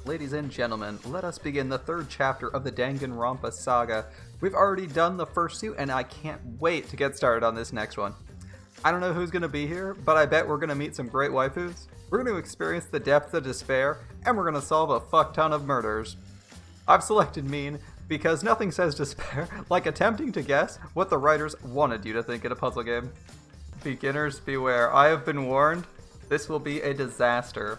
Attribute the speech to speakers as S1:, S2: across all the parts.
S1: Ladies and gentlemen, let us begin the third chapter of the Danganronpa saga. We've already done the first two, and I can't wait to get started on this next one. I don't know who's going to be here, but I bet we're going to meet some great waifus. We're going to experience the depth of despair, and we're going to solve a fuck ton of murders. I've selected mean because nothing says despair like attempting to guess what the writers wanted you to think in a puzzle game. Beginners beware. I have been warned. This will be a disaster.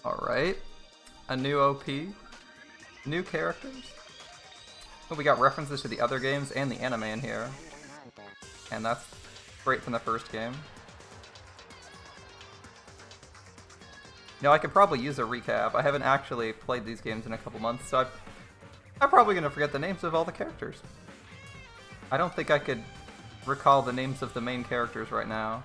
S1: Alright. A new OP. New characters. Oh, we got references to the other games and the anime in here. And that's great from the first game. Now, I could probably use a recap. I haven't actually played these games in a couple months, so I'm probably going to forget the names of all the characters. I don't think I could recall the names of the main characters right now.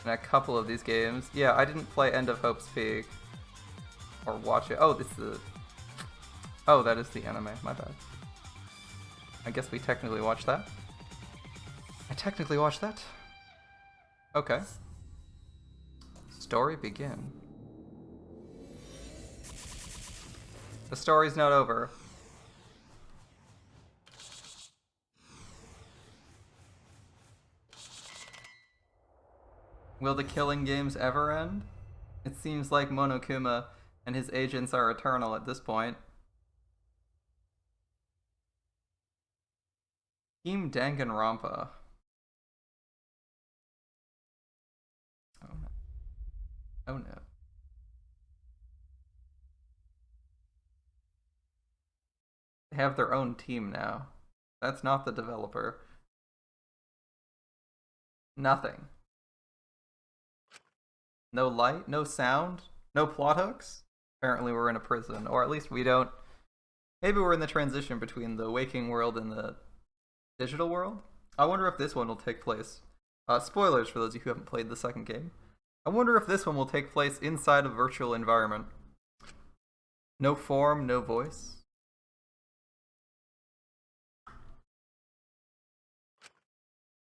S1: In a couple of these games. Yeah, I didn't play End of Hope's Peak. Or watch it. Oh, this is... Oh, that is the anime. My bad. I guess we technically watched that. I technically watched that. Okay. Story begin. The story's not over. Will the killing games ever end? It seems like Monokuma and his agents are eternal at this point. Team Danganronpa. Oh no. Oh no. They have their own team now. That's not the developer. Nothing. No light, no sound, no plot hooks. Apparently we're in a prison, or at least we don't... Maybe we're in the transition between the waking world and the digital world? I wonder if this one will take place. Spoilers for those of you who haven't played the second game. I wonder if this one will take place inside a virtual environment. No form, no voice.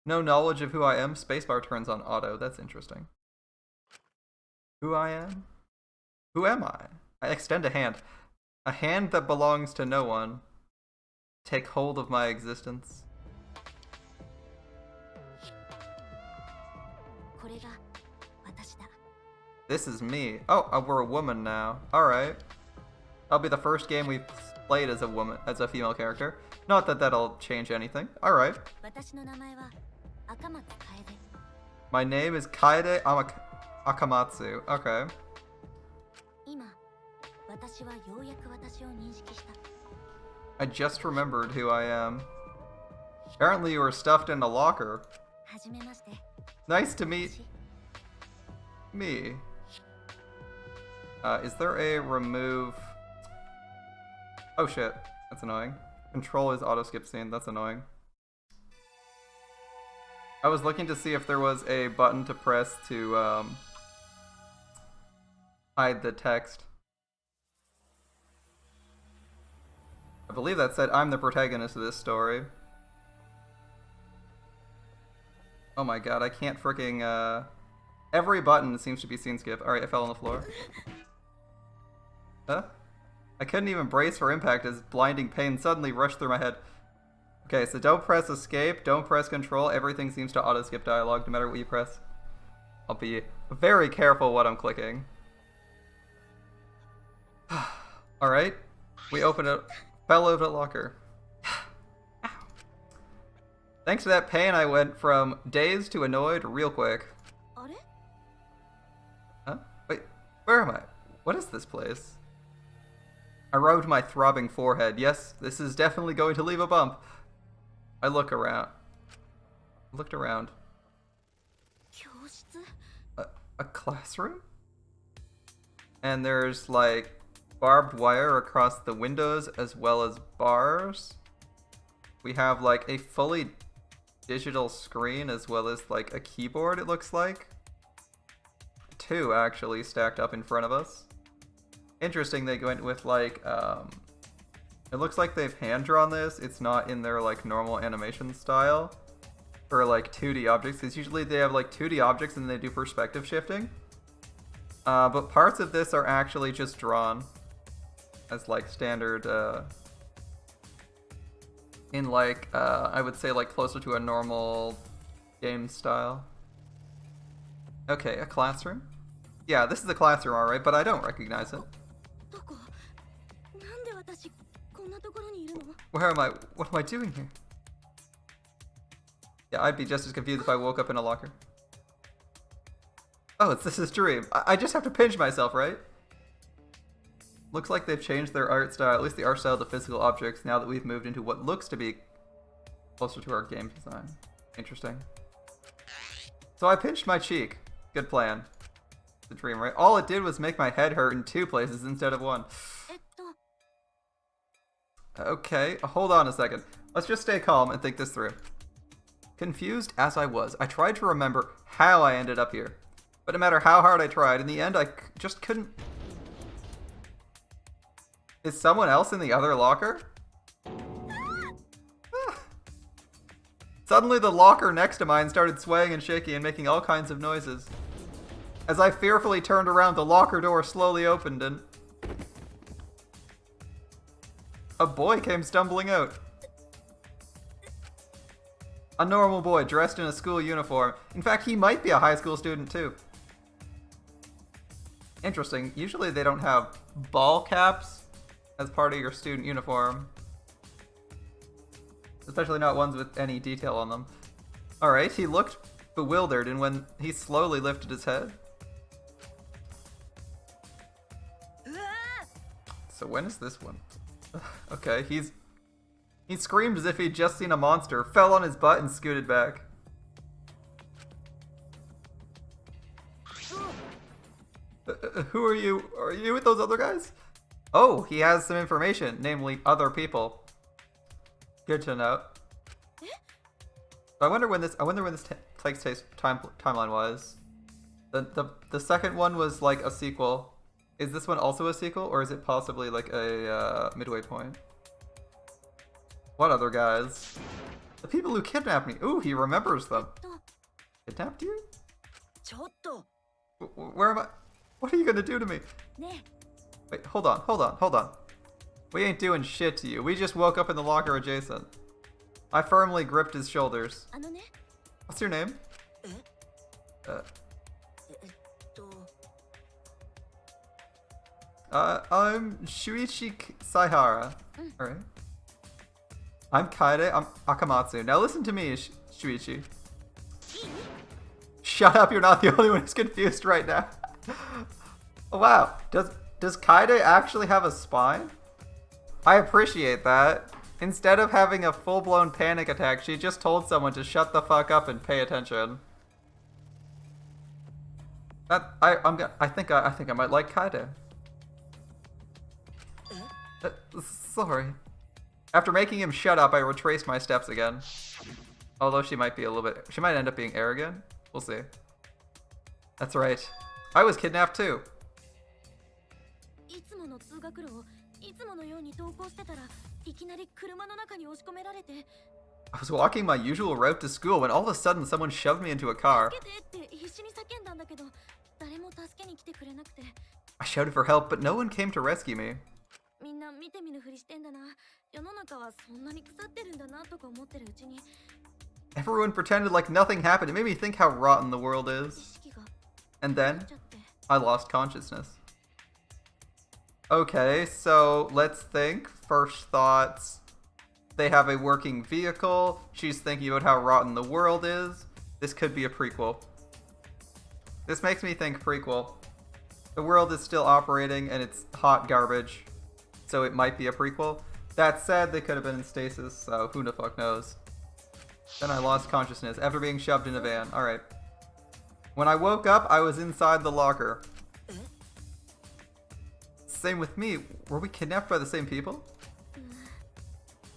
S1: No knowledge of who I am. Spacebar turns on auto. That's interesting. Who I am? Who am I? I extend a hand. A hand that belongs to no one. Take hold of my existence. This is me. Oh, we're a woman now. Alright. That'll be the first game we've played as a woman, as a female character. Not that that'll change anything. Alright. My name is Kaede Akamatsu. Okay. I just remembered who I am. Apparently you were stuffed in a locker. Nice to meet me. Is there a remove... Oh shit, that's annoying. Control is auto skip scene, that's annoying. I was looking to see if there was a button to press to hide the text. I believe that said I'm the protagonist of this story. Oh my god, I can't freaking every button seems to be scene skip. Alright, I fell on the floor. Huh? I couldn't even brace for impact as blinding pain suddenly rushed through my head. Okay, so don't press escape, don't press control, everything seems to auto-skip dialogue no matter what you press. I'll be very careful what I'm clicking. Alright, we open it, fell over the locker. Thanks to that pain, I went from dazed to annoyed real quick. Huh? Wait, where am I? What is this place? I rubbed my throbbing forehead. Yes, this is definitely going to leave a bump. I looked around. A classroom? And there's like barbed wire across the windows as well as bars. We have like a fully digital screen as well as like a keyboard, it looks like. Two actually stacked up in front of us. Interesting they went with like, it looks like they've hand-drawn this. It's not in their like normal animation style for like 2D objects. Because usually they have like 2D objects and they do perspective shifting. But parts of this are actually just drawn as like standard, in like, I would say like closer to a normal game style. Okay, a classroom? Yeah, this is a classroom, alright, but I don't recognize it. Where am I? What am I doing here? Yeah, I'd be just as confused if I woke up in a locker. Oh, this is dream. I just have to pinch myself, right? Looks like they've changed their art style, at least the art style of the physical objects, now that we've moved into what looks to be closer to our game design. Interesting. So I pinched my cheek. Good plan. The dream, right? All it did was make my head hurt in 2 places instead of 1. Okay, hold on a second. Let's just stay calm and think this through. Confused as I was, I tried to remember how I ended up here. But no matter how hard I tried, in the end I just couldn't... Is someone else in the other locker? Suddenly the locker next to mine started swaying and shaking and making all kinds of noises. As I fearfully turned around, the locker door slowly opened and... a boy came stumbling out. A normal boy dressed in a school uniform. In fact, he might be a high school student too. Interesting. Usually they don't have ball caps as part of your student uniform. Especially not ones with any detail on them. Alright, he looked bewildered, and when he slowly lifted his head... So when is this one? Okay, he screamed as if he'd just seen a monster, fell on his butt, and scooted back. Who are you? Are you with those other guys? Oh, he has some information, namely other people. Good to know. I wonder when this takes place timeline wise. The second one was like a sequel. Is this one also a sequel, or is it possibly like a midway point? What other guys? The people who kidnapped me. Ooh, he remembers them. Kidnapped you? Where am I? What are you gonna do to me? Wait, hold on. We ain't doing shit to you. We just woke up in the locker adjacent. I firmly gripped his shoulders. What's your name? I'm Shuichi Saihara. Alright. I'm Kaede. I'm Akamatsu. Now listen to me, Shuichi. Shut up, you're not the only one who's confused right now. Oh, wow. Does Kaede actually have a spine? I appreciate that. Instead of having a full-blown panic attack, she just told someone to shut the fuck up and pay attention. I think I might like Kaede. Sorry. After making him shut up, I retraced my steps again. Although she might end up being arrogant. We'll see. That's right. I was kidnapped too. I was walking my usual route to school when all of a sudden someone shoved me into a car. I shouted for help, but no one came to rescue me. Everyone pretended like nothing happened. It made me think how rotten the world is. And then, I lost consciousness. Okay, so let's think. First thoughts. They have a working vehicle. She's thinking about how rotten the world is. This could be a prequel. This makes me think prequel. The world is still operating and it's hot garbage. So it might be a prequel. That said, they could have been in stasis, so who the fuck knows. Then I lost consciousness after being shoved in a van. Alright. When I woke up, I was inside the locker. Same with me. Were we kidnapped by the same people?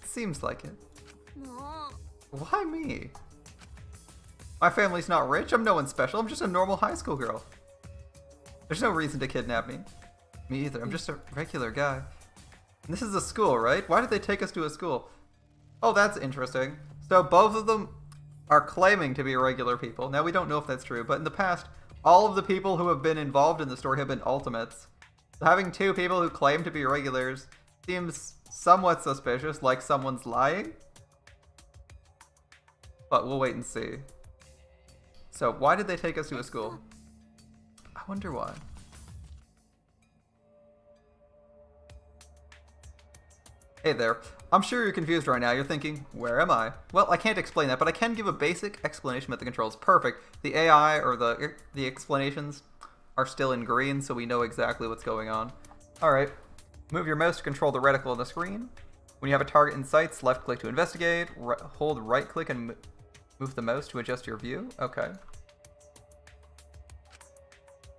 S1: Seems like it. Why me? My family's not rich. I'm no one special. I'm just a normal high school girl. There's no reason to kidnap me. Me either. I'm just a regular guy. This is a school, right? Why did they take us to a school? Oh, that's interesting. So both of them are claiming to be regular people. Now, we don't know if that's true, but in the past, all of the people who have been involved in the story have been ultimates. So having two people who claim to be regulars seems somewhat suspicious, like someone's lying. But we'll wait and see. So, why did they take us to a school? I wonder why. Hey there. I'm sure you're confused right now. You're thinking, where am I? Well, I can't explain that, but I can give a basic explanation about the controls. Perfect. The AI or the explanations are still in green, so we know exactly what's going on. Alright. Move your mouse to control the reticle on the screen. When you have a target in sight, left click to investigate. Hold right click and move the mouse to adjust your view. Okay.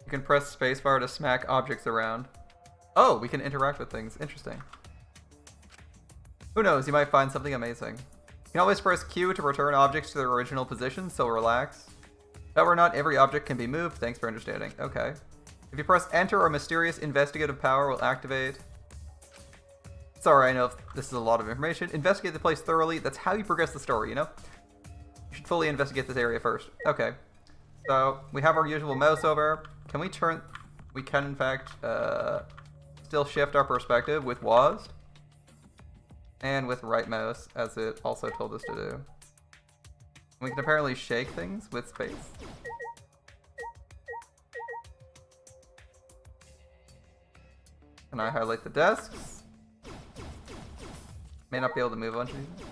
S1: You can press spacebar to smack objects around. Oh, we can interact with things. Interesting. Who knows, you might find something amazing. You can always press Q to return objects to their original position, so relax. However, not every object can be moved, thanks for understanding. Okay. If you press enter, a mysterious investigative power will activate. Sorry, I know this is a lot of information. Investigate the place thoroughly, that's how you progress the story, you know? You should fully investigate this area first. Okay. So, we have our usual mouse over. Can we turn... We can, in fact, still shift our perspective with WASD. And with right mouse, as it also told us to do. We can apparently shake things with space. Can I highlight the desks? May not be able to move a bunch of these.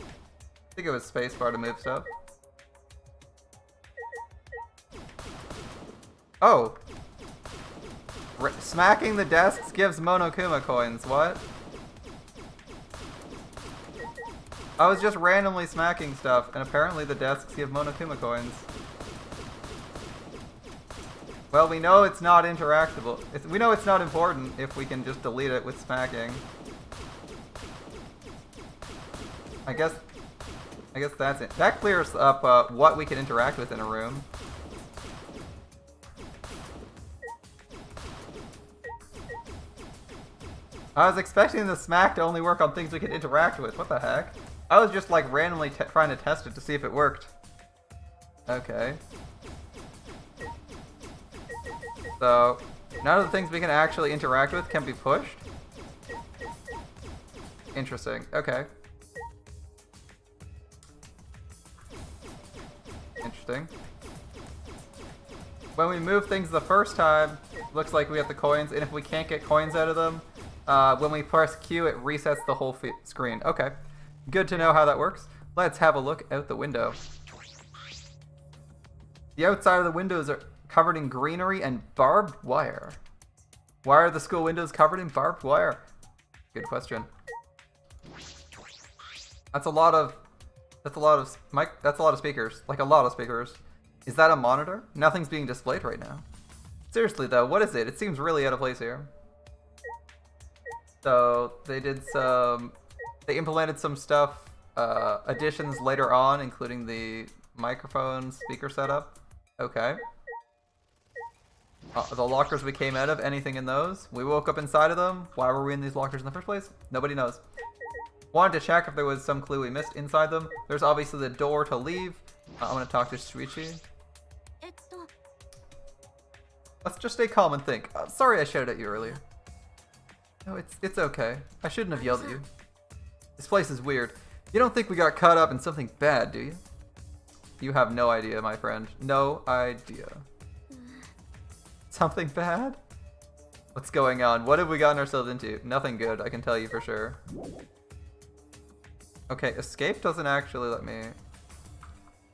S1: I think it was spacebar to move stuff. Oh! Smacking the desks gives Monokuma coins. What? I was just randomly smacking stuff, and apparently the desks give Monokuma coins. Well, we know it's not interactable. We know it's not important if we can just delete it with smacking. I guess that's it. That clears up what we can interact with in a room. I was expecting the smack to only work on things we could interact with. What the heck? I was just like randomly trying to test it to see if it worked. Okay. So, none of the things we can actually interact with can be pushed. Interesting. Okay. Interesting. When we move things the first time, looks like we have the coins, and if we can't get coins out of them, when we press Q, it resets the whole screen. Okay. Good to know how that works. Let's have a look out the window. The outside of the windows are covered in greenery and barbed wire. Why are the school windows covered in barbed wire? Good question. That's a lot of speakers. Like a lot of speakers. Is that a monitor? Nothing's being displayed right now. Seriously though, what is it? It seems really out of place here. So they implemented some stuff, additions later on, including the microphone speaker setup. Okay. The lockers we came out of, anything in those? We woke up inside of them. Why were we in these lockers in the first place? Nobody knows. Wanted to check if there was some clue we missed inside them. There's obviously the door to leave. I'm gonna talk to Shuichi. Let's just stay calm and think. Sorry I shouted at you earlier. No, it's okay. I shouldn't have yelled at you. This place is weird. You don't think we got caught up in something bad, do you? You have no idea, my friend. No idea. Something bad? What's going on? What have we gotten ourselves into? Nothing good, I can tell you for sure. Okay, escape doesn't actually let me...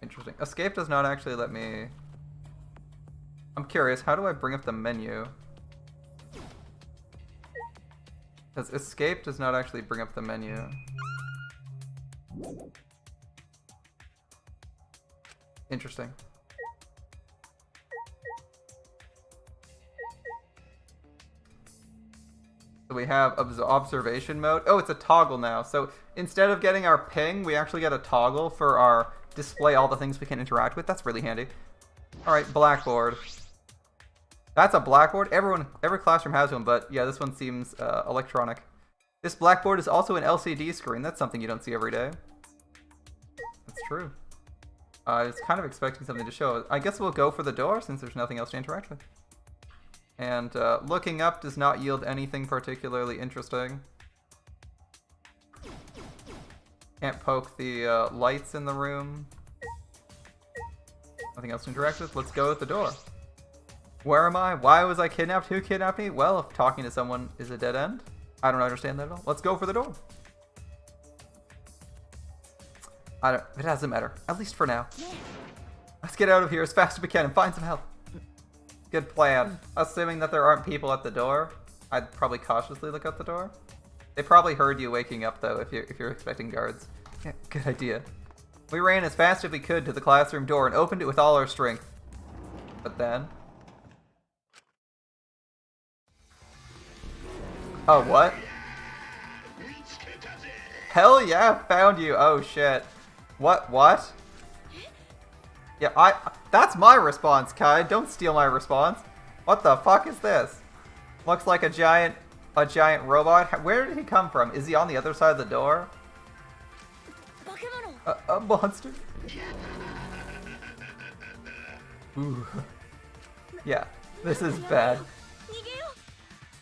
S1: Interesting. Escape does not actually let me... I'm curious, how do I bring up the menu? Because escape does not actually bring up the menu. Interesting. So we have observation mode. Oh, it's a toggle now. So instead of getting our ping, we actually get a toggle for our display all the things we can interact with. That's really handy. Alright, blackboard. That's a blackboard. Every classroom has one, but yeah, this one seems electronic. This blackboard is also an LCD screen. That's something you don't see every day. That's true. I was kind of expecting something to show. I guess we'll go for the door since there's nothing else to interact with. And looking up does not yield anything particularly interesting. Can't poke the lights in the room. Nothing else to interact with. Let's go with the door. Where am I? Why was I kidnapped? Who kidnapped me? Well, if talking to someone is a dead end, I don't understand that at all. Let's go for the door. It doesn't matter. At least for now. Let's get out of here as fast as we can and find some help. Good plan. Assuming that there aren't people at the door, I'd probably cautiously look out the door. They probably heard you waking up though if you're expecting guards. Yeah, good idea. We ran as fast as we could to the classroom door and opened it with all our strength. But then... Oh, what? Hell yeah, found you. Oh shit. What? Yeah, that's my response, Kai. Don't steal my response. What the fuck is this? Looks like a giant robot. Where did he come from? Is he on the other side of the door? A monster? Ooh. Yeah, this is bad.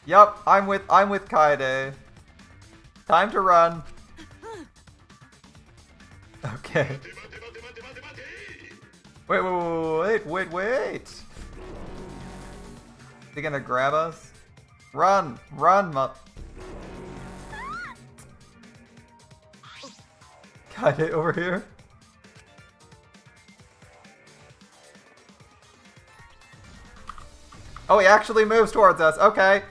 S1: Yup, I'm with Kaede. Time to run. Okay. Wait. Is he gonna grab us? Run, Kaede over here. Oh, he actually moves towards us. Okay.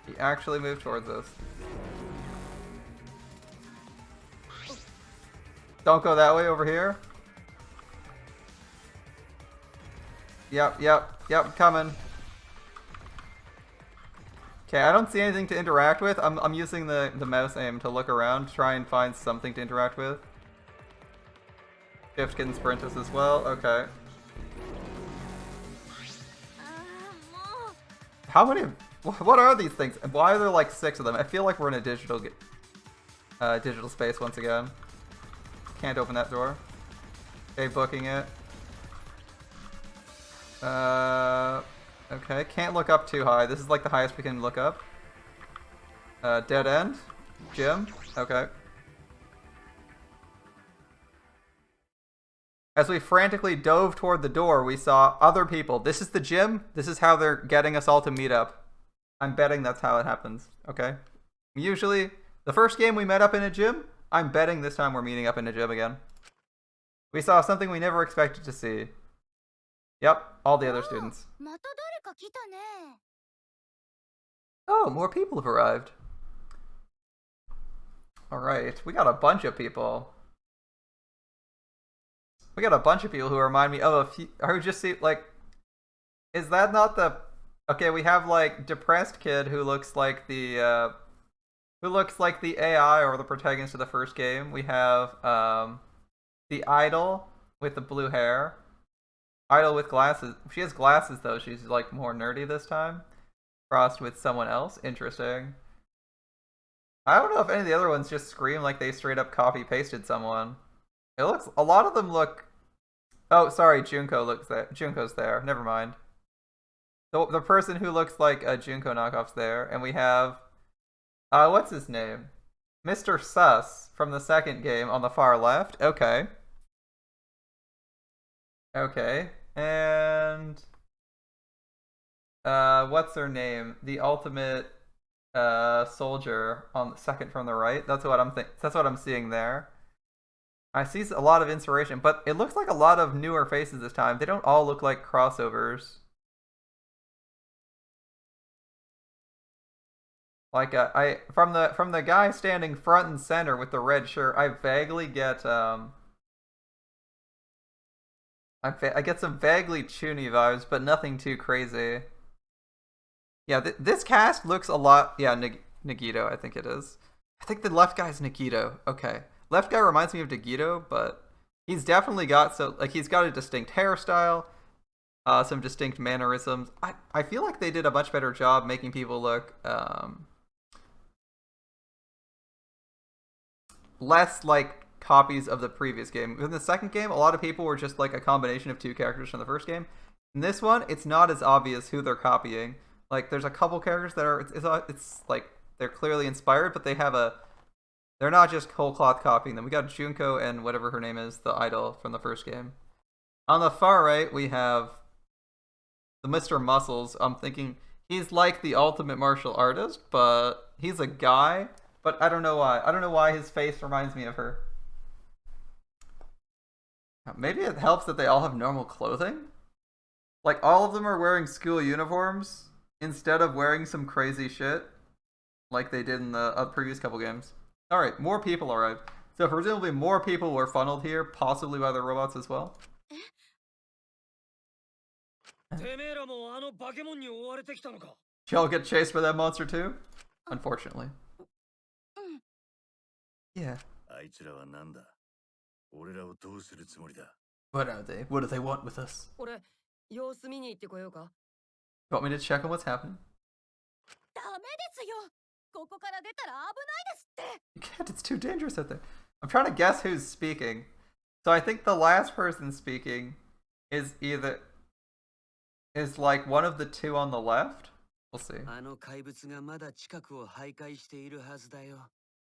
S1: He actually moved towards us. Don't go that way, over here. Yep, coming. Okay, I don't see anything to interact with. I'm using the mouse aim to look around, try and find something to interact with. Shift can sprint us as well. Okay. How many? What are these things? Why are there like 6 of them? I feel like we're in a digital space once again. Can't open that door. Okay, booking it. Okay, can't look up too high. This is like the highest we can look up. Dead end. Gym. Okay. As we frantically dove toward the door, we saw other people. This is the gym. This is how they're getting us all to meet up. I'm betting that's how it happens. Okay. Usually, the first game we met up in a gym. I'm betting this time we're meeting up in a gym again. We saw something we never expected to see. Yep, all the other students. Oh, more people have arrived. Alright, we got a bunch of people. We got a bunch of people who remind me of a few, who just see, like, is that not the, okay, we have, like, depressed kid who looks like the AI or the protagonist of the first game. We have, the idol with the blue hair. Idol with glasses. She has glasses, though. She's, like, more nerdy this time. Crossed with someone else. Interesting. I don't know if any of the other ones just scream like they straight up copy-pasted someone. It looks, a lot of them look, oh, sorry, Junko looks there. Junko's there. Never mind. The person who looks like a Junko knockoff's there. And we have, what's his name? Mr. Sus from the second game on the far left. Okay. Okay. And what's her name? The ultimate soldier on the second from the right. That's what I'm seeing there. I see a lot of inspiration, but it looks like a lot of newer faces this time. They don't all look like crossovers. Like from the guy standing front and center with the red shirt, I vaguely get I get some vaguely Chuni vibes, but nothing too crazy. Yeah, this cast looks a lot... Yeah, Nagito, I think it is. I think the left guy's Nagito. Okay. Left guy reminds me of Nagito, but he's definitely got... he's got a distinct hairstyle, some distinct mannerisms. I feel like they did a much better job making people look less like copies of the previous game. In the second game, a lot of people were just like a combination of two characters from the first game. In this one, it's not as obvious who they're copying. Like, there's a couple characters that are, it's like, they're clearly inspired, but they're not just whole cloth copying them. We got Junko and whatever her name is, the idol from the first game. On the far right, we have the Mr. Muscles. I'm thinking he's like the ultimate martial artist, but he's a guy, but I don't know why. I don't know why his face reminds me of her. Maybe it helps that they all have normal clothing? Like, all of them are wearing school uniforms instead of wearing some crazy shit like they did in the previous couple games. Alright, more people arrived. So presumably more people were funneled here, possibly by the robots as well. Y'all get chased by that monster too? Unfortunately. Yeah. What are they? What do they want with us? You want me to check on what's happening? You can't, it's too dangerous out there. I'm trying to guess who's speaking. So I think the last person speaking is like one of the two on the left. We'll see.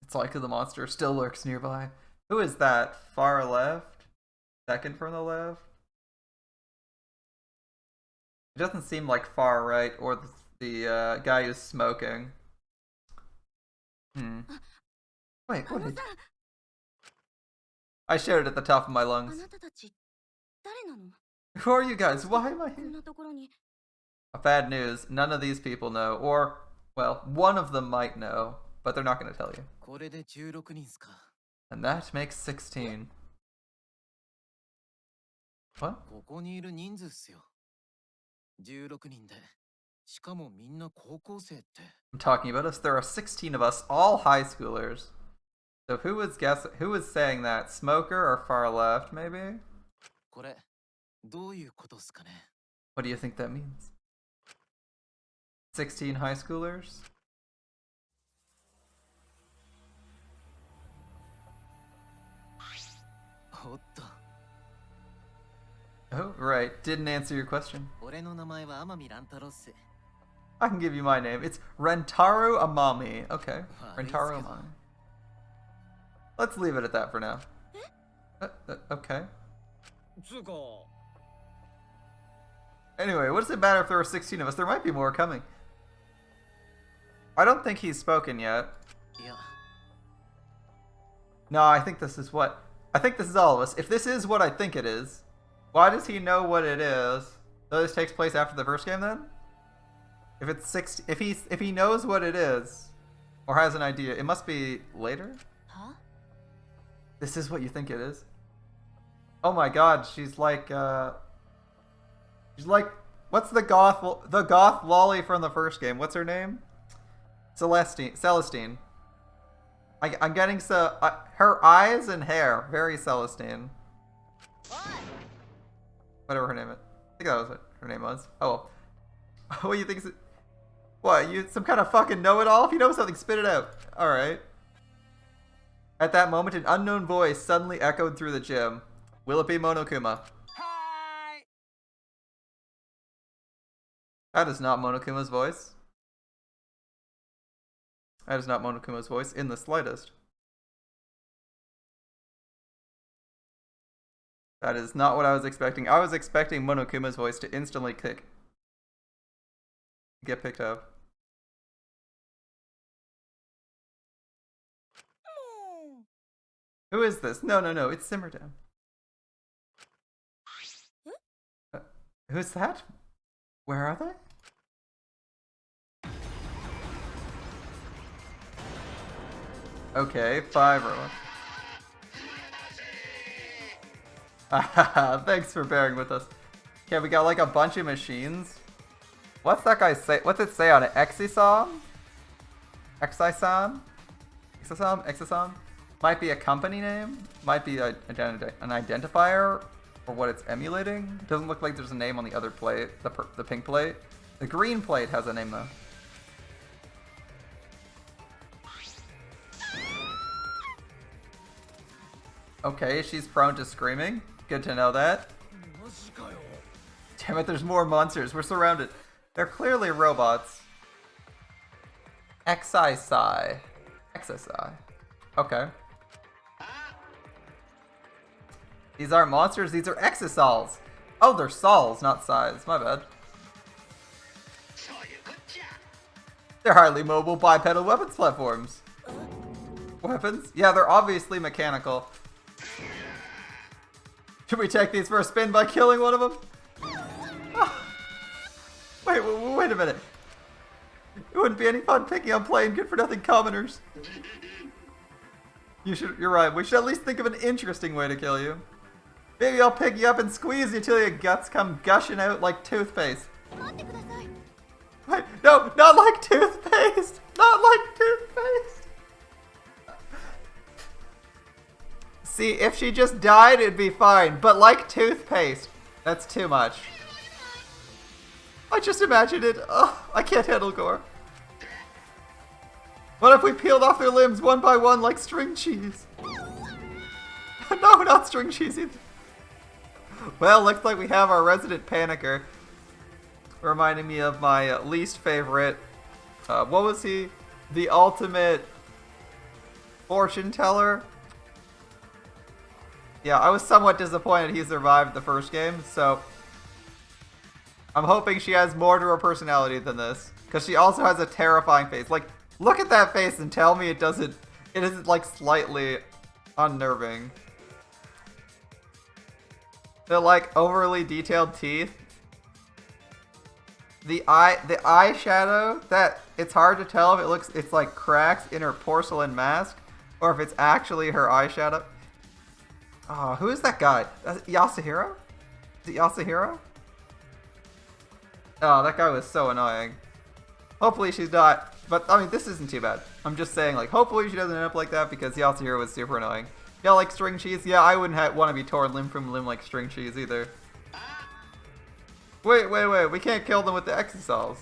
S1: It's likely the monster still lurks nearby. Who is that? Far left? Second from the left? It doesn't seem like far right or the guy who's smoking. Wait, what did... I shouted at the top of my lungs. Who are you guys? Why am I here? Bad news. None of these people know. Or, well, one of them might know, but they're not going to tell you. And that makes 16. What? I'm talking about us. There are 16 of us, all high schoolers. So who was saying that? Smoker or far left, maybe? What do you think that means? 16 high schoolers? Oh, right. Didn't answer your question. I can give you my name. It's Rentaro Amami. Okay. Rentaro Amami. Let's leave it at that for now. Okay. Anyway, what does it matter if there are 16 of us? There might be more coming. I don't think he's spoken yet. No, I think this is what... I think this is all of us. If this is what I think it is, why does he know what it is? So this takes place after the first game then? If it's 60, if he knows what it is, or has an idea, it must be later? Huh? This is what you think it is? Oh my god, she's like, what's the goth lolly from the first game? What's her name? Celestine. I'm getting her eyes and hair, very Celestine. Whatever her name is. I think that was what her name was. Oh well. What do you think? What, you some kind of fucking know-it-all? If you know something, spit it out. Alright. At that moment, an unknown voice suddenly echoed through the gym. Will it be Monokuma? Hi! That is not Monokuma's voice. That is not Monokuma's voice in the slightest. That is not what I was expecting. I was expecting Monokuma's voice to instantly get picked up. Who is this? No, it's Simmer Down. Who's that? Where are they? Okay, 5 or thanks for bearing with us. Okay, we got like a bunch of machines. What's that guy say? What's it say on it? Exisam? Exisam? Exisam? Exisam? Might be a company name. Might be an identifier or what it's emulating. Doesn't look like there's a name on the other plate. The pink plate. The green plate has a name though. Okay, she's prone to screaming. Good to know that. Damn it, there's more monsters. We're surrounded. They're clearly robots. Exisai. Exisai. Okay. These aren't monsters, these are exisals. Oh, they're sols, not size. My bad. They're highly mobile bipedal weapons platforms. Weapons? Yeah, they're obviously mechanical. Should we take these for a spin by killing one of them? Oh. Wait a minute. It wouldn't be any fun picking on plain good-for-nothing commoners. You're right. We should at least think of an interesting way to kill you. Maybe I'll pick you up and squeeze you till your guts come gushing out like toothpaste. Wait, no, not like toothpaste! Not like toothpaste! See, if she just died, it'd be fine, but like toothpaste, that's too much. I just imagined it. Oh, I can't handle gore. What if we peeled off their limbs one by one like string cheese? No, not string cheese either. Well, looks like we have our resident panicker. Reminding me of my least favorite. What was he? The ultimate fortune teller? Yeah, I was somewhat disappointed he survived the first game, so I'm hoping she has more to her personality than this. Because she also has a terrifying face. Like, look at that face and tell me it isn't like slightly unnerving. They're like overly detailed teeth. The eyeshadow, that it's hard to tell if it's like cracks in her porcelain mask or if it's actually her eyeshadow. Oh, who is that guy? Yasuhiro? Is it Yasuhiro? Oh, that guy was so annoying. Hopefully she's not, but I mean, this isn't too bad. I'm just saying, like, hopefully she doesn't end up like that because Yasuhiro was super annoying. Yeah, like string cheese? Yeah, I wouldn't want to be torn limb from limb like string cheese either. Wait, we can't kill them with the exisals.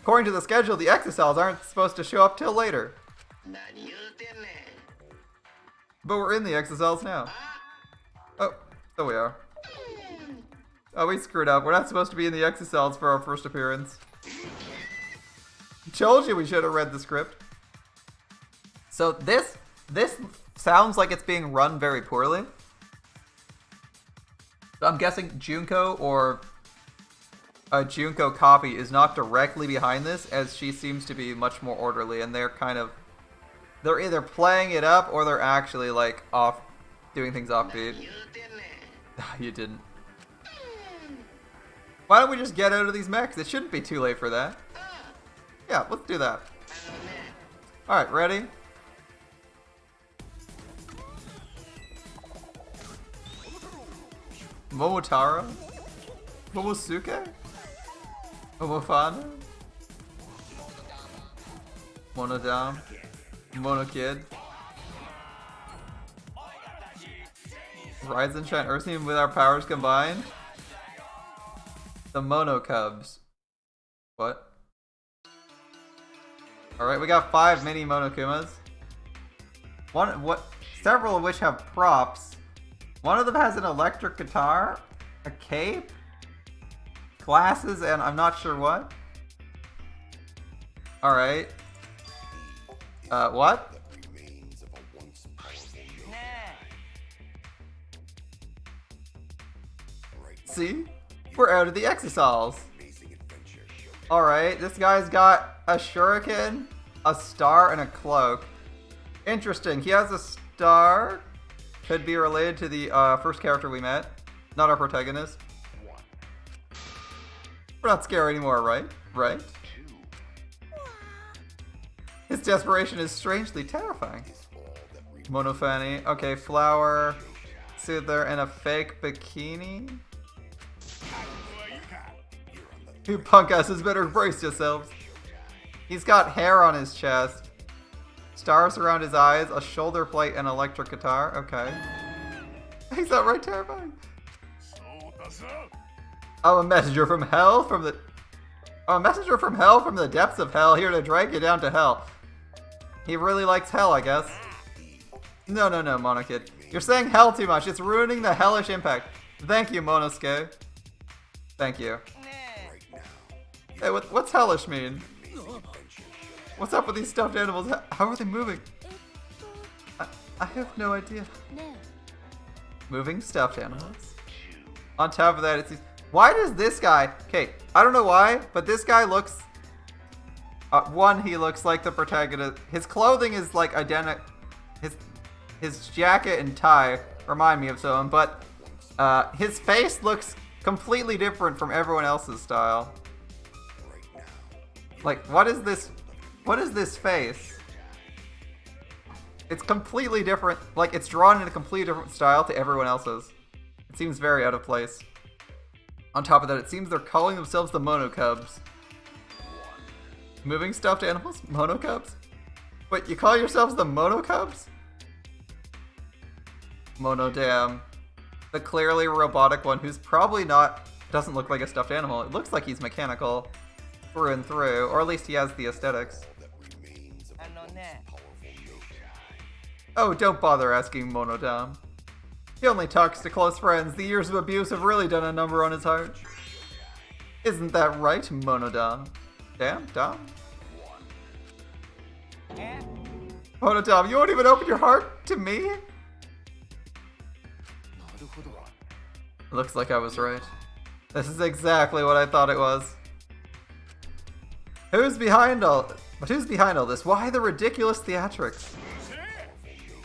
S1: According to the schedule, the exisals aren't supposed to show up till later. But we're in the exisals now. Oh, there we are. Oh, we screwed up. We're not supposed to be in the exisals for our first appearance. Told you we should have read the script. So this sounds like it's being run very poorly. I'm guessing Junko or a Junko copy is not directly behind this, as she seems to be much more orderly, and they're either playing it up or they're actually like doing things offbeat. You didn't. Why don't we just get out of these mechs? It shouldn't be too late for that. Yeah, let's do that. Alright, ready? Momotaro? Momosuke? Momofana? Monodam? Monokid? Rise and shine Earthseem with our powers combined? The Mono Cubs. What? Alright, we got 5 mini Monokumas. Several of which have props. One of them has an electric guitar, a cape, glasses, and I'm not sure what. Alright. What? See? We're out of the exisals. Alright, this guy's got a shuriken, a star, and a cloak. Interesting. He has a star. Could be related to the first character we met. Not our protagonist. We're not scared anymore, right? Right? His desperation is strangely terrifying. Monofani. Okay, flower, soother, and a fake bikini. You punk asses better brace yourselves. He's got hair on his chest, stars around his eyes, a shoulder plate, and electric guitar. Okay. He's outright terrifying. I'm a messenger from hell from the... I'm a messenger from hell from the depths of hell, here to drag you down to hell. He really likes hell, I guess. No, Monokid. You're saying hell too much. It's ruining the hellish impact. Thank you, Monosuke. Thank you. Hey, what's hellish mean? What's up with these stuffed animals? How are they moving? I have no idea. Moving stuffed animals. On top of that, it's... Why does this guy... Okay, I don't know why, but this guy looks... one, he looks like the protagonist. His clothing is like identical. His jacket and tie remind me of someone, but his face looks completely different from everyone else's style. Like, what is this? What is this face? It's completely different. Like, it's drawn in a completely different style to everyone else's. It seems very out of place. On top of that, it seems they're calling themselves the Monokubs. Moving stuffed animals? Monokubs? Wait, you call yourselves the Monokubs? Monodam. The clearly robotic one who's probably not... doesn't look like a stuffed animal. It looks like he's mechanical through and through, or at least he has the aesthetics. Oh, don't bother asking Monodam. He only talks to close friends. The years of abuse have really done a number on his heart. Isn't that right, Monodam? Damn, Dom? Monodam, you won't even open your heart to me? Looks like I was right. This is exactly what I thought it was. Who's behind all this? Why the ridiculous theatrics?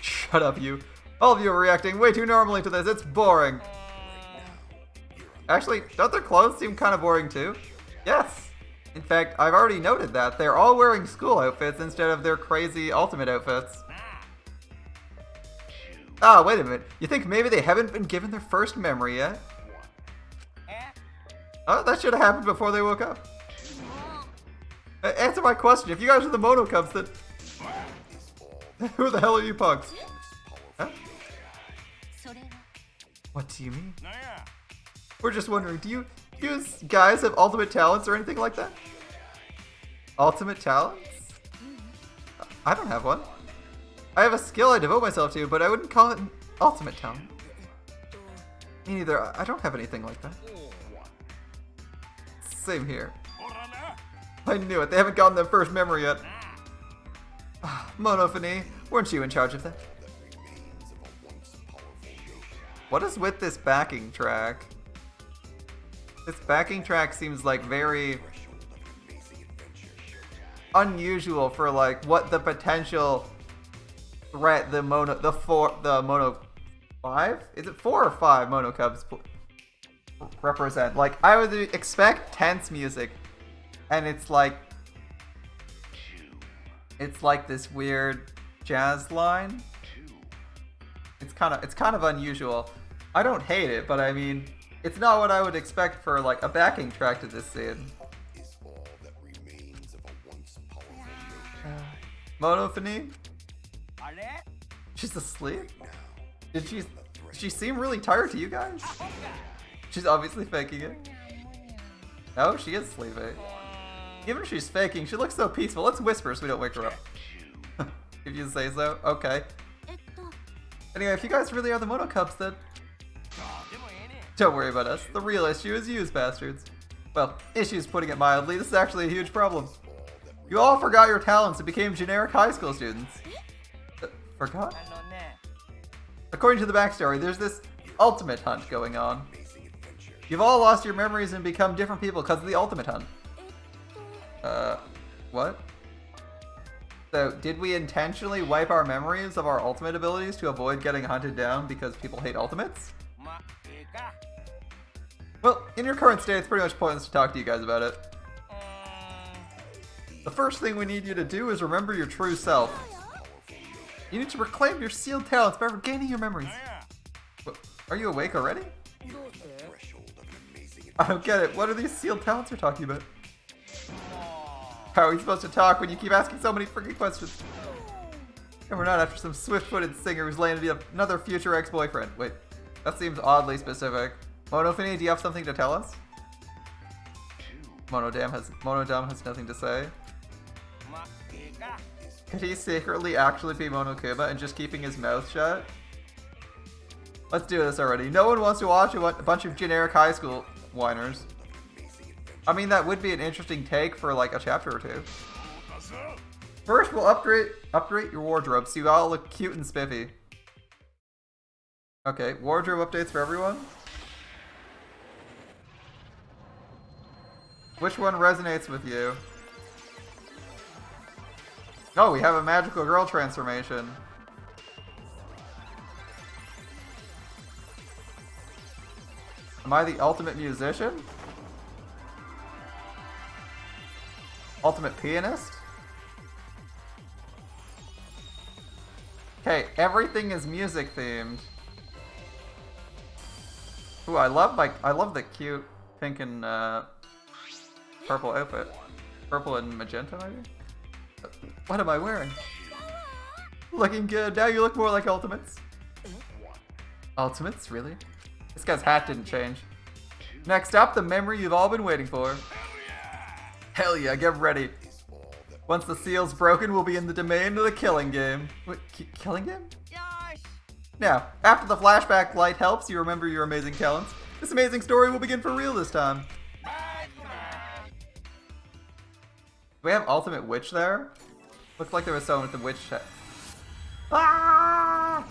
S1: Shut up, you. All of you are reacting way too normally to this. It's boring. Actually, don't their clothes seem kind of boring too? Yes. In fact, I've already noted that. They're all wearing school outfits instead of their crazy ultimate outfits. Ah, wait a minute. You think maybe they haven't been given their first memory yet? Oh, that should have happened before they woke up. Answer my question. If you guys are the Monokubs, then... Who the hell are you punks? Huh? What do you mean? We're just wondering, do you guys have ultimate talents or anything like that? Ultimate talents? I don't have one. I have a skill I devote myself to, but I wouldn't call it an ultimate talent. Me neither. I don't have anything like that. Same here. I knew it. They haven't gotten their first memory yet. Monophony, weren't you in charge of that? What is with this backing track? This backing track seems like very unusual for like what the potential threat the Mono 5? Is it 4 or 5 Monokubs represent? Like, I would expect tense music, and it's like this weird jazz line. It's kind of unusual. I don't hate it, but I mean, it's not what I would expect for like a backing track to this scene. Monophony? She's asleep? Did she seem really tired to you guys? She's obviously faking it. No, she is sleeping. Even if she's faking, she looks so peaceful. Let's whisper so we don't wake her up. If you say so. Okay. Anyway, if you guys really are the Monokubs, then don't worry about us. The real issue is you bastards. Well, issue's putting it mildly. This is actually a huge problem. You all forgot your talents and became generic high school students. Forgot? According to the backstory, there's this ultimate hunt going on. You've all lost your memories and become different people because of the ultimate hunt. What? So, did we intentionally wipe our memories of our ultimate abilities to avoid getting hunted down because people hate ultimates? Well, in your current state, it's pretty much pointless to talk to you guys about it. The first thing we need you to do is remember your true self. You need to reclaim your sealed talents by regaining your memories. What, are you awake already? I don't get it. What are these sealed talents you're talking about? How are we supposed to talk when you keep asking so many freaking questions? And we're not after some swift-footed singer who's landed another future ex-boyfriend. Wait, that seems oddly specific. Monofini, do you have something to tell us? Monodam has nothing to say. Could he secretly actually be Monokuma and just keeping his mouth shut? Let's do this already. No one wants to watch a bunch of generic high school whiners. I mean, that would be an interesting take for like a chapter or two. First, we'll upgrade your wardrobe so you all look cute and spiffy. Okay, wardrobe updates for everyone. Which one resonates with you? Oh, we have a magical girl transformation. Am I the ultimate musician? Ultimate pianist? Okay, everything is music themed. Ooh, I love the cute pink and purple outfit. Purple and magenta, maybe? What am I wearing? Looking good. Now you look more like Ultimates. Ultimates? Really? This guy's hat didn't change. Next up, the memory you've all been waiting for. Hell yeah, get ready. Once the seal's broken, we'll be in the domain of the killing game. What, killing game? Now, after the flashback light helps you remember your amazing talents, this amazing story will begin for real this time. Do we have Ultimate Witch there? Looks like there was someone with the witch hat. Ah!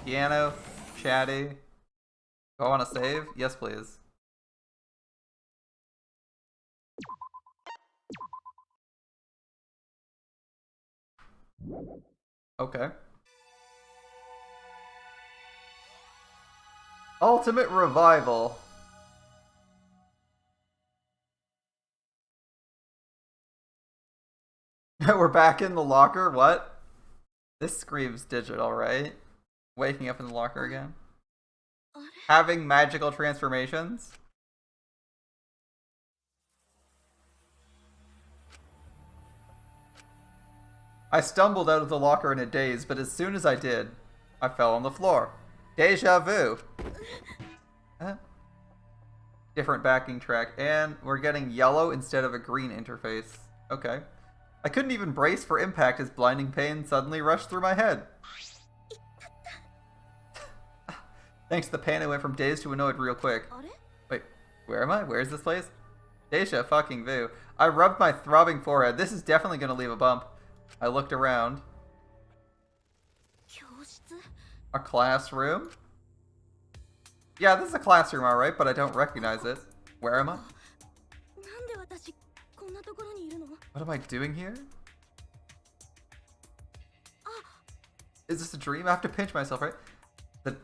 S1: Piano, chatty. Do I want to save? Yes, please. Okay. Ultimate Revival. We're back in the locker? What? This screams digital, right? Waking up in the locker again. Having magical transformations. I stumbled out of the locker in a daze, but as soon as I did, I fell on the floor. Deja vu. Different backing track, and we're getting yellow instead of a green interface. Okay. I couldn't even brace for impact as blinding pain suddenly rushed through my head. Thanks to the pain, I went from dazed to annoyed real quick. Wait, where am I? Where's this place? Deja fucking vu. I rubbed my throbbing forehead. This is definitely gonna leave a bump. I looked around. A classroom? Yeah, this is a classroom, alright, but I don't recognize it. Where am I? What am I doing here? Is this a dream? I have to pinch myself, right? The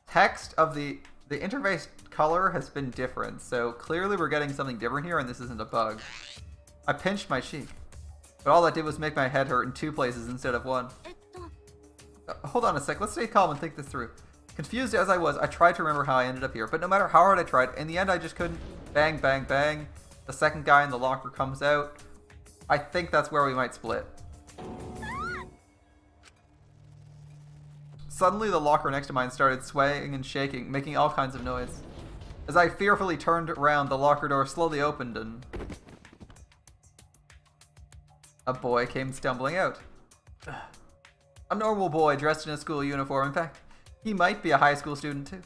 S1: text of the interface color has been different, so clearly we're getting something different here, and this isn't a bug. I pinched my cheek, but all that did was make my head hurt in 2 places instead of 1. Hold on a sec, let's stay calm and think this through. Confused as I was, I tried to remember how I ended up here, but no matter how hard I tried, in the end I just couldn't. Bang, bang, bang. The second guy in the locker comes out. I think that's where we might split. Suddenly the locker next to mine started swaying and shaking, making all kinds of noise. As I fearfully turned around, the locker door slowly opened and a boy came stumbling out. A normal boy dressed in a school uniform. In fact, he might be a high school student too.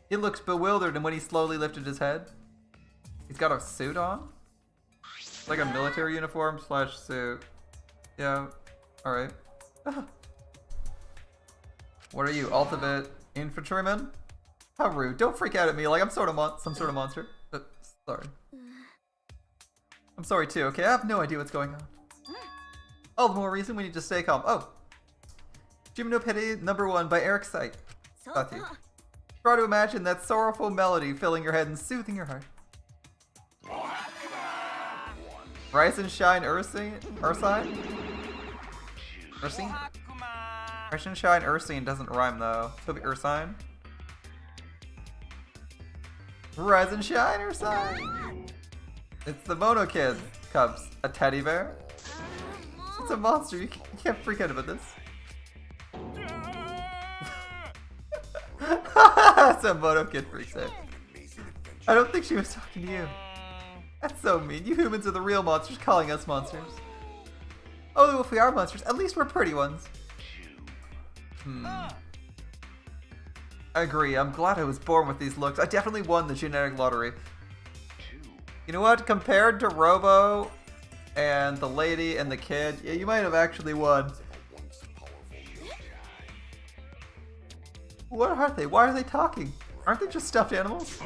S1: He looked bewildered, and when he slowly lifted his head, he's got a suit on? Like a military uniform / suit. Yeah, alright. What are you, ultimate infantryman? How rude. Don't freak out at me like I'm some sort of monster. Sorry. I'm sorry too, okay? I have no idea what's going on. All the more reason we need to stay calm. Oh. Jim No Pity #1 by Eric Sight. Got you. Try to imagine that sorrowful melody filling your head and soothing your heart. Rise and shine, Ursine? Shine Ursine doesn't rhyme though. Could be Ursine. Rise and shine, Ursine! It's the Mono Kid Cubs. A teddy bear? It's a monster. You can't freak out about this. That's a Mono Kid freaks out. I don't think she was talking to you. That's so mean. You humans are the real monsters calling us monsters. Oh, if we are monsters, at least we're pretty ones. I agree. I'm glad I was born with these looks. I definitely won the genetic lottery. You know what? Compared to Robo and the lady and the kid, yeah, you might have actually won. What are they? Why are they talking? Aren't they just stuffed animals?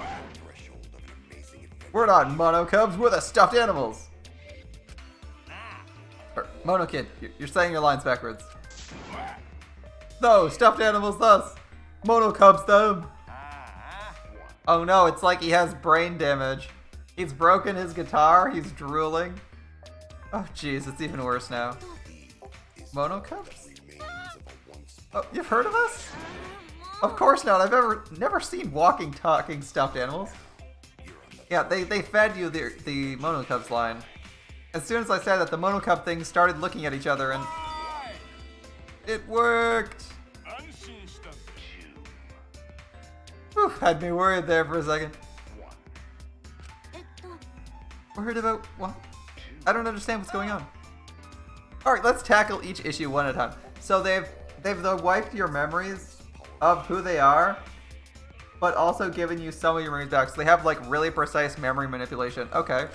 S1: We're not Mono Cubs, we're the stuffed animals! Mono Kid, you're saying your lines backwards. No, stuffed animals thus. Mono Cubs them. Oh no, it's like he has brain damage. He's broken his guitar, he's drooling. Oh jeez, it's even worse now. Mono Cubs? Oh, you've heard of us? Of course not, I've never seen walking, talking stuffed animals. Yeah, they fed you the Mono Cubs line. As soon as I said that, the Mono Cub things started looking at each other and... It worked! Whew, had me worried there for a second. Worried about what? I don't understand what's going on. Alright, let's tackle each issue one at a time. So they've wiped your memories of who they are, but also given you some of your memories back. So they have like really precise memory manipulation. Okay.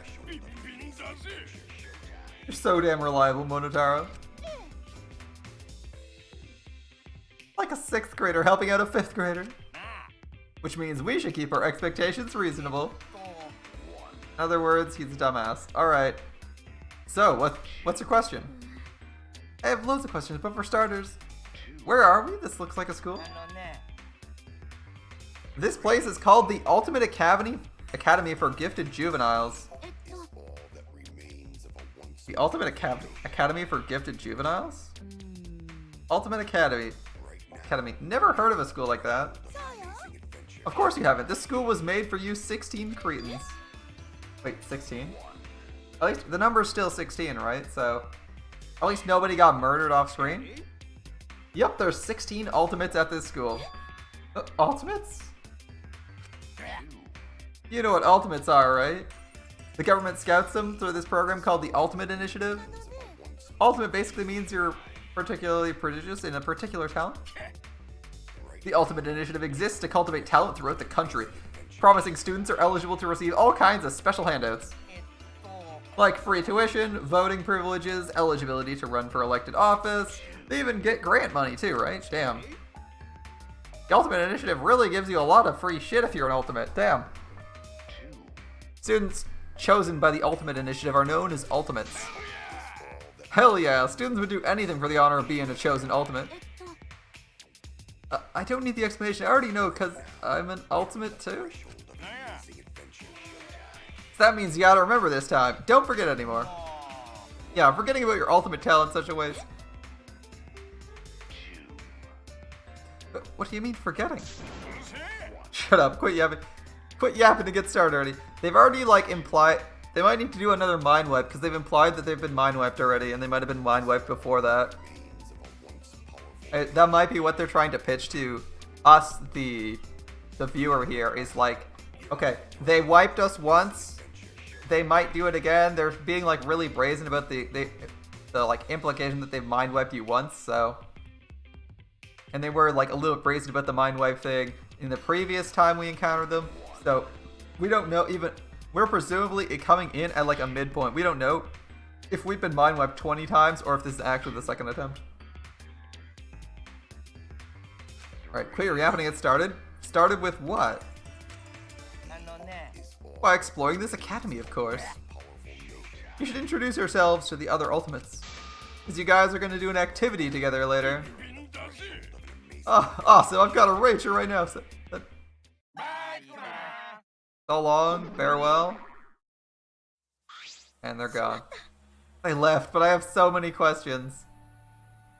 S1: You're so damn reliable, Monotaro. Like a 6th grader helping out a 5th grader. Which means we should keep our expectations reasonable. In other words, he's a dumbass. Alright. So, what's your question? I have loads of questions, but for starters, where are we? This looks like a school. This place is called the Ultimate Academy for Gifted Juveniles. The Ultimate Academy for Gifted Juveniles? Ultimate Academy. Never heard of a school like that. Of course you haven't. This school was made for you 16 cretins. Wait, 16? At least the number is still 16, right? So, at least nobody got murdered off screen. Yep, there's 16 ultimates at this school. Ultimates? You know what ultimates are, right? The government scouts them through this program called the Ultimate Initiative. Ultimate basically means you're particularly prodigious in a particular talent. The Ultimate Initiative exists to cultivate talent throughout the country. Promising students are eligible to receive all kinds of special handouts. Like free tuition, voting privileges, eligibility to run for elected office. They even get grant money too, right? Damn. The Ultimate Initiative really gives you a lot of free shit if you're an Ultimate. Damn. Students chosen by the Ultimate Initiative are known as Ultimates. Hell yeah, students would do anything for the honor of being a chosen Ultimate. I don't need the explanation, I already know because I'm an Ultimate too. So that means you gotta remember this time. Don't forget anymore. Yeah, forgetting about your ultimate talent in such a ways. What do you mean forgetting? Shut up, quit yapping. Quit yapping to get started already. They've already like implied, they might need to do another mind wipe because they've implied that they've been mind wiped already and they might have been mind wiped before that. That might be what they're trying to pitch to us, the viewer here, is like, okay, they wiped us once, they might do it again. They're being like really brazen about the like implication that they've mind wiped you once, so. And they were like a little brazen about the mind wipe thing in the previous time we encountered them, so we don't know even, we're presumably coming in at like a midpoint. We don't know if we've been mind wiped 20 times or if this is actually the second attempt. Alright, quit your yapping and get started. Started with what? By exploring this academy, of course. You should introduce yourselves to the other Ultimates, because you guys are going to do an activity together later. Oh, awesome, I've got a Rachel right now. So long, farewell. And they're gone. They left, but I have so many questions.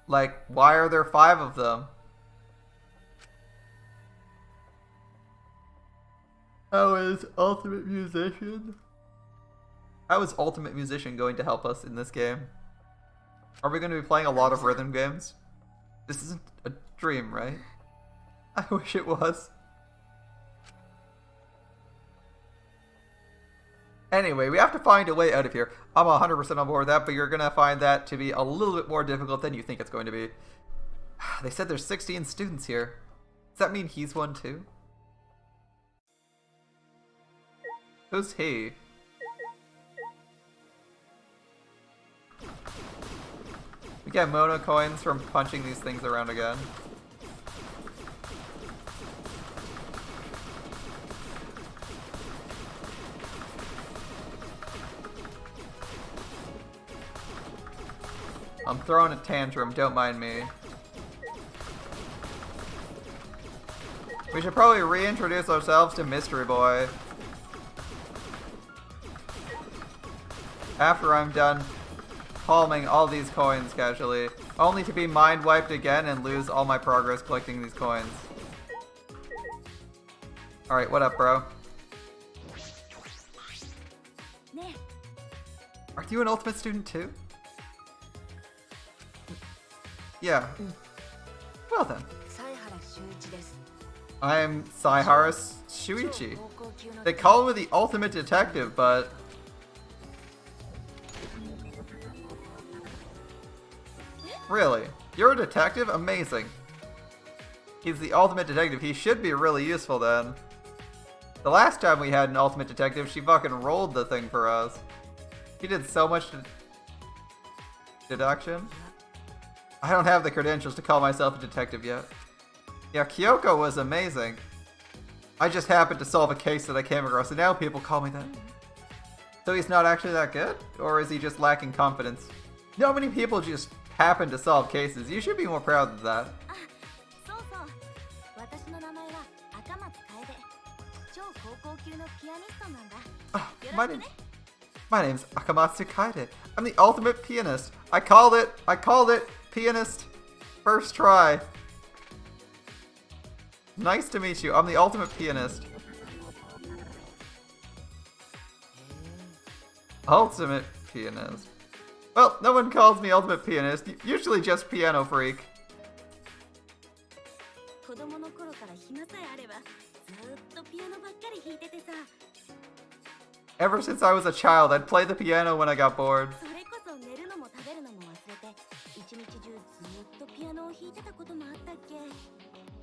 S1: Like, why are there 5 of them? How is Ultimate Musician? How is Ultimate Musician going to help us in this game? Are we going to be playing a lot of rhythm games? This isn't a dream, right? I wish it was. Anyway, we have to find a way out of here. I'm 100% on board with that, but you're going to find that to be a little bit more difficult than you think it's going to be. They said there's 16 students here. Does that mean he's one too? Who's he? We get mono coins from punching these things around again. I'm throwing a tantrum, don't mind me. We should probably reintroduce ourselves to Mystery Boy. After I'm done palming all these coins casually, only to be mind wiped again and lose all my progress collecting these coins. Alright, what up, bro? Are you an Ultimate student too? Yeah. Well then. I'm Saihara Shuichi. They call him the Ultimate Detective, but... Really? You're a detective? Amazing. He's the Ultimate Detective. He should be really useful then. The last time we had an Ultimate Detective, she fucking rolled the thing for us. She did so much deduction. I don't have the credentials to call myself a detective yet. Yeah, Kyoko was amazing. I just happened to solve a case that I came across, and now people call me that. So he's not actually that good? Or is he just lacking confidence? Not many people just happen to solve cases. You should be more proud of that. My name's Akamatsu Kaide. I'm the ultimate pianist. I called it. Pianist. First try. Nice to meet you. I'm the ultimate pianist. Ultimate pianist. Well, no one calls me ultimate pianist. Usually just piano freak. Ever since I was a child, I'd play the piano when I got bored.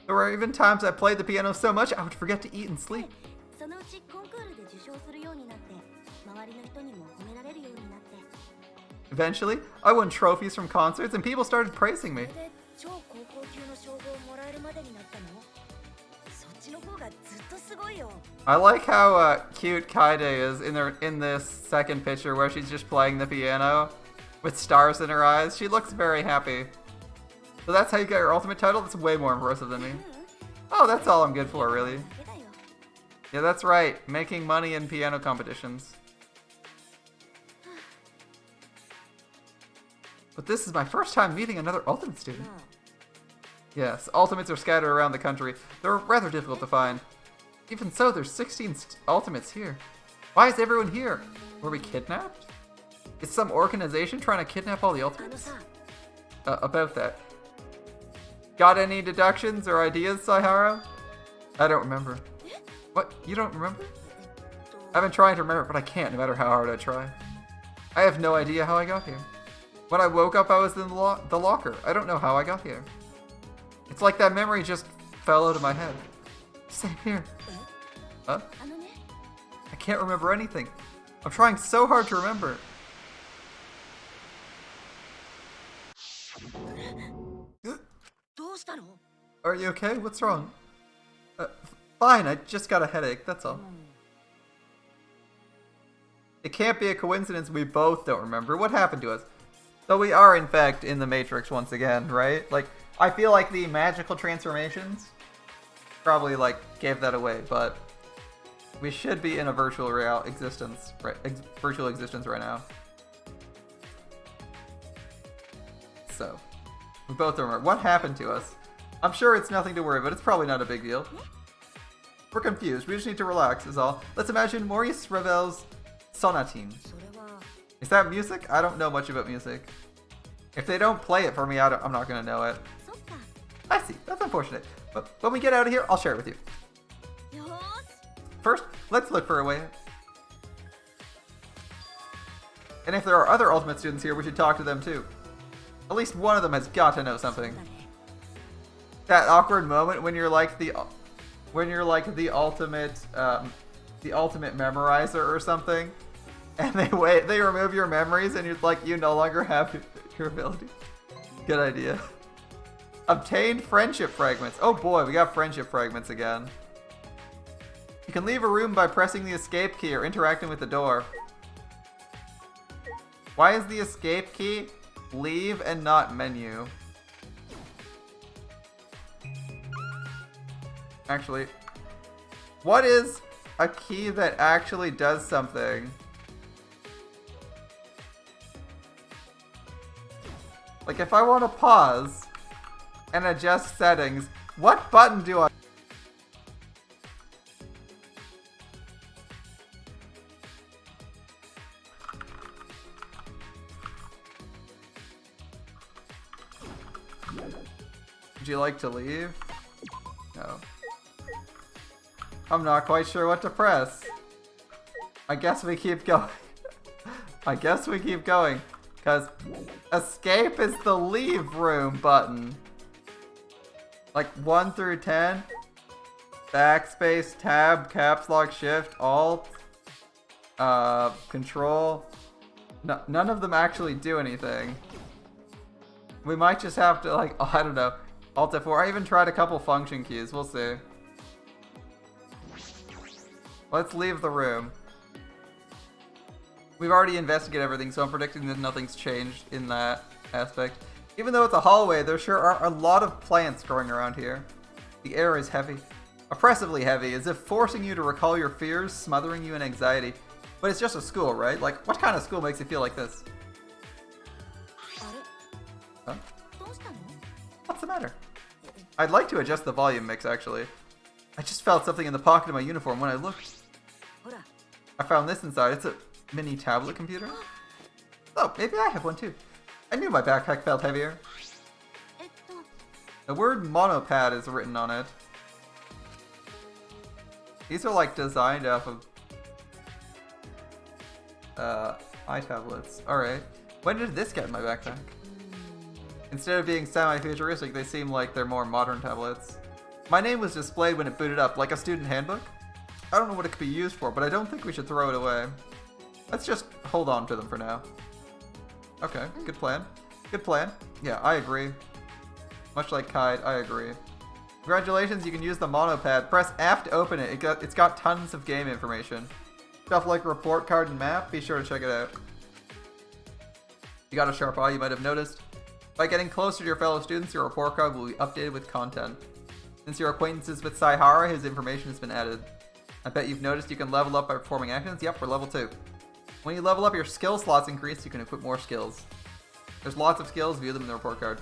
S1: There were even times I played the piano so much I would forget to eat and sleep. Eventually, I won trophies from concerts and people started praising me. I like how cute Kaide is in this second picture where she's just playing the piano with stars in her eyes. She looks very happy. So that's how you get your ultimate title? That's way more impressive than me. Oh, that's all I'm good for, really. Yeah, that's right. Making money in piano competitions. But this is my first time meeting another ultimate student. Yes, ultimates are scattered around the country. They're rather difficult to find. Even so, there's 16 ultimates here. Why is everyone here? Were we kidnapped? Is some organization trying to kidnap all the ultimates? About that. Got any deductions or ideas, Saihara? I don't remember. What? You don't remember? I've been trying to remember, but I can't no matter how hard I try. I have no idea how I got here. When I woke up, I was in the locker. I don't know how I got here. It's like that memory just fell out of my head. Same here. Huh? I can't remember anything. I'm trying so hard to remember. Are you okay? What's wrong? Fine, I just got a headache, that's all. It can't be a coincidence we both don't remember. What happened to us? So we are, in fact, in the Matrix once again, right? Like, I feel like the magical transformations probably, like, gave that away, but we should be in a virtual existence right now. So, We both remember. What happened to us? I'm sure it's nothing to worry about. It's probably not a big deal. We're confused. We just need to relax is all. Let's imagine Maurice Ravel's Sonatine. Is that music? I don't know much about music. If they don't play it for me, I'm not going to know it. I see. That's unfortunate. But when we get out of here, I'll share it with you. First, let's look for a way out. And if there are other Ultimate students here, we should talk to them too. At least one of them has got to know something. That awkward moment when you're like the ultimate memorizer or something, and they remove your memories and you no longer have your ability. Good idea. Obtained friendship fragments. Oh boy, we got friendship fragments again. You can leave a room by pressing the escape key or interacting with the door. Why is the escape key leave and not menu? Actually, what is a key that actually does something? Like if I want to pause and adjust settings, what button do I... Would you like to leave? No. I'm not quite sure what to press. I guess we keep going. I guess we keep going. Because escape is the leave room button. Like 1 through 10. Backspace, tab, caps lock, shift, alt, control. No, none of them actually do anything. We might just have to like, oh, I don't know. Alt F4. I even tried a couple function keys. We'll see. Let's leave the room. We've already investigated everything, so I'm predicting that nothing's changed in that aspect. Even though it's a hallway, there sure are a lot of plants growing around here. The air is heavy. Oppressively heavy, as if forcing you to recall your fears, smothering you in anxiety. But it's just a school, right? Like, what kind of school makes you feel like this? Huh? What's the matter? I'd like to adjust the volume mix, actually. I just felt something in the pocket of my uniform when I looked. I found this inside. It's a mini tablet computer. Oh, maybe I have one too. I knew my backpack felt heavier. The word monopad is written on it. These are like designed off of iTablets. Alright. When did this get in my backpack? Instead of being semi-futuristic, they seem like they're more modern tablets. My name was displayed when it booted up, like a student handbook. I don't know what it could be used for, but I don't think we should throw it away. Let's just hold on to them for now. Okay, good plan. Good plan. Yeah, I agree. Much like Kite, I agree. Congratulations, you can use the monopad. Press F to open it. It's got tons of game information. Stuff like report card and map, be sure to check it out. You got a sharp eye, you might have noticed. By getting closer to your fellow students, your report card will be updated with content. Since your acquaintances with Saihara, his information has been added. I bet you've noticed you can level up by performing actions. Yep, we're level 2. When you level up, your skill slots increase, you can equip more skills. There's lots of skills, view them in the report card.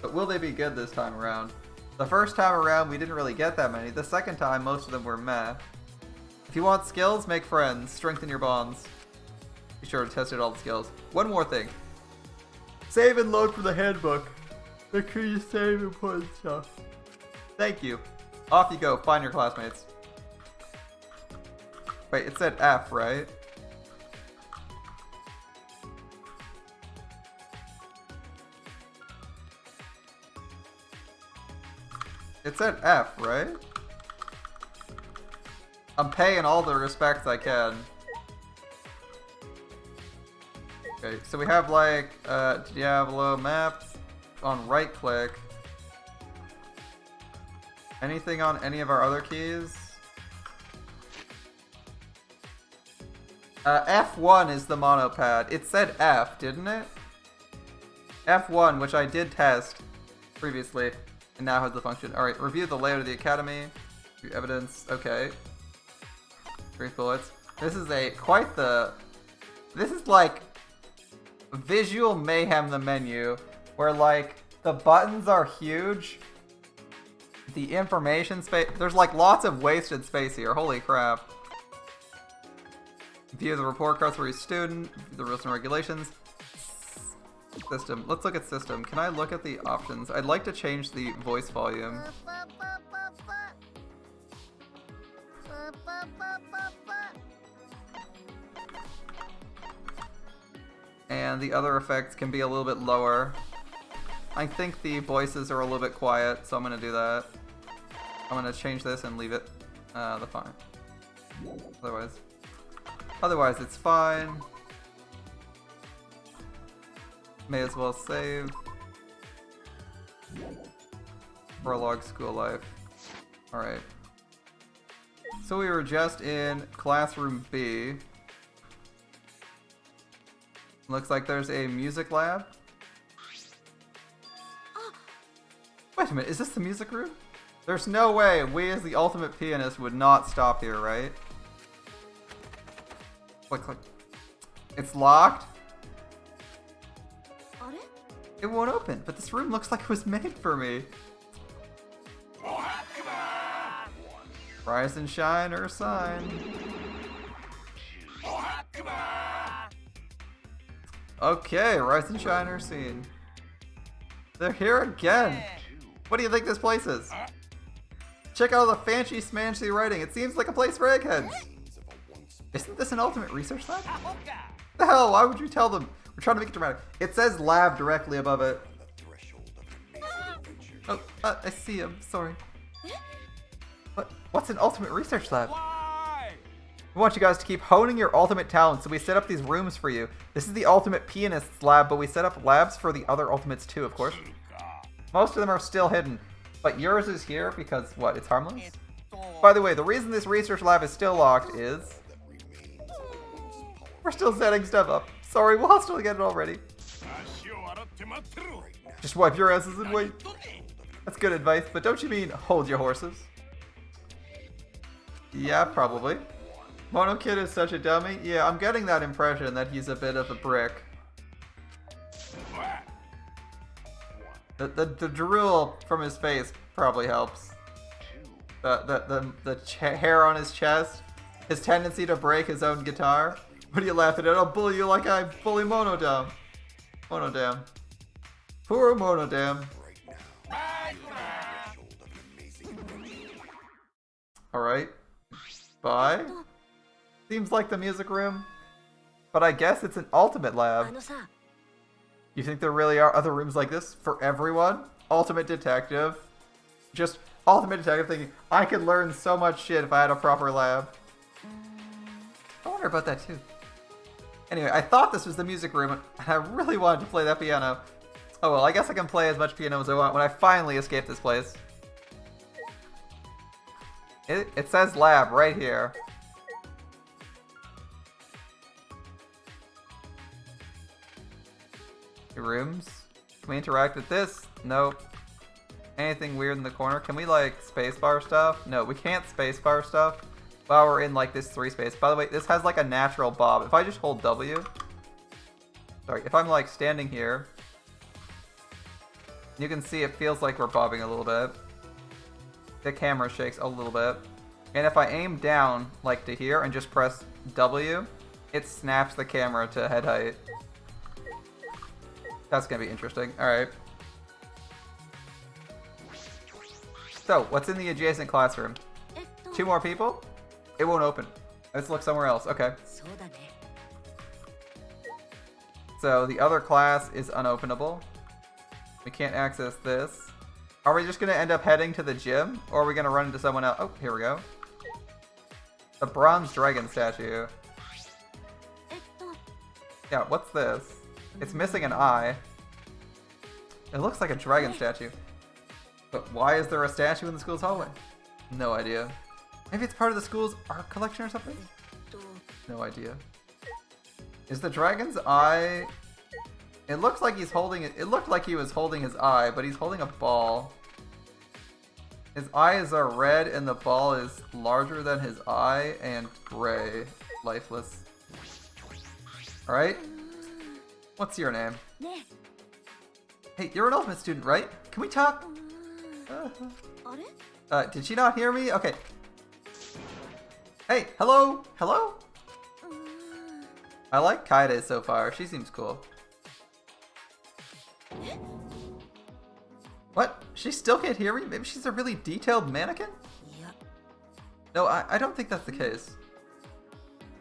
S1: But will they be good this time around? The first time around, we didn't really get that many. The second time, most of them were meh. If you want skills, make friends. Strengthen your bonds. Be sure to test out all the skills. One more thing. Save and load from the handbook. Make sure you save important stuff. Thank you. Off you go. Find your classmates. Wait, it said F, right? It said F, right? I'm paying all the respects I can. Okay, so we have like Diablo maps on right click. Anything on any of our other keys? F1 is the monopad. It said F, didn't it? F1, which I did test previously, and now has the function. Alright, review the layout of the academy. Review evidence. Okay. 3 bullets. This is this is like visual mayhem, the menu, where like The buttons are huge. The information space, there's like lots of wasted space here. Holy crap. View the report cards for each student, the rules and regulations. System. Let's look at system. Can I look at the options? I'd like to change the voice volume. And the other effects can be a little bit lower. I think the voices are a little bit quiet, so I'm going to do that. I'm going to change this and leave it the fine. Otherwise it's fine. May as well save. Prologue school life. Alright. So we were just in classroom B. Looks like there's a music lab. Wait a minute, is this the music room? There's no way we as the ultimate pianist would not stop here, right? Click, click. It's locked? It won't open, but this room looks like it was made for me. Rise and shine or sign. Okay, rise and shine or scene. They're here again. What do you think this place is? Check out all the fancy smancy writing. It seems like a place for eggheads. Isn't this an ultimate research lab? The hell, why would you tell them? We're trying to make it dramatic. It says lab directly above it. Oh, I see him. Sorry. What's an ultimate research lab? We want you guys to keep honing your ultimate talent, so we set up these rooms for you. This is the ultimate pianist's lab, but we set up labs for the other ultimates too, of course. Most of them are still hidden, but yours is here because, what, it's harmless? By the way, the reason this research lab is still locked is... we're still setting stuff up. Sorry, we'll still get it already. Just wipe your asses and wait. That's good advice, but don't you mean hold your horses? Yeah, probably. Mono Kid is such a dummy. Yeah, I'm getting that impression that he's a bit of a brick. The drool from his face probably helps. The hair on his chest, his tendency to break his own guitar. What are you laughing at? I'll bully you like I bully Monodam. Monodam. Poor Monodam. Alright. Bye. Seems like the music room. But I guess it's an ultimate lab. You think there really are other rooms like this for everyone? Ultimate detective. Just ultimate detective thinking, I could learn so much shit if I had a proper lab. I wonder about that too. Anyway, I thought this was the music room, and I really wanted to play that piano. Oh well, I guess I can play as much piano as I want when I finally escape this place. It says lab right here. Rooms? Can we interact with this? Nope. Anything weird in the corner? Can we like spacebar stuff? No, we can't spacebar stuff while we're in like this 3 space. By the way, this has like a natural bob. If I just hold W, sorry, if I'm like standing here, you can see it feels like we're bobbing a little bit. The camera shakes a little bit. And if I aim down like to here and just press W, it snaps the camera to head height. That's gonna be interesting. Alright. So, what's in the adjacent classroom? 2 more people? It won't open. Let's look somewhere else. Okay. So, the other class is unopenable. We can't access this. Are we just gonna end up heading to the gym? Or are we gonna run into someone else? Oh, here we go. The bronze dragon statue. Yeah, what's this? It's missing an eye. It looks like a dragon statue. But why is there a statue in the school's hallway? No idea. Maybe it's part of the school's art collection or something? No idea. Is the dragon's eye... It looks like he's holding it. It looked like he was holding his eye, but he's holding a ball. His eyes are red and the ball is larger than his eye and gray. Lifeless. Alright? What's your name? Hey, you're an ultimate student, right? Can we talk? Did she not hear me? Okay. Hey, hello? Hello? I like Kaede so far. She seems cool. What? She still can't hear me? Maybe she's a really detailed mannequin? No, I don't think that's the case.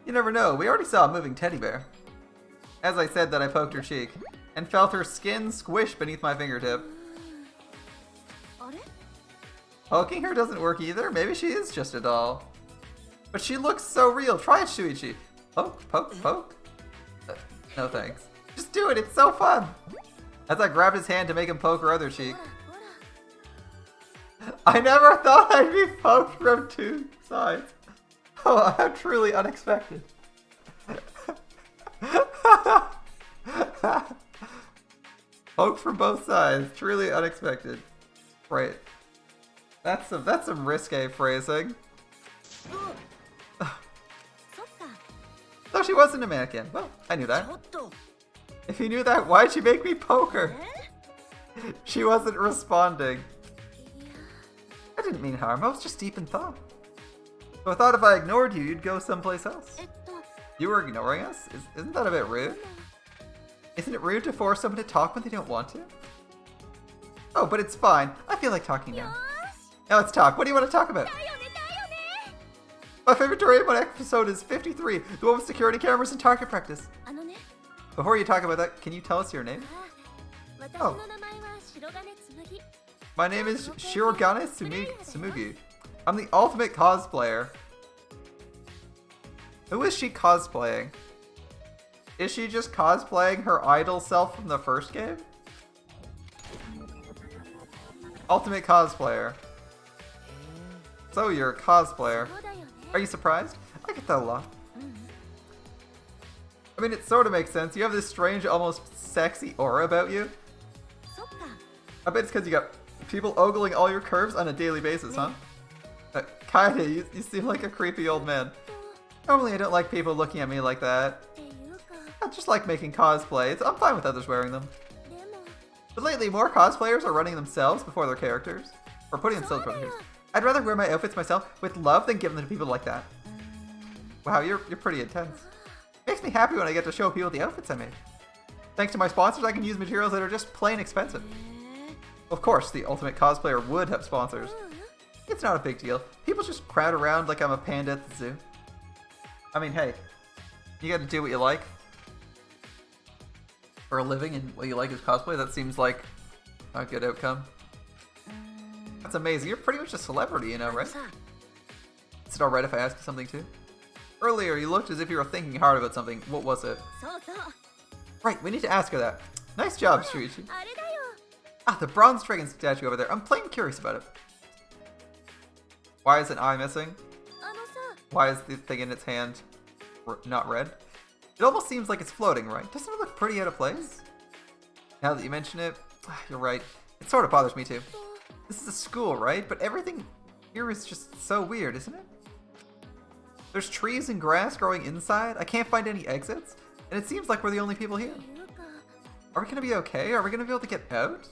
S1: You never know. We already saw a moving teddy bear. As I said that, I poked her cheek and felt her skin squish beneath my fingertip. Poking her doesn't work either. Maybe she is just a doll. But she looks so real. Try it, Shuichi. Poke, poke, poke. No thanks. Just do it. It's so fun. As I grabbed his hand to make him poke her other cheek. I never thought I'd be poked from two sides. Oh, how truly unexpected. Poked from both sides. Truly unexpected. Right. That's some risque phrasing. So she wasn't a mannequin. Well, I knew that. If you knew that, why'd you make me poke her? She wasn't responding. I didn't mean harm. I was just deep in thought. So I thought if I ignored you, you'd go someplace else. You were ignoring us? Isn't that a bit rude? Isn't it rude to force someone to talk when they don't want to? Oh, but it's fine. I feel like talking now. Now let's talk. What do you want to talk about? My favorite Doraemon episode is 53, the one with security cameras and target practice. Before you talk about that, can you tell us your name? Oh. My name is Shirogane Tsumugi. I'm the ultimate cosplayer. Who is she cosplaying? Is she just cosplaying her idol self from the first game? Ultimate cosplayer. So you're a cosplayer. Are you surprised? I get that a lot. I mean, it sort of makes sense. You have this strange, almost sexy aura about you. I bet it's because you got people ogling all your curves on a daily basis, huh? Kinda, you seem like a creepy old man. Normally I don't like people looking at me like that. I just like making cosplays. I'm fine with others wearing them. But lately, more cosplayers are running themselves before their characters. Or putting themselves before their characters. I'd rather wear my outfits myself with love than give them to people like that. Wow, you're pretty intense. Makes me happy when I get to show people the outfits I made. Thanks to my sponsors, I can use materials that are just plain expensive. Of course, the ultimate cosplayer would have sponsors. It's not a big deal. People just crowd around like I'm a panda at the zoo. I mean, hey, you gotta do what you like for a living, and what you like is cosplay. That seems like a good outcome. That's amazing. You're pretty much a celebrity, you know, right? Is it alright if I ask you something too? Earlier, you looked as if you were thinking hard about something. What was it? Right, we need to ask her that. Nice job, Shuichi. Ah, the bronze dragon statue over there. I'm plain curious about it. Why is an eye missing? Why is the thing in its hand not red? It almost seems like it's floating, right? Doesn't it look pretty out of place? Now that you mention it, you're right. It sort of bothers me too. This is a school, right? But everything here is just so weird, isn't it? There's trees and grass growing inside. I can't find any exits. And it seems like we're the only people here. Are we gonna be okay? Are we gonna be able to get out?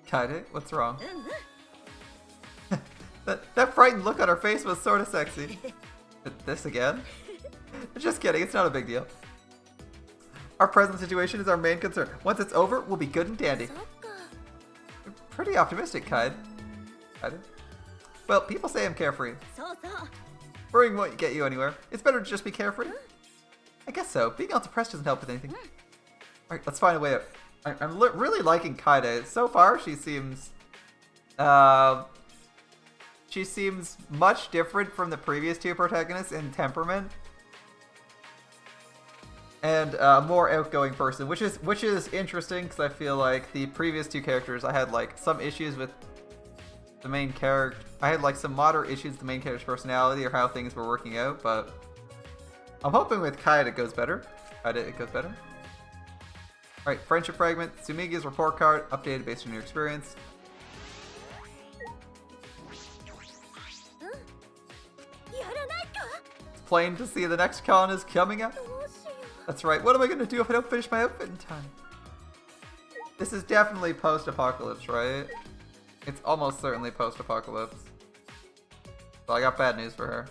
S1: Kaede, what's wrong? That frightened look on her face was sort of sexy. This again? Just kidding, it's not a big deal. Our present situation is our main concern. Once it's over, we'll be good and dandy. You're pretty optimistic, Kaede. Well, people say I'm carefree. Worrying won't get you anywhere. It's better to just be carefree. I guess so. Being all depressed doesn't help with anything. Alright, let's find a way out. I'm really liking Kaede. So far, she seems much different from the previous two protagonists in temperament. And a more outgoing person, which is interesting because I feel like the previous two characters, I had like some issues with the main character. I had like some moderate issues with the main character's personality or how things were working out, but I'm hoping with Kaede it goes better. Alright, friendship fragment, Tsumigi's report card, updated based on your experience. It's plain to see the next con is coming up. That's right, what am I going to do if I don't finish my outfit in time? This is definitely post-apocalypse, right? It's almost certainly post-apocalypse. So I got bad news for her.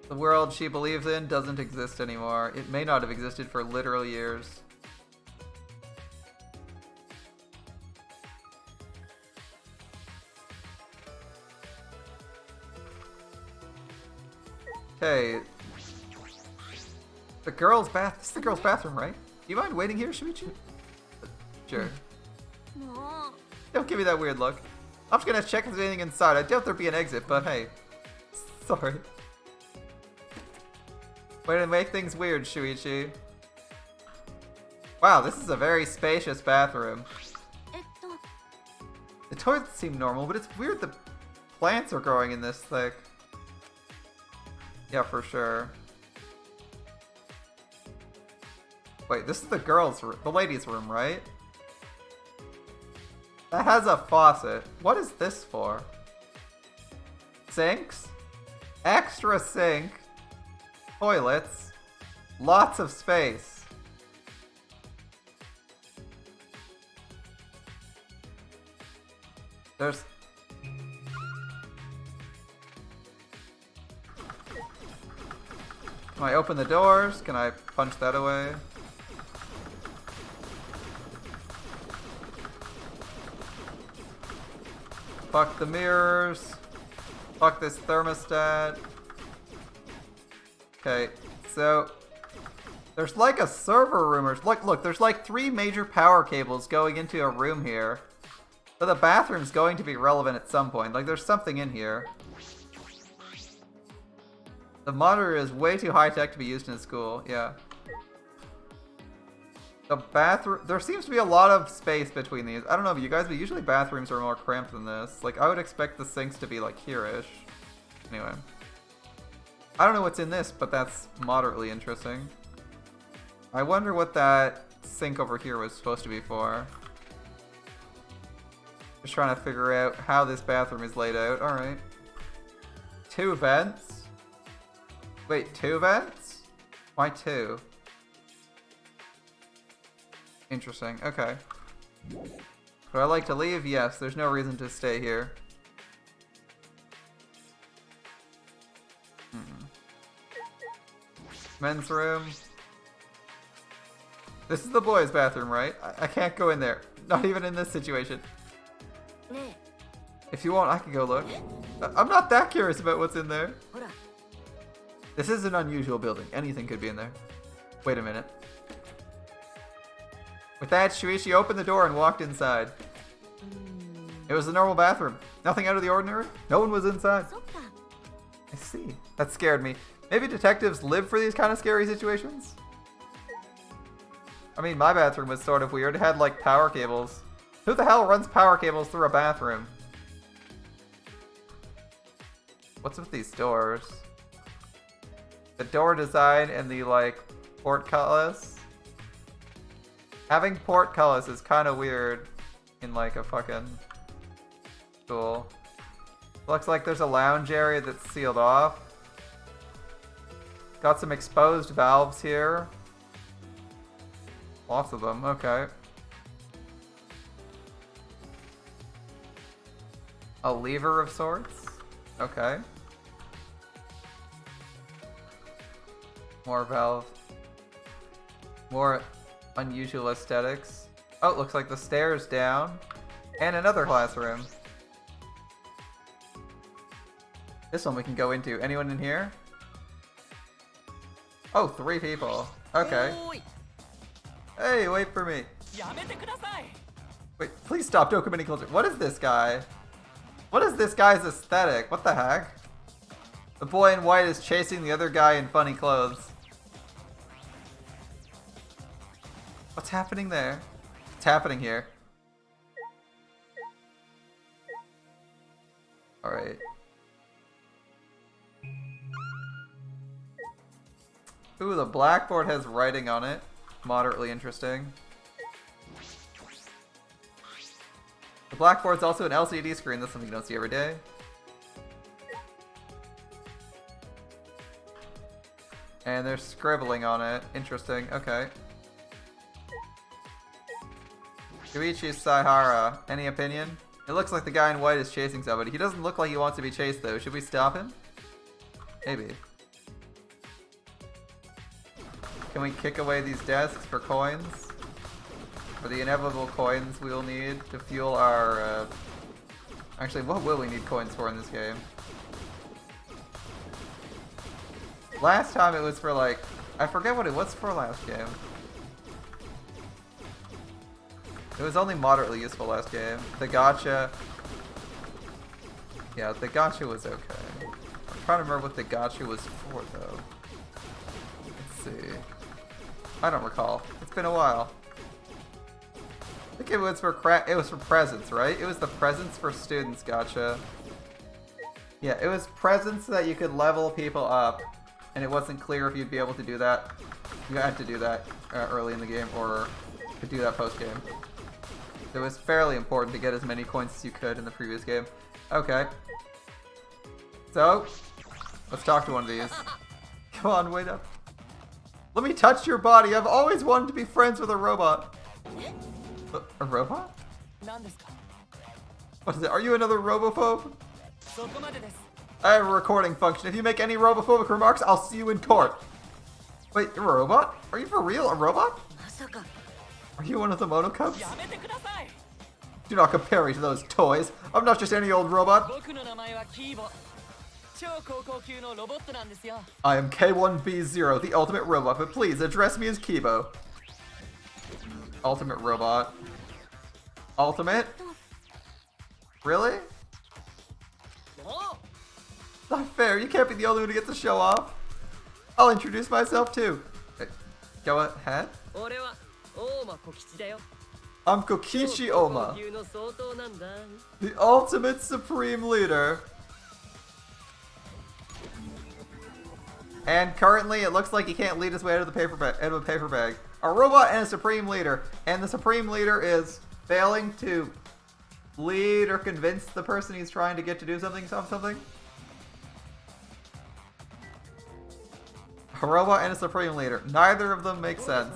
S1: The world she believes in doesn't exist anymore. It may not have existed for literal years. Okay. The girl's bath. This is the girl's bathroom, right? Do you mind waiting here, Shuichi? Sure. Don't give me that weird look. I'm just gonna check if there's anything inside. I doubt there'd be an exit, but hey. Sorry. Way to make things weird, Shuichi. Wow, this is a very spacious bathroom. The toilets seem normal, but it's weird the plants are growing in this thick. Yeah, for sure. Wait, this is the girls' room, the ladies' room, right? That has a faucet. What is this for? Sinks? Extra sink? Toilets? Lots of space. There's... Can I open the doors? Can I punch that away? Fuck the mirrors. Fuck this thermostat. Okay, so there's like a server room or look, there's like 3 major power cables going into a room here. So the bathroom's going to be relevant at some point. Like there's something in here. The monitor is way too high-tech to be used in a school, yeah. The bathroom, there seems to be a lot of space between these. I don't know about you guys, but usually bathrooms are more cramped than this. Like I would expect the sinks to be like here-ish. Anyway. I don't know what's in this, but that's moderately interesting. I wonder what that sink over here was supposed to be for. Just trying to figure out how this bathroom is laid out. Alright. 2 vents? Wait, 2 vents? Why 2? Interesting, okay. Would I like to leave? Yes, there's no reason to stay here. Men's room. This is the boys' bathroom, right? I can't go in there. Not even in this situation. If you want, I can go look. I'm not that curious about what's in there. This is an unusual building. Anything could be in there. Wait a minute. With that, Shuichi opened the door and walked inside. It was a normal bathroom. Nothing out of the ordinary. No one was inside. I see. That scared me. Maybe detectives live for these kind of scary situations? I mean, my bathroom was sort of weird. It had, like, power cables. Who the hell runs power cables through a bathroom? What's with these doors? The door design and the, like, portcullis. Having portcullis is kind of weird in, like, a fucking school. Looks like there's a lounge area that's sealed off. Got some exposed valves here. Lots of them, okay. A lever of sorts? Okay. More valves. More unusual aesthetics. Oh, it looks like the stairs down. And another classroom. This one we can go into. Anyone in here? Oh, 3 people. Okay. Hey, wait for me. Wait, please stop. Don't come any closer. What is this guy? What is this guy's aesthetic? What the heck? The boy in white is chasing the other guy in funny clothes. What's happening there? What's happening here? Alright. Ooh, the blackboard has writing on it. Moderately interesting. The blackboard's also an LCD screen. That's something you don't see every day. And there's scribbling on it. Interesting. Okay. Yuichi Saihara, any opinion? It looks like the guy in white is chasing somebody. He doesn't look like he wants to be chased though. Should we stop him? Maybe. Can we kick away these desks for coins? For the inevitable coins we will need to fuel our... Actually, what will we need coins for in this game? Last time it was for like... I forget what it was for last game. It was only moderately useful last game. The gacha... Yeah, the gacha was okay. I'm trying to remember what the gacha was for though. Let's see. I don't recall. It's been a while. I think it was for presents, right? It was the presents for students gacha. Yeah, it was presents so that you could level people up, and it wasn't clear if you'd be able to do that. You had to do that early in the game, or could do that post game. It was fairly important to get as many coins as you could in the previous game. Okay. So, let's talk to one of these. Come on, wait up. Let me touch your body. I've always wanted to be friends with a robot. A robot? What is it? Are you another robophobe? I have a recording function. If you make any robophobic remarks, I'll see you in court. Wait, you're a robot? Are you for real? A robot? Are you one of the Monokumas? Do not compare me to those toys. I'm not just any old robot. I am K1B0, the ultimate robot, but please address me as Kibo. Ultimate robot. Ultimate? Really? Not fair, you can't be the only one who gets to show off. I'll introduce myself too. Go ahead. I'm Kokichi Oma, the ultimate supreme leader. And currently, it looks like he can't lead his way out of the paper bag. A robot and a supreme leader, and the supreme leader is failing to lead or convince the person he's trying to get to do something. A robot and a supreme leader. Neither of them make sense.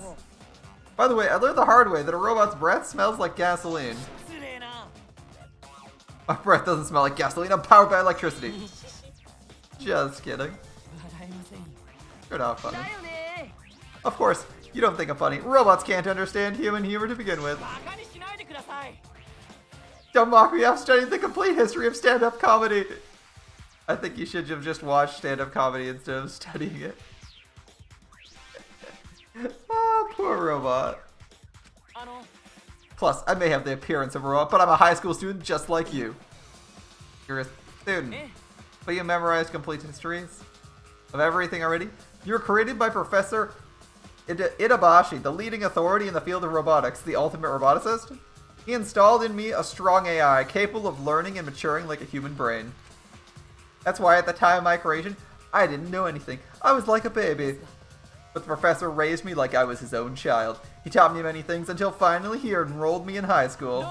S1: By the way, I learned the hard way that a robot's breath smells like gasoline. My breath doesn't smell like gasoline. I'm powered by electricity. Just kidding. You're not funny. Of course, you don't think I'm funny. Robots can't understand human humor to begin with. Don't mock me. I'm studying the complete history of stand-up comedy. I think you should have just watched stand-up comedy instead of studying it. Oh, poor robot. Plus, I may have the appearance of a robot, but I'm a high school student just like you. You're a student, but you memorized complete histories of everything already. You were created by Professor Itabashi, the leading authority in the field of robotics, the ultimate roboticist. He installed in me a strong AI, capable of learning and maturing like a human brain. That's why at the time of my creation, I didn't know anything. I was like a baby. But the professor raised me like I was his own child. He taught me many things until finally he enrolled me in high school.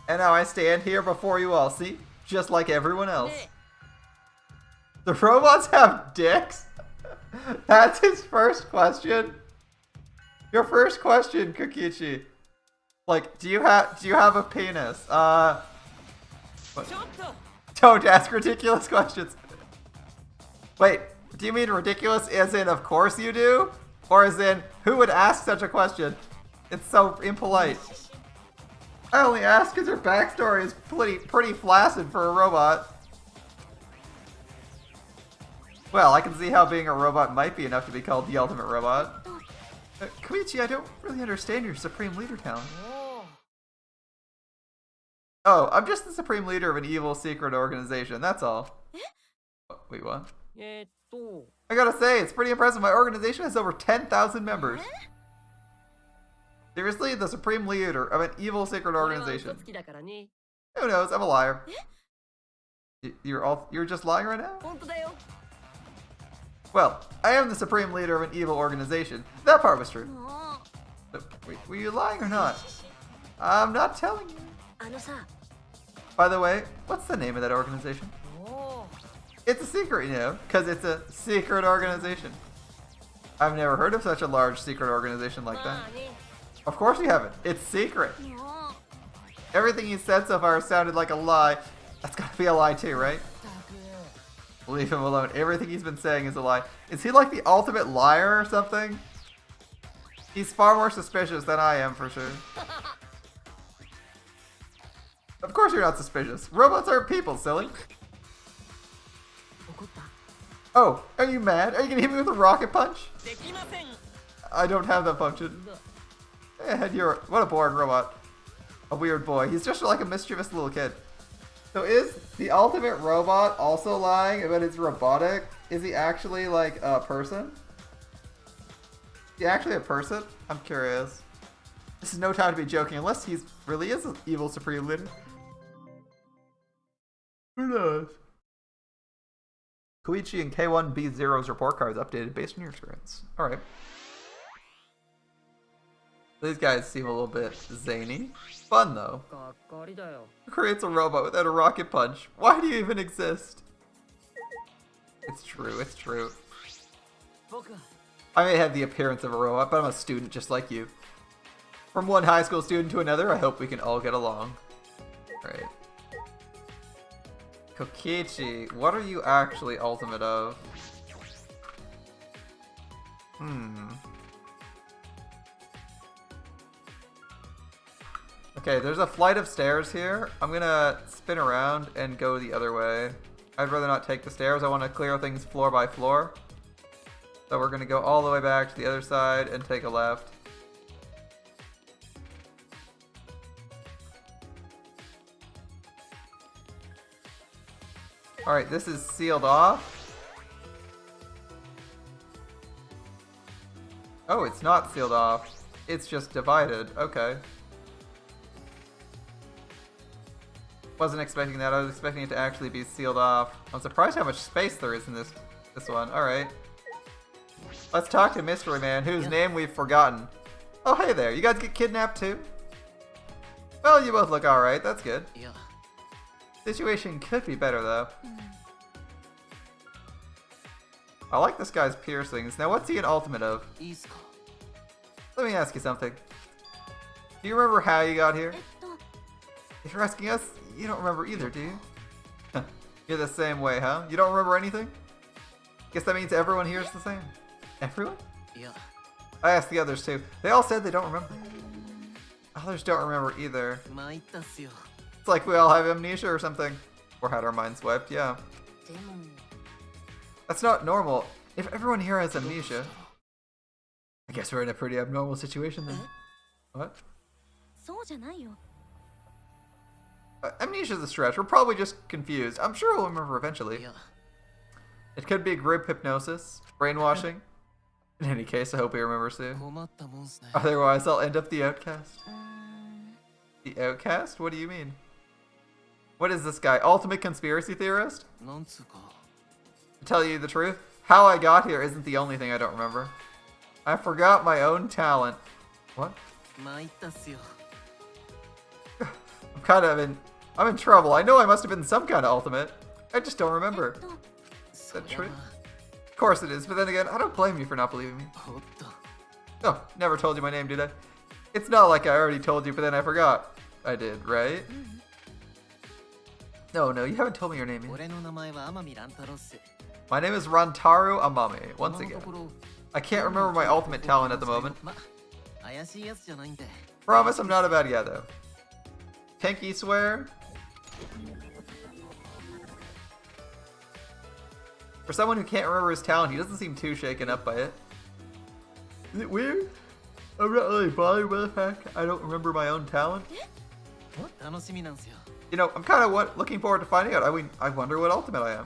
S1: And now I stand here before you all, see? Just like everyone else. The robots have dicks? That's his first question? Your first question, Kokichi. Like, do you have a penis? What? Don't ask ridiculous questions. Wait, do you mean ridiculous as in of course you do? Or as in, who would ask such a question? It's so impolite. I only ask because her backstory is pretty flaccid for a robot. Well, I can see how being a robot might be enough to be called the ultimate robot. Koichi, I don't really understand your supreme leader talent. Oh, I'm just the supreme leader of an evil secret organization, that's all. Wait, what? I gotta say, it's pretty impressive. My organization has over 10,000 members. Seriously? The supreme leader of an evil secret organization. Who knows? I'm a liar. You're just lying right now? Well, I am the supreme leader of an evil organization. That part was true. Wait, were you lying or not? I'm not telling you. By the way, what's the name of that organization? It's a secret, you know, because it's a secret organization. I've never heard of such a large secret organization like that. Of course you haven't. It's secret. Everything you said so far sounded like a lie. That's gotta be a lie too, right? Leave him alone. Everything he's been saying is a lie. Is he like the ultimate liar or something? He's far more suspicious than I am, for sure. Of course you're not suspicious. Robots aren't people, silly. Oh, are you mad? Are you gonna hit me with a rocket punch? I don't have that function. What a boring robot. A weird boy. He's just like a mischievous little kid. So is the ultimate robot also lying about it's robotic? Is he actually like a person? Is he actually a person? I'm curious. This is no time to be joking unless he really is an evil supreme leader. Who knows? Koichi and K1B0's report cards updated based on your experience. Alright. These guys seem a little bit zany. Fun though. Who creates a robot without a rocket punch? Why do you even exist? It's true, it's true. I may have the appearance of a robot, but I'm a student just like you. From one high school student to another, I hope we can all get along. Right. Kokichi, what are you actually ultimate of? Okay, there's a flight of stairs here. I'm gonna spin around and go the other way. I'd rather not take the stairs. I want to clear things floor by floor. So we're gonna go all the way back to the other side and take a left. Alright, this is sealed off. Oh, it's not sealed off. It's just divided. Okay. Wasn't expecting that. I was expecting it to actually be sealed off. I'm surprised how much space there is in this one. Alright. Let's talk to Mystery Man, whose name we've forgotten. Oh, hey there. You guys get kidnapped too? Well, you both look alright. That's good. Situation could be better, though. I like this guy's piercings. Now, what's he an ultimate of? Let me ask you something. Do you remember how you got here? If you're asking us, you don't remember either, do you? You're the same way, huh? You don't remember anything? Guess that means everyone here is the same. Everyone? Yeah. I asked the others too. They all said they don't remember. Others don't remember either. It's like we all have amnesia or something. Or had our minds wiped, yeah. That's not normal. If everyone here has amnesia, I guess we're in a pretty abnormal situation then. What? Amnesia's a stretch. We're probably just confused. I'm sure we'll remember eventually. It could be group hypnosis, brainwashing. In any case, I hope we remember soon. Otherwise, I'll end up the outcast. The outcast? What do you mean? What is this guy? Ultimate conspiracy theorist? To tell you the truth, how I got here isn't the only thing I don't remember. I forgot my own talent. What? I'm in trouble. I know I must have been some kind of ultimate. I just don't remember. Is that true? Of course it is, but then again, I don't blame you for not believing me. Oh, never told you my name, did I? It's not like I already told you, but then I forgot. I did, right? No, you haven't told me your name yet. My name is Rantaru Amami, once again. I can't remember my ultimate talent at the moment. Promise I'm not a bad guy, though. Pinky swear? For someone who can't remember his talent, he doesn't seem too shaken up by it. Is it weird? I'm not really bothered by the fact I don't remember my own talent. What? You know, I'm kind of looking forward to finding out. I wonder what ultimate I am.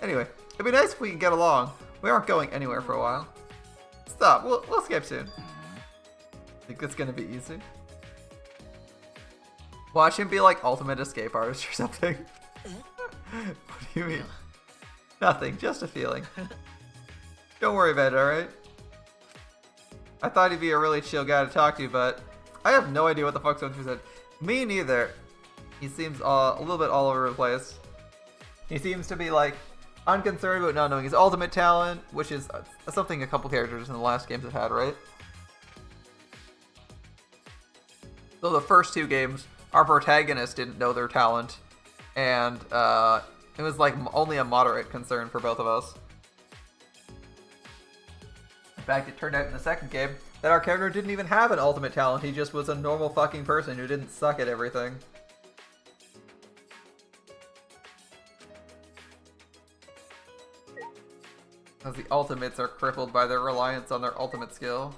S1: Anyway, it'd be nice if we can get along. We aren't going anywhere for a while. Stop. We'll escape soon. Think it's gonna be easy? Watch him be like ultimate escape artist or something. What do you mean? Nothing, just a feeling. Don't worry about it, alright? I thought he'd be a really chill guy to talk to, but I have no idea what the fuck's going through his head. Me neither. He seems a little bit all over the place. He seems to be like unconcerned about not knowing his ultimate talent, which is something a couple characters in the last games have had, right? So the first two games, our protagonist didn't know their talent, and it was like only a moderate concern for both of us. In fact, it turned out in the second game that our character didn't even have an ultimate talent, he just was a normal fucking person who didn't suck at everything. As the ultimates are crippled by their reliance on their ultimate skill.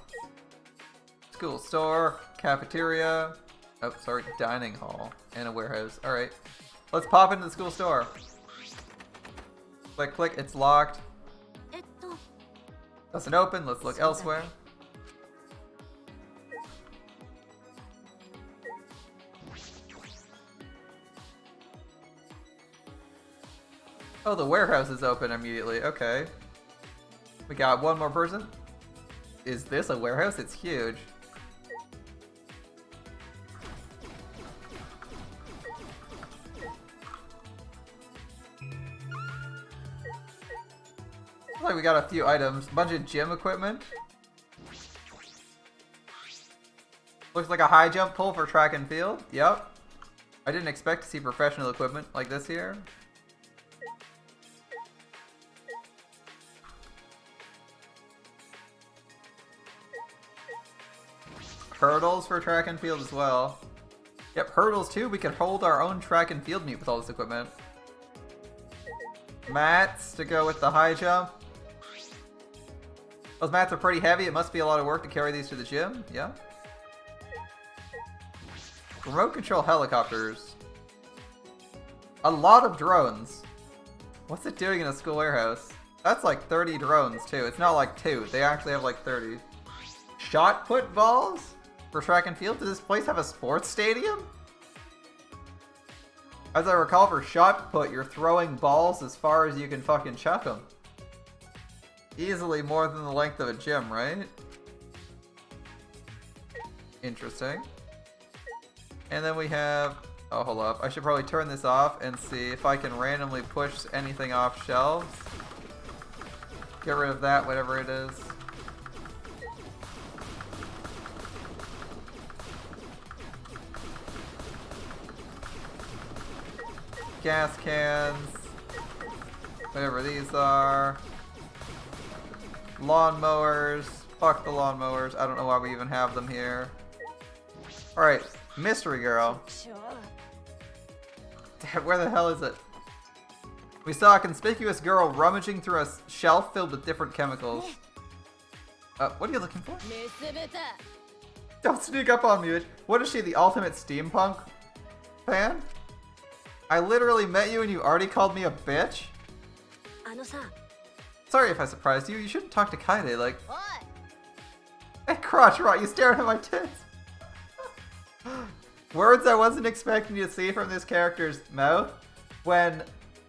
S1: School store, cafeteria, oh sorry, dining hall, and a warehouse. Alright, let's pop into the school store. Click, click, it's locked. Doesn't open, let's look elsewhere. Oh, the warehouse is open immediately, okay. We got one more person. Is this a warehouse? It's huge. Looks like we got a few items. A bunch of gym equipment. Looks like a high jump pole for track and field. Yep. I didn't expect to see professional equipment like this here. Hurdles for track and field as well. Yep, hurdles too. We can hold our own track and field meet with all this equipment. Mats to go with the high jump. Those mats are pretty heavy. It must be a lot of work to carry these to the gym. Yeah. Remote control helicopters. A lot of drones. What's it doing in a school warehouse? That's like 30 drones too. It's not like 2. They actually have like 30. Shot put balls? For track and field? Does this place have a sports stadium? As I recall, for shot put, you're throwing balls as far as you can fucking chuck them. Easily more than the length of a gym, right? Interesting. And then we have... Oh, hold up. I should probably turn this off and see if I can randomly push anything off shelves. Get rid of that, whatever it is. Gas cans, whatever these are. Lawnmowers, fuck the lawnmowers. I don't know why we even have them here. Alright, mystery girl. Where the hell is it? We saw a conspicuous girl rummaging through a shelf filled with different chemicals. What are you looking for? Don't sneak up on me, bitch. What is she, the ultimate steampunk fan? I literally met you and you already called me a bitch? Sorry if I surprised you. You shouldn't talk to Kaede like... Hey, crotch rot, you staring at my tits! Words I wasn't expecting to see from this character's mouth when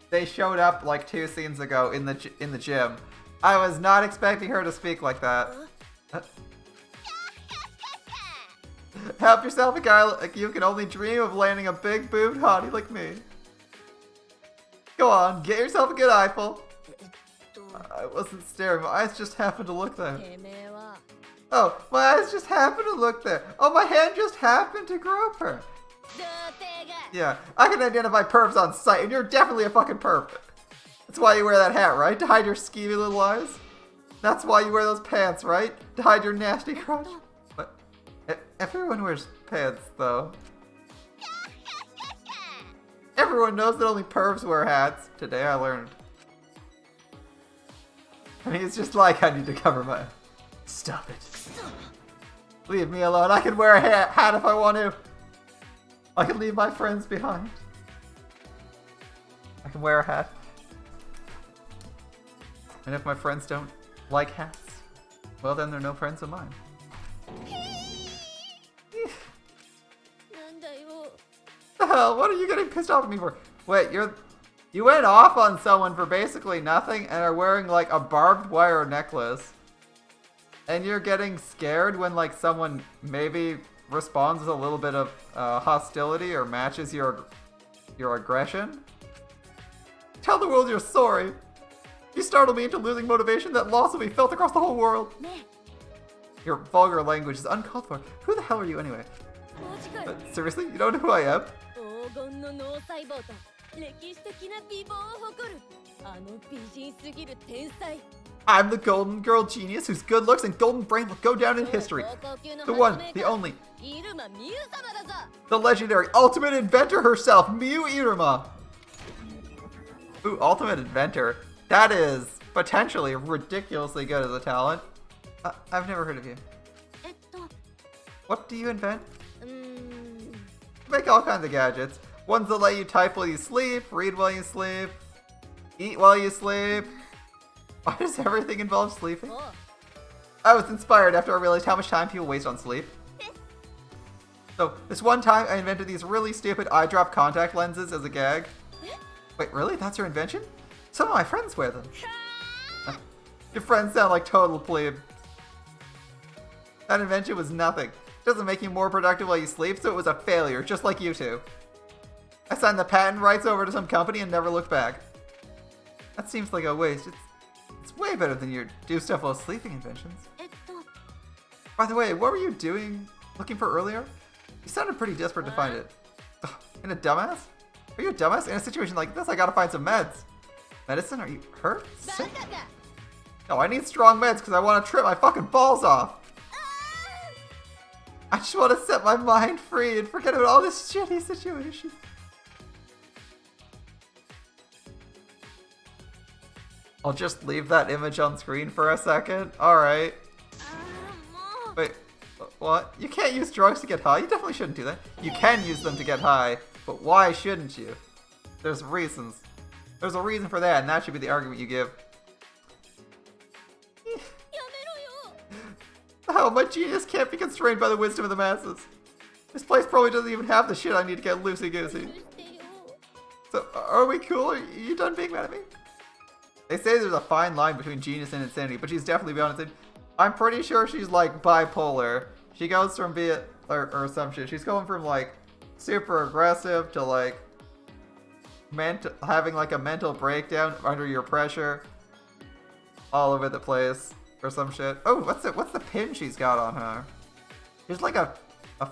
S1: they showed up like 2 scenes ago in the gym. I was not expecting her to speak like that. Help yourself, a guy like you can only dream of landing a big boobed hottie like me. Go on, get yourself a good eyeful. I wasn't staring, my eyes just happened to look there. Oh, my eyes just happened to look there. Oh, my hand just happened to grope her. Yeah, I can identify pervs on sight, and you're definitely a fucking perv. That's why you wear that hat, right? To hide your skeevy little eyes? That's why you wear those pants, right? To hide your nasty crotch? But everyone wears pants, though. Everyone knows that only pervs wear hats. Today I learned. I mean, it's just like I need to cover my... Stop it. Leave me alone. I can wear a hat if I want to. I can leave my friends behind. I can wear a hat. And if my friends don't like hats, well then they're no friends of mine. The hell? What are you getting pissed off at me for? Wait, you went off on someone for basically nothing and are wearing like a barbed wire necklace. And you're getting scared when like someone maybe responds with a little bit of hostility or matches your aggression? Tell the world you're sorry. You startled me into losing motivation. That loss will be felt across the whole world. Your vulgar language is uncalled for. Who the hell are you anyway? But seriously, you don't know who I am? I'm the golden girl genius whose good looks and golden brain will go down in history. The one, the only. The legendary ultimate inventor herself, Miu Iruma. Ooh, ultimate inventor. That is potentially ridiculously good as a talent. I've never heard of you. What do you invent? Make all kinds of gadgets. Ones that let you type while you sleep, read while you sleep, eat while you sleep. Why does everything involve sleeping? I was inspired after I realized how much time people waste on sleep. So, this one time I invented these really stupid eye drop contact lenses as a gag. Wait, really? That's your invention? Some of my friends wear them. Your friends sound like total plebe. That invention was nothing. It doesn't make you more productive while you sleep, so it was a failure, just like you two. I signed the patent rights over to some company and never looked back. That seems like a waste. It's way better than your do stuff while sleeping inventions. By the way, what were you doing looking for earlier? You sounded pretty desperate to find it. Ugh, in a dumbass? Are you a dumbass? In a situation like this, I gotta find some meds. Medicine? Are you hurt? Sick? No, I need strong meds because I want to trip my fucking balls off. I just want to set my mind free and forget about all this shitty situation. I'll just leave that image on screen for a second. Alright. Wait, what? You can't use drugs to get high? You definitely shouldn't do that. You can use them to get high, but why shouldn't you? There's reasons. There's a reason for that, and that should be the argument you give. Oh, my genius can't be constrained by the wisdom of the masses. This place probably doesn't even have the shit I need to get loosey-goosey. So, are we cool? Are you done being mad at me? They say there's a fine line between genius and insanity, but she's definitely beyond it. I'm pretty sure she's like bipolar. She goes from or some shit. She's going from like super aggressive to like having like a mental breakdown under your pressure. All over the place. Or some shit. Oh, what's the pin she's got on her? There's like a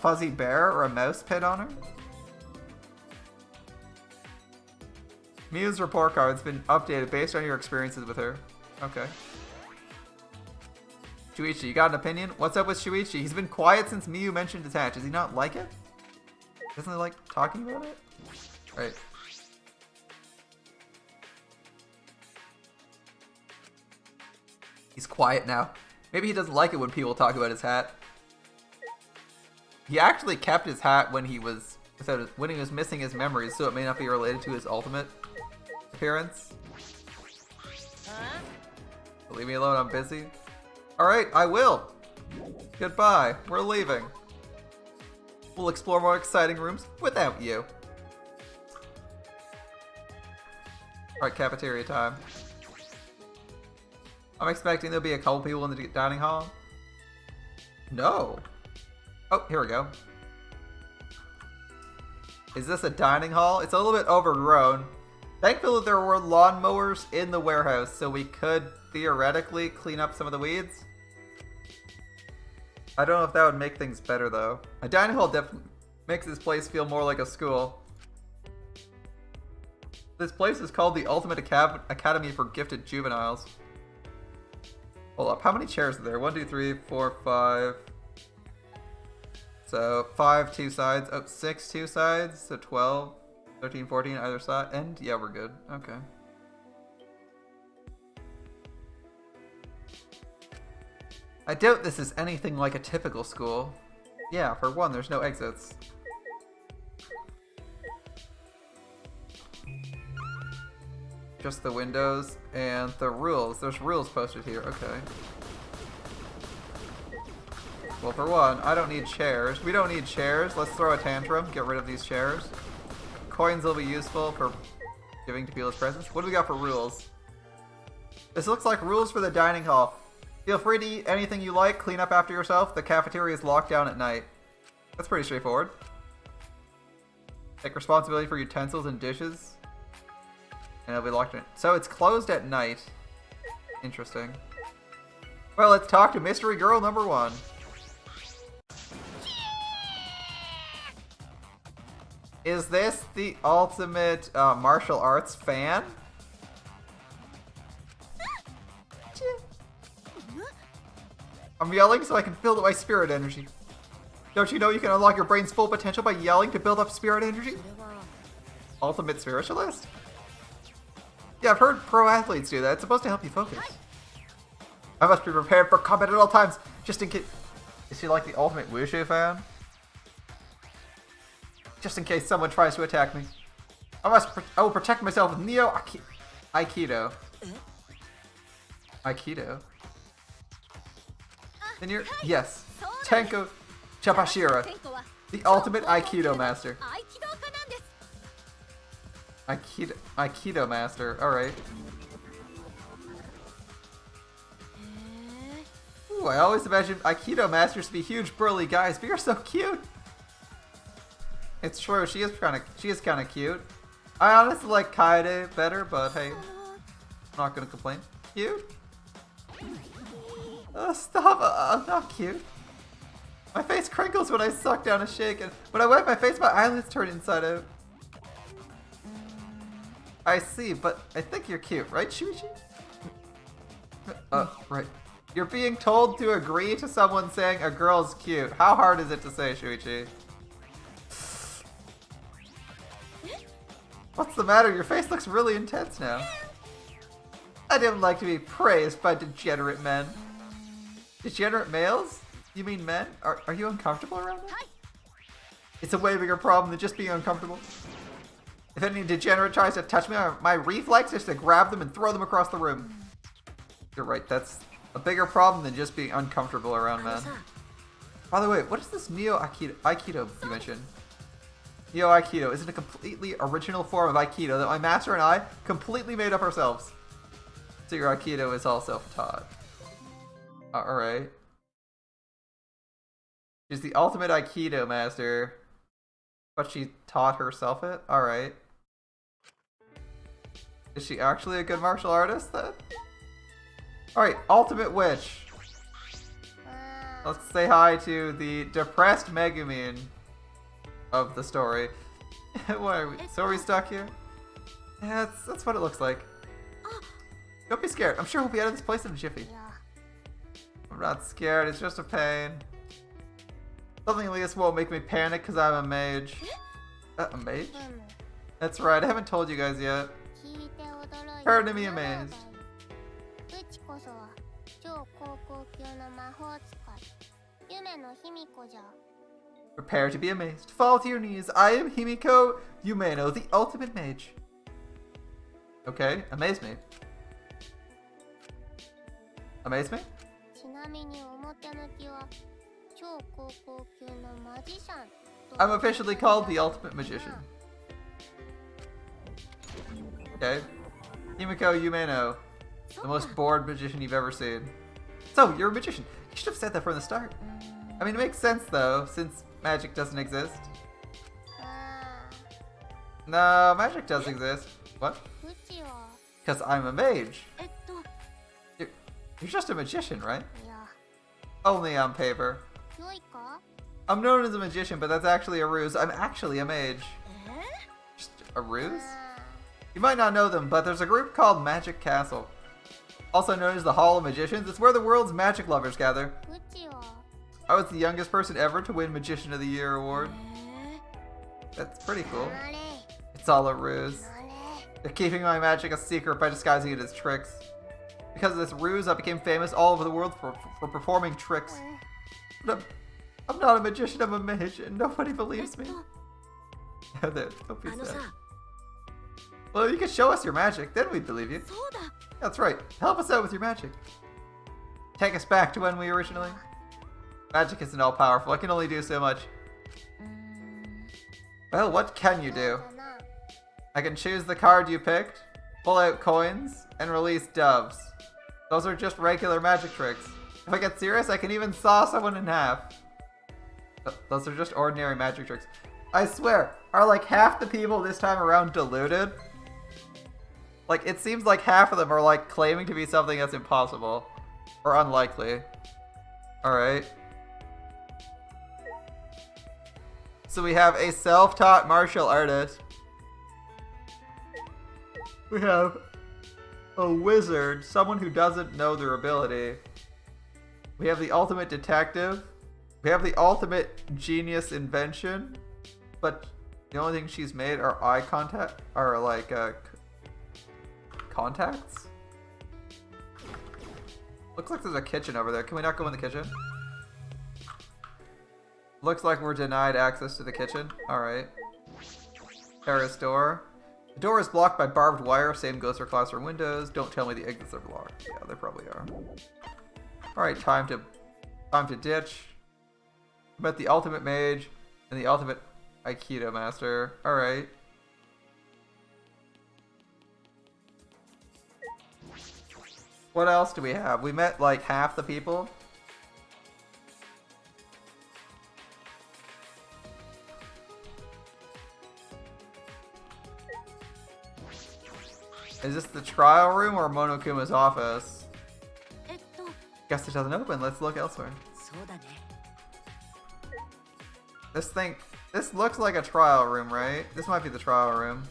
S1: fuzzy bear or a mouse pin on her? Miu's report card's been updated based on your experiences with her. Okay. Shuichi, you got an opinion? What's up with Shuichi? He's been quiet since Miu mentioned detach. Does he not like it? Doesn't he like talking about it? Right. He's quiet now. Maybe he doesn't like it when people talk about his hat. He actually kept his hat when he was missing his memories, so it may not be related to his ultimate appearance. Leave me alone, I'm busy. Alright, I will. Goodbye, we're leaving. We'll explore more exciting rooms without you. Alright, cafeteria time. I'm expecting there'll be a couple people in the dining hall. No. Oh, here we go. Is this a dining hall? It's a little bit overgrown. Thankfully there were lawnmowers in the warehouse, so we could theoretically clean up some of the weeds. I don't know if that would make things better though. A dining hall definitely makes this place feel more like a school. This place is called the Ultimate Academy for Gifted Juveniles. Hold up, how many chairs are there? 1, 2, 3, 4, 5. So 5, 2 sides. Oh, 6, 2 sides. So 12, 13, 14 either side. And yeah, we're good. Okay. I doubt this is anything like a typical school. Yeah, for one, there's no exits. Just the windows and the rules. There's rules posted here. Okay. Well, for one, I don't need chairs. We don't need chairs. Let's throw a tantrum. Get rid of these chairs. Coins will be useful for giving to people as presents. What do we got for rules? This looks like rules for the dining hall. Feel free to eat anything you like. Clean up after yourself. The cafeteria is locked down at night. That's pretty straightforward. Take responsibility for utensils and dishes. And it'll be locked in. So it's closed at night. Interesting. Well, let's talk to mystery girl number 1. Is this the ultimate martial arts fan? I'm yelling so I can build up my spirit energy. Don't you know you can unlock your brain's full potential by yelling to build up spirit energy? Ultimate spiritualist? Yeah, I've heard pro athletes do that. It's supposed to help you focus. I must be prepared for combat at all times, just in case. Is she like the ultimate wushu fan? Just in case someone tries to attack me. I will protect myself with Neo Aikido. Aikido? Then you're, yes, Tenko Chabashira, the ultimate Aikido master. Aikido master, alright. Ooh, I always imagined Aikido masters to be huge burly guys, but you're so cute. It's true, she is kinda cute. I honestly like Kaede better, but hey, I'm not gonna complain. Cute? Stop, I'm not cute. My face crinkles when I suck down a shake, and when I wipe my face, my eyelids turn inside out. I see, but I think you're cute, right, Shuichi? Right. You're being told to agree to someone saying a girl's cute. How hard is it to say, Shuichi? What's the matter? Your face looks really intense now. I didn't like to be praised by degenerate men. Degenerate males? You mean men? Are you uncomfortable around them? It's a way bigger problem than just being uncomfortable. If any degenerate tries to touch me, my reflex is to grab them and throw them across the room. You're right, that's a bigger problem than just being uncomfortable around men. By the way, what is this Neo Aikido you mentioned? Neo Aikido is it a completely original form of Aikido that my master and I completely made up ourselves. So your Aikido is all self-taught. Alright. She's the ultimate Aikido master. But she taught herself it? Alright. Is she actually a good martial artist then? Alright, Ultimate Witch. Let's say hi to the depressed Megumin of the story. Why are we? So are we stuck here? Yeah, that's what it looks like. Don't be scared. I'm sure we'll be out of this place in a jiffy. I'm not scared. It's just a pain. Something like this won't make me panic because I'm a mage. A mage? That's right. I haven't told you guys yet. Turn to me amazed. Prepare to be amazed. Fall to your knees. I am Himiko Umeno, the ultimate mage. Okay, amaze me. Amaze me? I'm officially called the ultimate magician. Okay. Himiko Umeno, the most bored magician you've ever seen. So, you're a magician. You should have said that from the start. I mean, it makes sense though, since magic doesn't exist. No, magic does exist. What? Because I'm a mage. You're just a magician, right? Only on paper. I'm known as a magician, but that's actually a ruse. I'm actually a mage. Just a ruse? You might not know them, but there's a group called Magic Castle. Also known as the Hall of Magicians, it's where the world's magic lovers gather. I was the youngest person ever to win Magician of the Year award. That's pretty cool. It's all a ruse. They're keeping my magic a secret by disguising it as tricks. Because of this ruse, I became famous all over the world for performing tricks. But I'm not a magician, I'm a mage, and nobody believes me. Don't be sad. Well, you could show us your magic, then we'd believe you. That's right. Help us out with your magic. Take us back to when we originally... Magic isn't all powerful. I can only do so much. Well, what can you do? I can choose the card you picked, pull out coins, and release doves. Those are just regular magic tricks. If I get serious, I can even saw someone in half. Those are just ordinary magic tricks. I swear, are like half the people this time around deluded? Like, it seems like half of them are like claiming to be something that's impossible. Or unlikely. Alright. So we have a self-taught martial artist. We have a wizard, someone who doesn't know their ability. We have the ultimate detective. We have the ultimate genius invention. But the only thing she's made are eye contact, are like contacts. Looks like there's a kitchen over there. Can we not go in the kitchen? Looks like we're denied access to the kitchen. Alright. Terrace door. The door is blocked by barbed wire. Same goes for classroom windows. Don't tell me the exits are blocked. Yeah, they probably are. Alright, time to ditch. Met the ultimate mage and the ultimate Aikido master. Alright. What else do we have? We met like half the people. Is this the trial room or Monokuma's office? Guess it doesn't open. Let's look elsewhere. This looks like a trial room, right? This might be the trial room.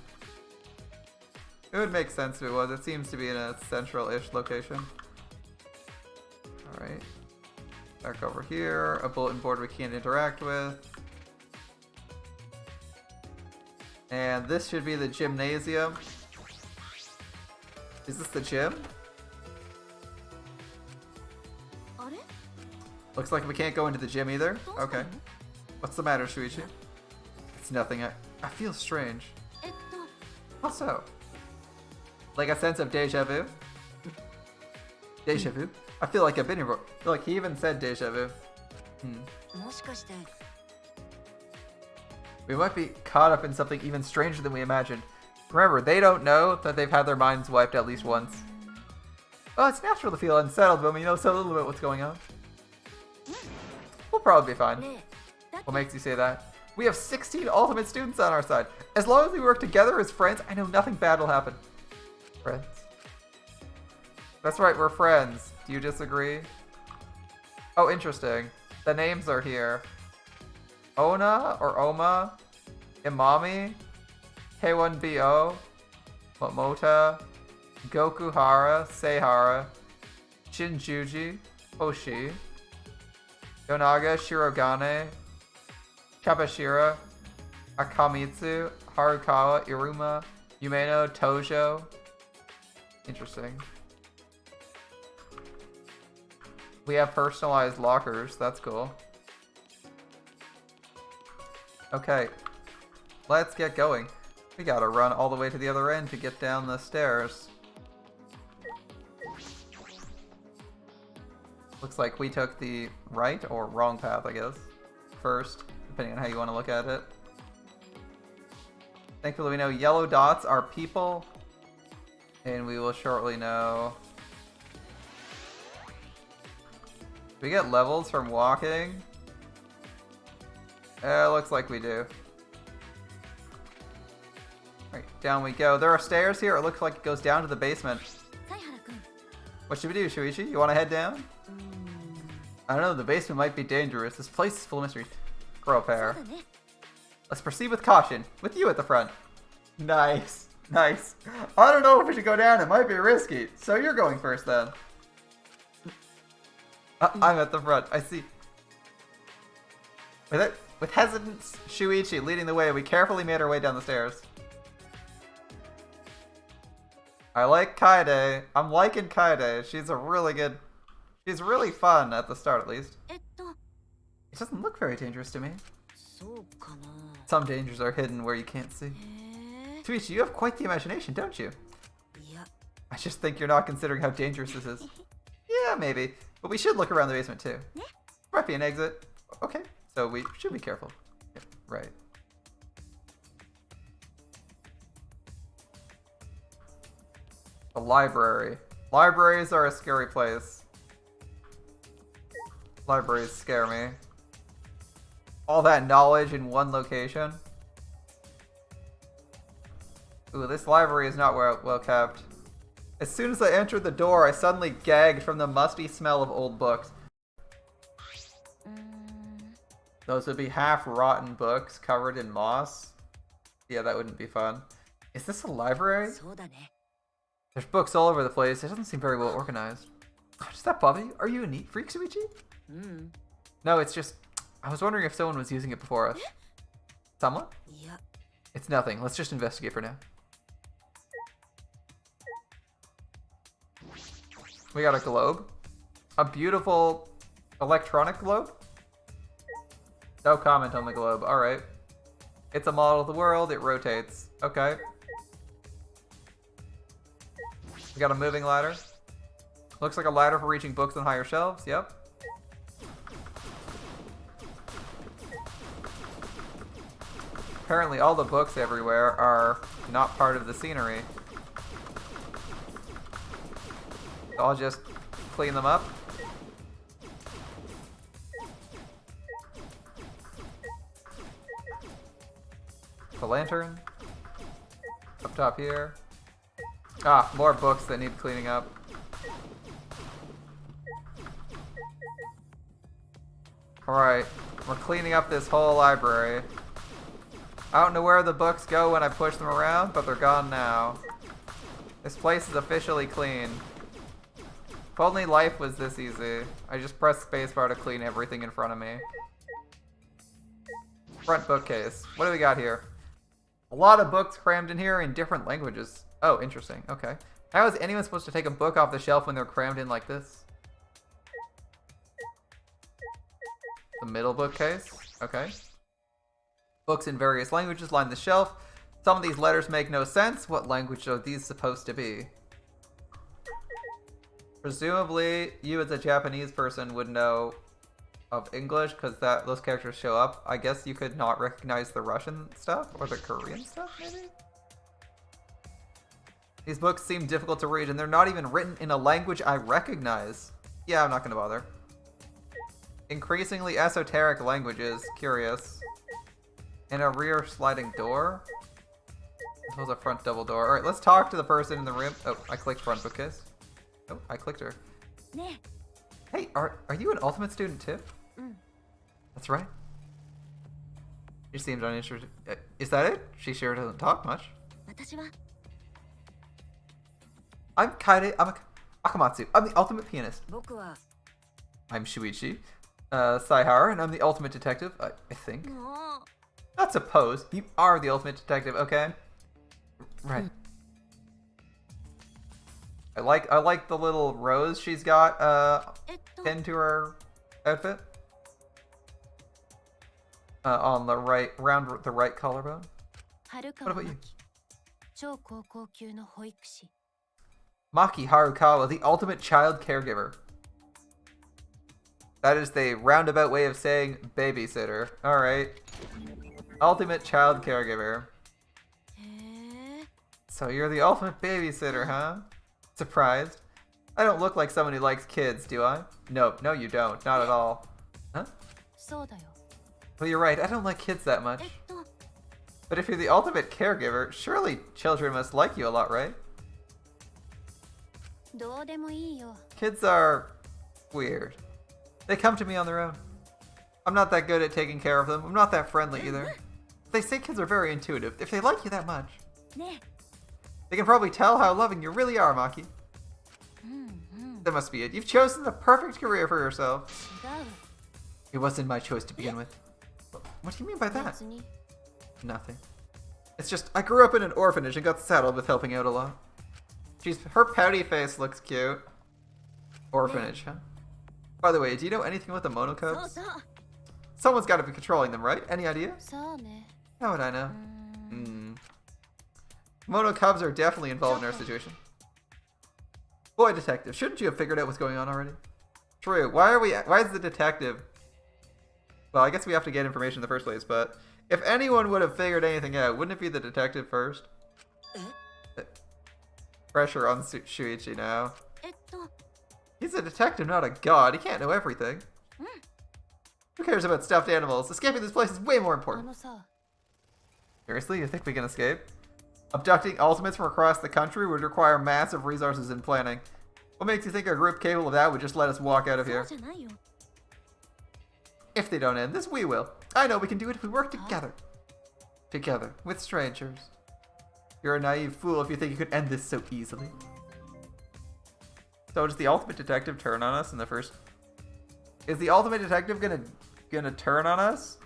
S1: It would make sense if it was. It seems to be in a central-ish location. Alright. Back over here. A bulletin board we can't interact with. And this should be the gymnasium. Is this the gym? Looks like we can't go into the gym either. Okay. What's the matter, Shuichi? It's nothing. I feel strange. How so? Like a sense of deja vu? Deja vu? I feel like I've been here before. I feel like he even said deja vu. We might be caught up in something even stranger than we imagined. Remember, they don't know that they've had their minds wiped at least once. Oh, it's natural to feel unsettled when we know so little about what's going on. We'll probably be fine. What makes you say that? We have 16 ultimate students on our side. As long as we work together as friends, I know nothing bad will happen. Friends? That's right, we're friends. Do you disagree? Oh, interesting. The names are here. Ona or Oma, Imami, K1BO, Momota, Gokuhara, Seihara, Shinjuji, Hoshi, Yonaga, Shirogane, Kabashira, Akamitsu, Harukawa, Iruma, Yumeno, Tojo. Interesting. We have personalized lockers. That's cool. Okay. Let's get going. We gotta run all the way to the other end to get down the stairs. Looks like we took the right or wrong path, I guess, first, depending on how you want to look at it. Thankfully, we know yellow dots are people, and we will shortly know. Do we get levels from walking? Looks like we do. Alright, down we go. There are stairs here. It looks like it goes down to the basement. What should we do, Shuichi? You want to head down? I don't know, the basement might be dangerous. This place is full of mysteries. Grow a pair. Let's proceed with caution, with you at the front. Nice, nice. I don't know if we should go down, it might be risky. So you're going first then. I'm at the front, I see. With hesitance, Shuichi leading the way, we carefully made our way down the stairs. I like Kaede. I'm liking Kaede. She's she's really fun at the start, at least. It doesn't look very dangerous to me. Some dangers are hidden where you can't see. Shuichi, you have quite the imagination, don't you? I just think you're not considering how dangerous this is. Yeah, maybe. But we should look around the basement, too. Might be an exit. Okay, so we should be careful. Yeah, right. The library. Libraries are a scary place. Libraries scare me. All that knowledge in one location. Ooh, this library is not well kept. As soon as I entered the door, I suddenly gagged from the musty smell of old books. Those would be half-rotten books covered in moss. Yeah, that wouldn't be fun. Is this a library? There's books all over the place. It doesn't seem very well organized. Does that bother you? Are you a neat freak, Suichi? No, it's just... I was wondering if someone was using it before us. Someone?
S2: Yeah.
S1: It's nothing. Let's just investigate for now. We got a globe. A beautiful electronic globe. No comment on the globe. Alright. It's a model of the world. It rotates. Okay. We got a moving ladder. Looks like a ladder for reaching books on higher shelves. Yep. Apparently all the books everywhere are not part of the scenery. So I'll just clean them up. The lantern. Up top here. Ah, more books that need cleaning up. Alright, we're cleaning up this whole library. I don't know where the books go when I push them around, but they're gone now. This place is officially clean. If only life was this easy. I just press spacebar to clean everything in front of me. Front bookcase. What do we got here? A lot of books crammed in here in different languages. Oh, interesting. Okay. How is anyone supposed to take a book off the shelf when they're crammed in like this? The middle bookcase. Okay. Books in various languages line the shelf. Some of these letters make no sense. What language are these supposed to be? Presumably, you as a Japanese person would know of English because those characters show up. I guess you could not recognize the Russian stuff or the Korean stuff, maybe? These books seem difficult to read and they're not even written in a language I recognize. Yeah, I'm not going to bother. Increasingly esoteric languages. Curious. And a rear sliding door. This was a front double door. Alright, let's talk to the person in the room. Oh, I clicked front bookcase. Oh, I clicked her. Hey, are you an ultimate student too? That's right. She seems uninterested. Is that it? She sure doesn't talk much. I'm Akamatsu. I'm the ultimate pianist. I'm Shuichi. Saihara, and I'm the ultimate detective, I think. Not suppose. You are the ultimate detective, okay? Right. I like the little rose she's got pinned to her outfit. On the right, around the right collarbone. What about you? Maki Harukawa, the ultimate child caregiver. That is the roundabout way of saying babysitter. Alright. Ultimate child caregiver. So you're the ultimate babysitter, huh? Surprised? I don't look like someone who likes kids, do I? No, you don't. Not at all. Huh? Well, you're right. I don't like kids that much. But if you're the ultimate caregiver, surely children must like you a lot, right? Kids are weird. They come to me on their own. I'm not that good at taking care of them. I'm not that friendly either. They say kids are very intuitive. If they like you that much, they can probably tell how loving you really are, Maki. That must be it. You've chosen the perfect career for yourself. It wasn't my choice to begin with. What do you mean by that? Nothing. It's just, I grew up in an orphanage and got saddled with helping out a lot. Her pouty face looks cute. Orphanage, huh? By the way, do you know anything about the Monokumas? Someone's got to be controlling them, right? Any idea? How would I know? Monokubs are definitely involved in our situation. Boy, detective, shouldn't you have figured out what's going on already? True. Why is the detective... Well, I guess we have to get information in the first place, but if anyone would have figured anything out, wouldn't it be the detective first? Pressure on Shuichi now. He's a detective, not a god. He can't know everything. Who cares about stuffed animals? Escaping this place is way more important. Seriously, you think we can escape? Abducting ultimates from across the country would require massive resources and planning. What makes you think a group capable of that would just let us walk out of here? If they don't end this, we will. I know we can do it if we work together. Together, with strangers. You're a naive fool if you think you could end this so easily. So does the ultimate detective turn on us in the first... Is the ultimate detective gonna turn on us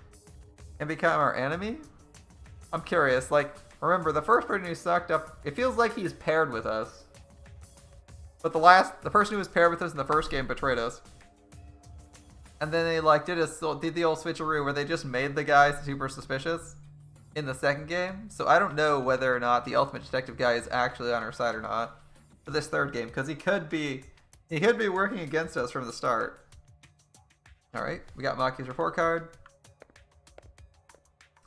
S1: and become our enemy? I'm curious. Like, remember, the first person who sucked up... It feels like he's paired with us. But the person who was paired with us in the first game betrayed us. And then they like did the old switcheroo where they just made the guy super suspicious in the second game. So I don't know whether or not the ultimate detective guy is actually on our side or not for this third game, because he could be working against us from the start. All right, we got Maki's report card.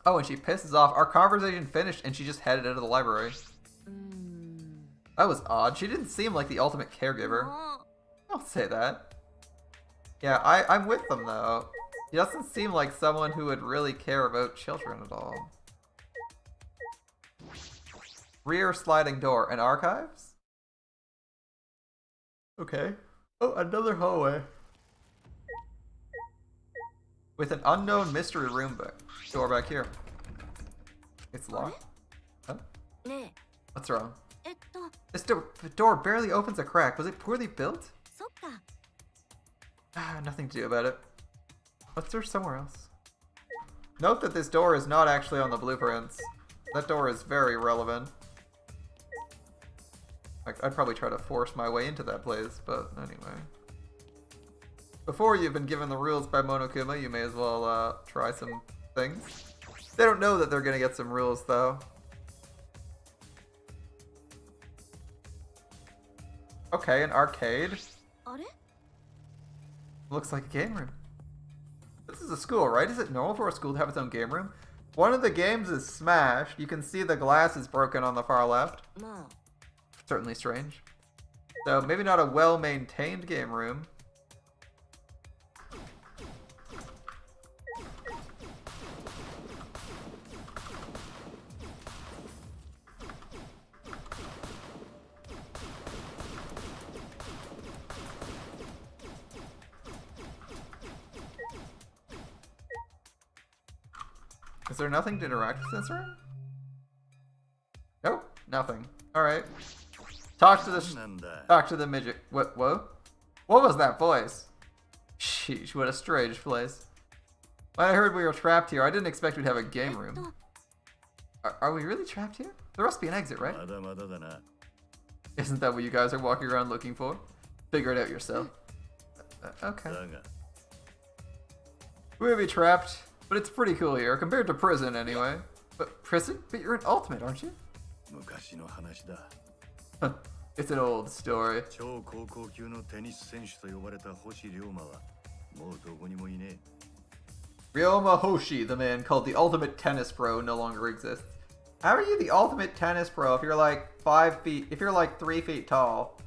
S1: Oh, and she pisses off. Our conversation finished, and she just headed out of the library. That was odd. She didn't seem like the ultimate caregiver. Don't say that. Yeah, I'm with them, though. He doesn't seem like someone who would really care about children at all. Rear sliding door and archives? Okay. Oh, another hallway. With an unknown mystery room door back here. It's locked. Huh? What's wrong? This door barely opens a crack. Was it poorly built? Nothing to do about it. Let's search somewhere else. Note that this door is not actually on the blueprints. That door is very relevant. I'd probably try to force my way into that place, but anyway. Before you've been given the rules by Monokuma, you may as well try some things. They don't know that they're gonna get some rules, though. Okay, an arcade. Looks like a game room. This is a school, right? Is it normal for a school to have its own game room? One of the games is smashed. You can see the glass is broken on the far left. Certainly strange. So maybe not a well-maintained game room. Is there nothing to interact with this room? Nope, nothing. Alright. Talk to the midget. What? Whoa? What was that voice? Sheesh, what a strange place. When I heard we were trapped here, I didn't expect we'd have a game room. Are we really trapped here? There must be an exit, right? Isn't that what you guys are walking around looking for? Figure it out yourself. Okay. We may be trapped, but it's pretty cool here, compared to prison anyway. But prison? But you're an ultimate, aren't you? It's an old story. Ryoma Hoshi, the man called the ultimate tennis pro, no longer exists. How are you the ultimate tennis pro if you're like 5 feet, if you're like 3 feet tall?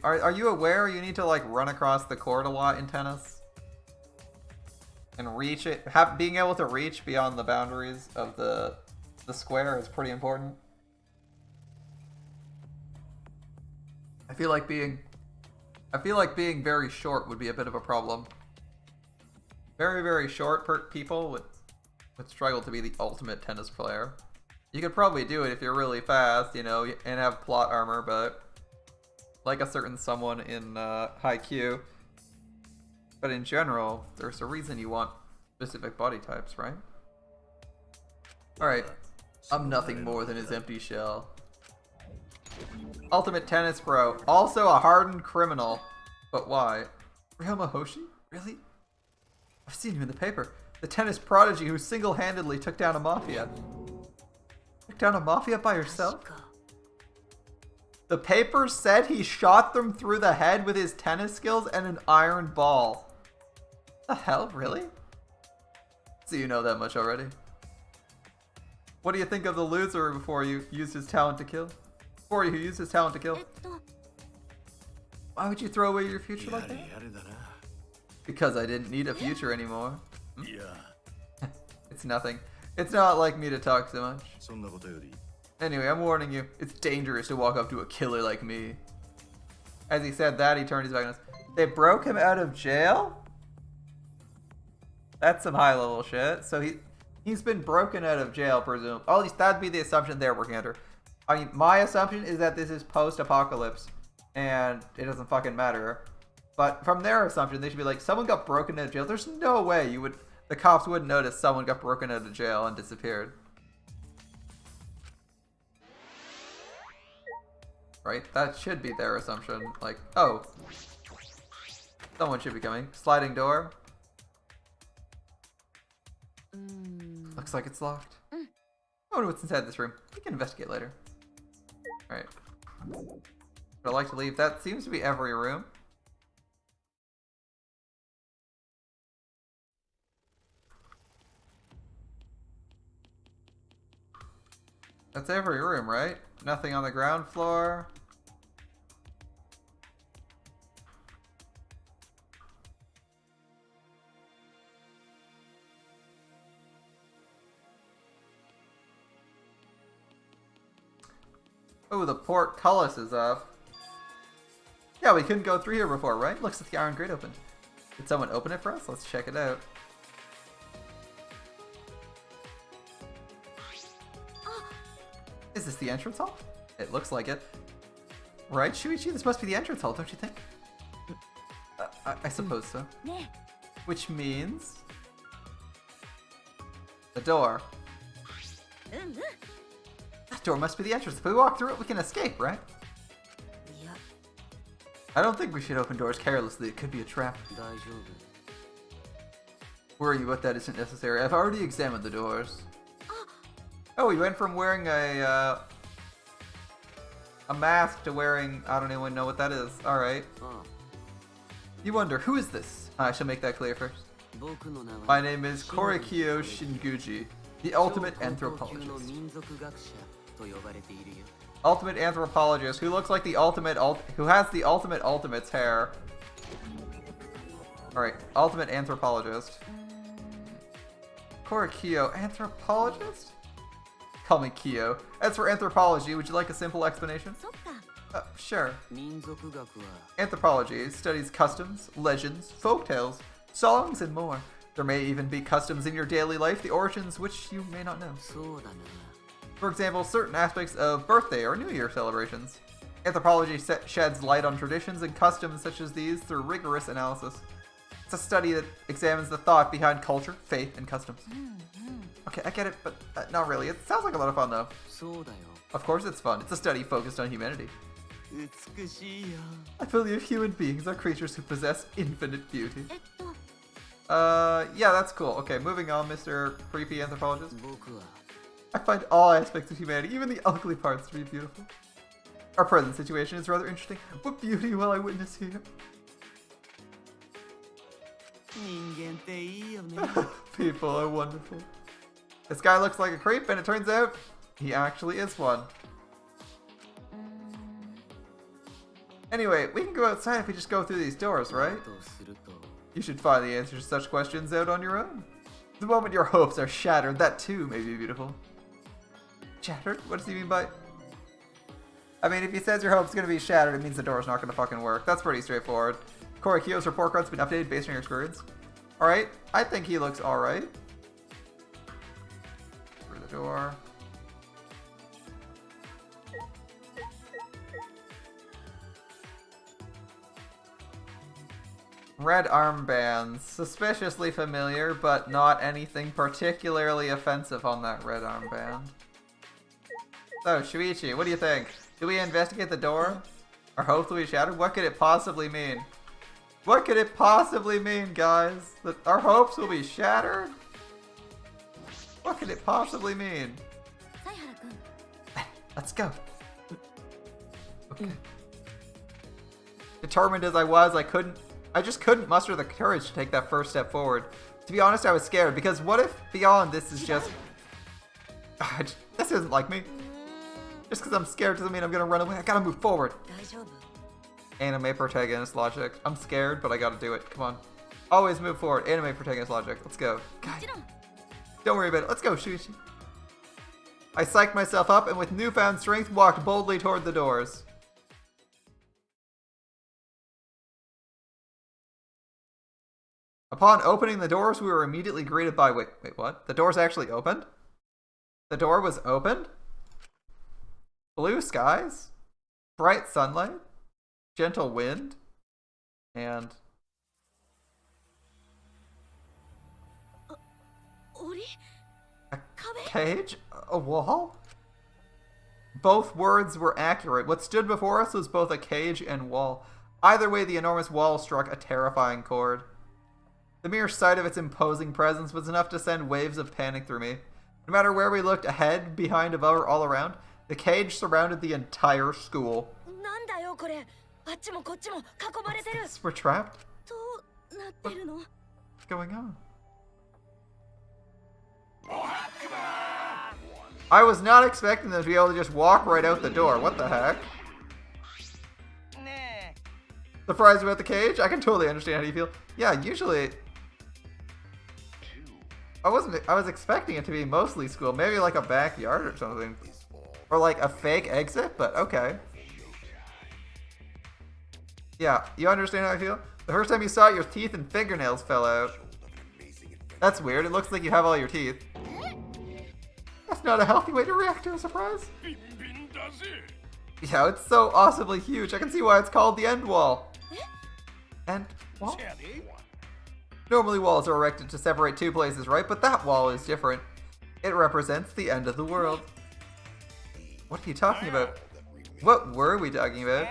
S1: Are you aware you need to like run across the court a lot in tennis? And reach it, being able to reach beyond the boundaries of the square is pretty important. I feel like being very short would be a bit of a problem. Very, very short people would struggle to be the ultimate tennis player. You could probably do it if you're really fast, you know, and have plot armor, but like a certain someone in Haikyuu. But in general, there's a reason you want specific body types, right? Alright, I'm nothing more than his empty shell. Ultimate tennis pro, also a hardened criminal. But why? Ryoma Hoshi? Really? I've seen him in the paper. The tennis prodigy who single-handedly took down a mafia. Took down a mafia by yourself? The paper said he shot them through the head with his tennis skills and an iron ball. The hell, really? So you know that much already. What do you think of the loser before you used his talent to kill? Before you used his talent to kill? Why would you throw away your future like that? Because I didn't need a future anymore. It's nothing. It's not like me to talk so much. Anyway, I'm warning you. It's dangerous to walk up to a killer like me. As he said that, he turned his back on us. They broke him out of jail? That's some high level shit. So he's been broken out of jail, presumably. At least that'd be the assumption they're working under. I mean, my assumption is that this is post-apocalypse, and it doesn't fucking matter. But from their assumption, they should be like, someone got broken out of jail. There's no way the cops wouldn't notice someone got broken out of jail and disappeared. Right? That should be their assumption. Like, oh, someone should be coming. Sliding door. Looks like it's locked. I wonder what's inside this room. We can investigate later. Alright. Would I like to leave? That seems to be every room. That's every room, right? Nothing on the ground floor. Oh, the portcullis is up. Yeah, we couldn't go through here before, right? Looks like the iron grate opened. Did someone open it for us? Let's check it out. Is this the entrance hall? It looks like it. Right, Shuichi? This must be the entrance hall, don't you think? I suppose so. Which means... the door. That door must be the entrance. If we walk through it, we can escape, right? I don't think we should open doors carelessly. It could be a trap. Worry about that isn't necessary. I've already examined the doors. Oh, we went from wearing a mask to wearing... I don't even know what that is. Alright. You wonder, who is this? I shall make that clear first. My name is Korikyo Shinguji, the ultimate anthropologist. Ultimate anthropologist, who looks like the ultimate who has the ultimate's hair. Alright, ultimate anthropologist. Korikyo, anthropologist? Call me Kyo. As for anthropology, would you like a simple explanation? Sure. Anthropology studies customs, legends, folktales, songs, and more. There may even be customs in your daily life, the origins which you may not know. For example, certain aspects of birthday or New Year celebrations. Anthropology sheds light on traditions and customs such as these through rigorous analysis. It's a study that examines the thought behind culture, faith, and customs. Okay, I get it, but not really. It sounds like a lot of fun, though. Of course it's fun. It's a study focused on humanity. I believe human beings are creatures who possess infinite beauty. Yeah, that's cool. Okay, moving on, Mr. Creepy Anthropologist. I find all aspects of humanity, even the ugly parts, to be beautiful. Our present situation is rather interesting. What beauty will I witness here? People are wonderful. This guy looks like a creep, and it turns out he actually is one. Anyway, we can go outside if we just go through these doors, right? You should find the answers to such questions out on your own. The moment your hopes are shattered, that too may be beautiful. Shattered? What does he mean by... I mean, if he says your hope's gonna be shattered, it means the door's not gonna fucking work. That's pretty straightforward. Korikyo's report card's been updated based on your experience. Alright, I think he looks alright. Through the door. Red armbands. Suspiciously familiar, but not anything particularly offensive on that red armband. So, Shuichi, what do you think? Do we investigate the door? Our hopes will be shattered? What could it possibly mean? What could it possibly mean, guys? That our hopes will be shattered? What could it possibly mean? Let's go. Okay. Determined as I was, I just couldn't muster the courage to take that first step forward. To be honest, I was scared, because what if beyond this is just... this isn't like me. Just because I'm scared doesn't mean I'm gonna run away. I gotta move forward. Anime protagonist logic. I'm scared, but I gotta do it. Come on. Always move forward. Anime protagonist logic. Let's go. Guys, don't worry about it. Let's go, Shuichi. I psyched myself up and with newfound strength walked boldly toward the doors. Upon opening the doors, we were immediately greeted by... Wait, what? The doors actually opened? The door was opened? Blue skies? Bright sunlight? Gentle wind? And... a cage? A wall? Both words were accurate. What stood before us was both a cage and wall. Either way, the enormous wall struck a terrifying chord. The mere sight of its imposing presence was enough to send waves of panic through me. No matter where we looked, ahead, behind, above, or all around, the cage surrounded the entire school. We're trapped? What's going on? I was not expecting them to be able to just walk right out the door. What the heck? Surprised about the cage? I can totally understand how you feel. Yeah, usually... I was expecting it to be mostly school. Maybe like a backyard or something. Or like a fake exit, but okay. Yeah, you understand how I feel? The first time you saw it, your teeth and fingernails fell out. That's weird. It looks like you have all your teeth. That's not a healthy way to react to a surprise. Yeah, it's so awesomely huge. I can see why it's called the end wall. End wall? Normally walls are erected to separate two places, right? But that wall is different. It represents the end of the world. What are you talking about? What were we talking about?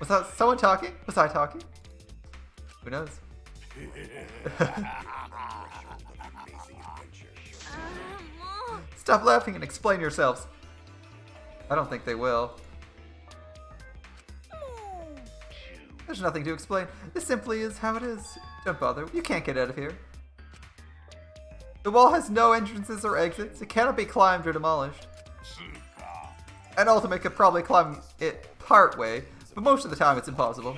S1: Was that someone talking? Was I talking? Who knows? Stop laughing and explain yourselves. I don't think they will. There's nothing to explain. This simply is how it is. Don't bother. You can't get out of here. The wall has no entrances or exits. It cannot be climbed or demolished. An ultimate could probably climb it part way, but most of the time it's impossible.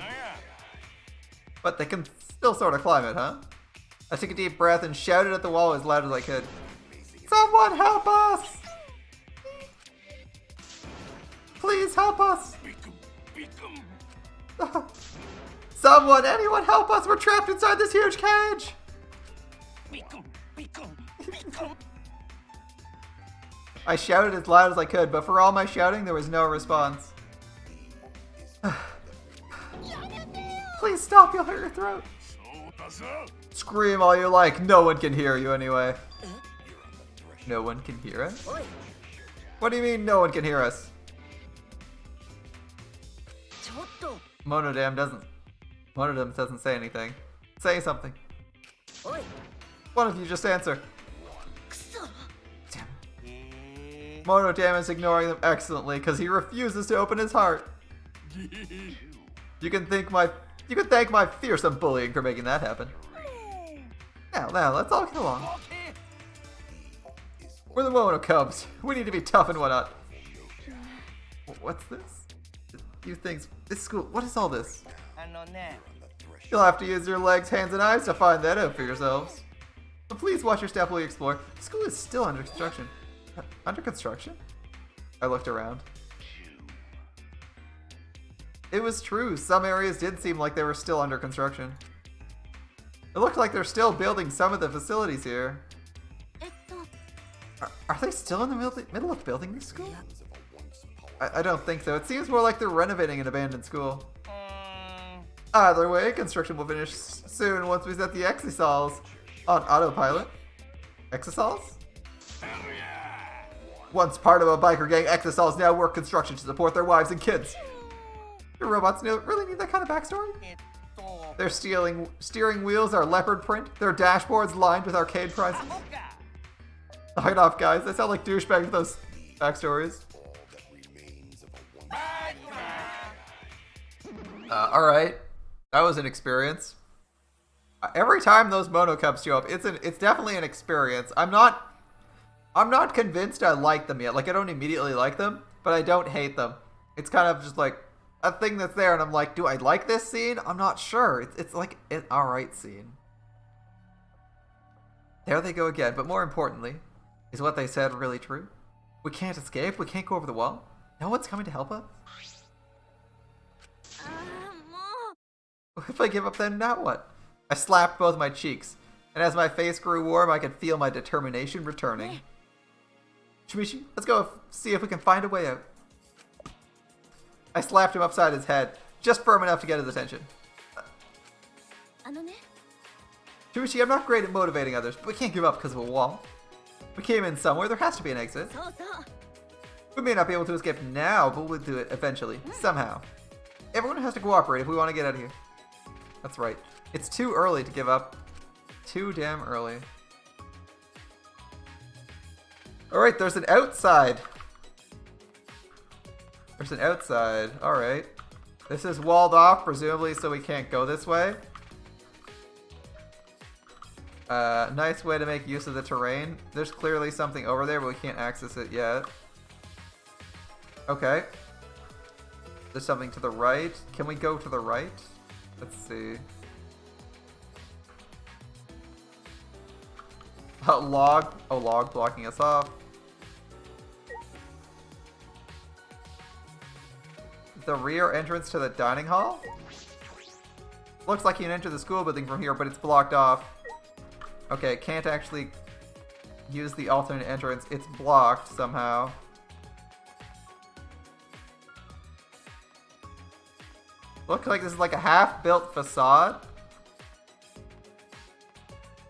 S1: But they can still sort of climb it, huh? I took a deep breath and shouted at the wall as loud as I could. Someone help us! Please help us! Someone, anyone help us! We're trapped inside this huge cage! I shouted as loud as I could, but for all my shouting, there was no response. Please stop, you'll hurt your throat. Scream all you like, no one can hear you anyway. No one can hear us? What do you mean no one can hear us? Monodam doesn't say anything. Say something. One of you just answer. Damn it. Monodam is ignoring them excellently because he refuses to open his heart. You can thank my fearsome bullying for making that happen. Now, let's all get along. We're the Monokumas. We need to be tough and whatnot. What's this? You think this school? What is all this? You'll have to use your legs, hands, and eyes to find that out for yourselves. But please watch your step while you explore. The school is still under construction. Under construction? I looked around. It was true. Some areas did seem like they were still under construction. It looked like they're still building some of the facilities here. Are they still in the middle of building this school? I don't think so. It seems more like they're renovating an abandoned school. Either way, construction will finish soon once we set the exosols on autopilot. Exosols? Once part of a biker gang, exosols now work construction to support their wives and kids. Your robots really need that kind of backstory? Their steering wheels are leopard print. Their dashboards lined with arcade prizes. Knock it off, guys. They sound like douchebags with those backstories. Alright. That was an experience. Every time those Monokumas show up, it's definitely an experience. I'm not convinced I like them yet. Like, I don't immediately like them, but I don't hate them. It's kind of just like a thing that's there, and I'm like, do I like this scene? I'm not sure. It's like an alright scene. There they go again, but more importantly, is what they said really true? We can't escape? We can't go over the wall? No one's coming to help us? If I give up, then now what? I slapped both my cheeks, and as my face grew warm, I could feel my determination returning. Shimishi, let's go see if we can find a way out. I slapped him upside his head, just firm enough to get his attention. Shimishi, I'm not great at motivating others, but we can't give up because of a wall. We came in somewhere, there has to be an exit. We may not be able to escape now, but we'll do it eventually, somehow. Everyone has to cooperate if we want to get out of here. That's right. It's too early to give up. Too damn early. Alright, there's an outside. There's an outside. Alright. This is walled off, presumably, so we can't go this way. Nice way to make use of the terrain. There's clearly something over there, but we can't access it yet. Okay. There's something to the right. Can we go to the right? Let's see. Log. Oh, log blocking us off. The rear entrance to the dining hall? Looks like you can enter the school building from here, but it's blocked off. Okay, can't actually use the alternate entrance. It's blocked somehow. Looks like this is like a half-built facade.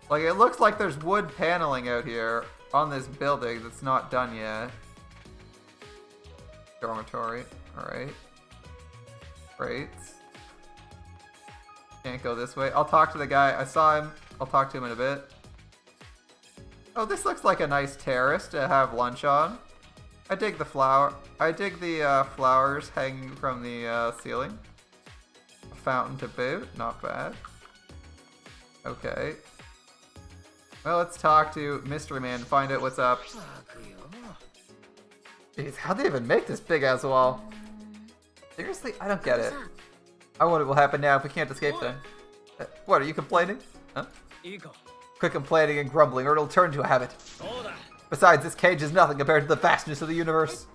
S1: Like, it looks like there's wood paneling out here on this building that's not done yet. Dormitory. Alright. Great. Can't go this way. I'll talk to the guy. I saw him. I'll talk to him in a bit. Oh, this looks like a nice terrace to have lunch on. I dig the flower. I dig the flowers hanging from the ceiling. A fountain to boot. Not bad. Okay. Well, let's talk to Mystery Man and find out what's up. Jeez, how'd they even make this big ass wall? Seriously? I don't get it. I wonder what will happen now if we can't escape then. What, are you complaining? Huh? Quit complaining and grumbling or it'll turn into a habit. Besides, this cage is nothing compared to the vastness of the universe.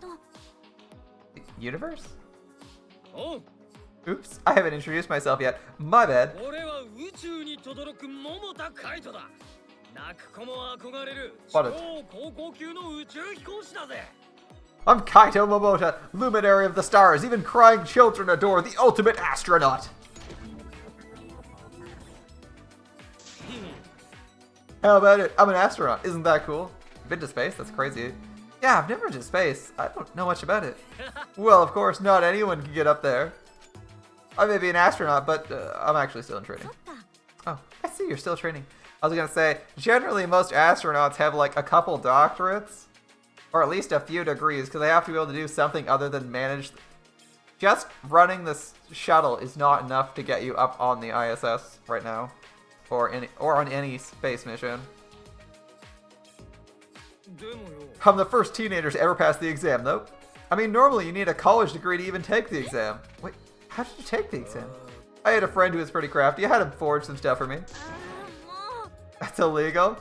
S1: Universe? Oops, I haven't introduced myself yet. My bad. What I'm Kaito Momota, luminary of the stars. Even crying children adore the ultimate astronaut. How about it? I'm an astronaut. Isn't that cool? Been to space? That's crazy. Yeah, I've never been to space. I don't know much about it. Well, of course, not anyone can get up there. I may be an astronaut, but I'm actually still in training. Oh, I see you're still training. I was gonna say, generally most astronauts have like a couple doctorates. Or at least a few degrees, because they have to be able to do something other than manage. Just running this shuttle is not enough to get you up on the ISS right now. Or on any space mission. I'm the first teenager to ever pass the exam, though. I mean, normally you need a college degree to even take the exam. Wait, how did you take the exam? I had a friend who was pretty crafty. I had him forge some stuff for me. That's illegal?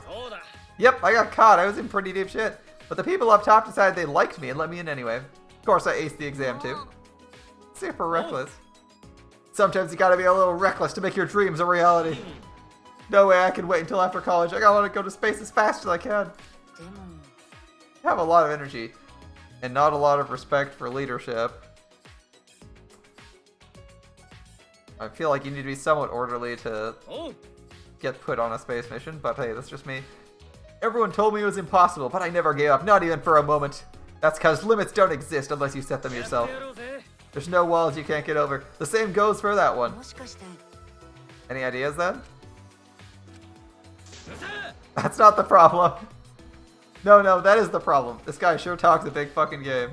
S1: Yep, I got caught. I was in pretty deep shit. But the people up top decided they liked me and let me in anyway. Of course, I aced the exam too. Super reckless. Sometimes you gotta be a little reckless to make your dreams a reality. No way I can wait until after college. I gotta go to space as fast as I can. I have a lot of energy and not a lot of respect for leadership. I feel like you need to be somewhat orderly to get put on a space mission, but hey, that's just me. Everyone told me it was impossible, but I never gave up, not even for a moment. That's because limits don't exist unless you set them yourself. There's no walls you can't get over. The same goes for that one. Any ideas then? That's not the problem. No, that is the problem. This guy sure talks a big fucking game.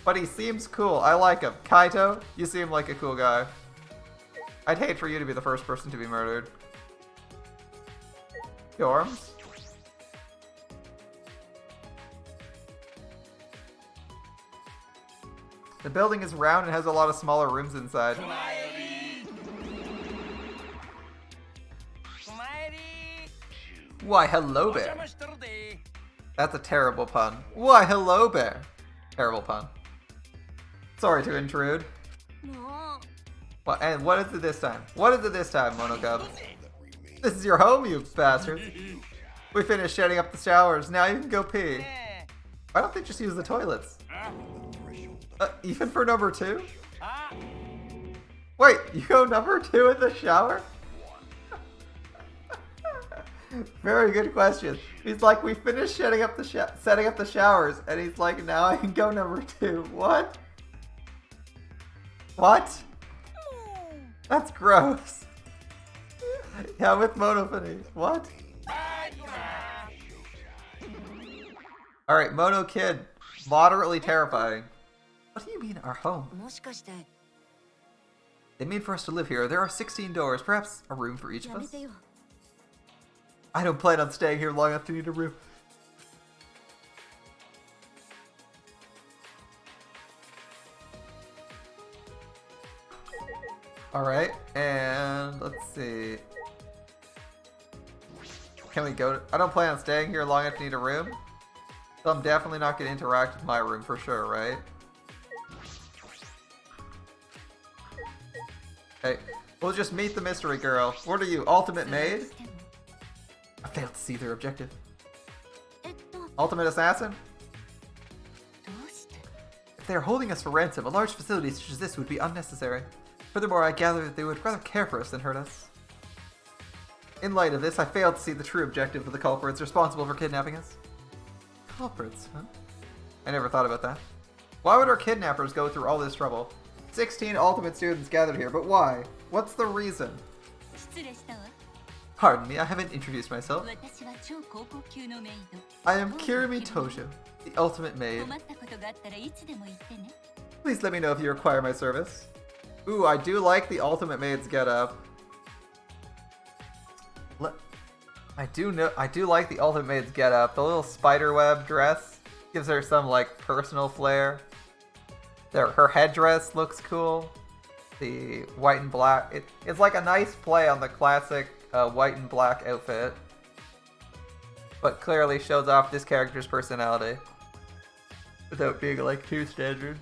S1: But he seems cool. I like him. Kaito, you seem like a cool guy. I'd hate for you to be the first person to be murdered. Dorms? The building is round and has a lot of smaller rooms inside. Why, hello, bear. That's a terrible pun. Why, hello, bear. Terrible pun. Sorry to intrude. And what is it this time? What is it this time, Monokub? This is your home, you bastards. We finished shutting up the showers. Now you can go pee. Why don't they just use the toilets? Even for number 2? Wait, you go number 2 in the shower? Very good question. He's like, we finished setting up the showers, and he's like, now I can go number 2. What? What? That's gross. Yeah, with Monopony. What? Alright, Mono Kid. Moderately terrifying. What do you mean, our home? They mean for us to live here. There are 16 doors. Perhaps a room for each of us? I don't plan on staying here long enough to need a room. Alright, and let's see. Can we go to... I don't plan on staying here long enough to need a room. So I'm definitely not going to interact with my room for sure, right? Okay, we'll just meet the mystery girl. What are you, ultimate maid? I failed to see their objective. Ultimate assassin? If they are holding us for ransom, a large facility such as this would be unnecessary. Furthermore, I gather that they would rather care for us than hurt us. In light of this, I failed to see the true objective of the culprits responsible for kidnapping us. Culprits, huh? I never thought about that. Why would our kidnappers go through all this trouble? 16 ultimate students gathered here, but why? What's the reason? Pardon me, I haven't introduced myself. I am Kirimi Tojo, the ultimate maid. Please let me know if you require my service. Ooh, I do like the ultimate maid's getup. I do like the ultimate maid's getup. The little spiderweb dress gives her some like personal flair. Her headdress looks cool. The white and black, it's like a nice play on the classic white and black outfit, but clearly shows off this character's personality without being like too standard.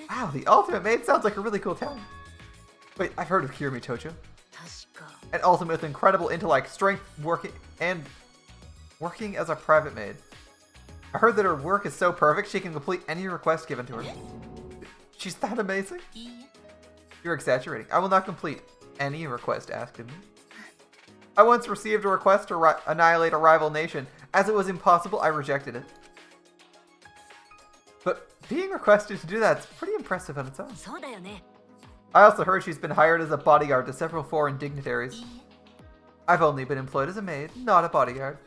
S1: Wow, the ultimate maid sounds like a really cool talent. Wait, I've heard of Kirimi Tojo. An ultimate with incredible intellect, strength, working as a private maid. I heard that her work is so perfect she can complete any request given to her. She's that amazing? You're exaggerating. I will not complete any request asked of me. I once received a request to annihilate a rival nation. As it was impossible, I rejected it. But being requested to do that is pretty impressive on its own. I also heard she's been hired as a bodyguard to several foreign dignitaries. I've only been employed as a maid, not a bodyguard.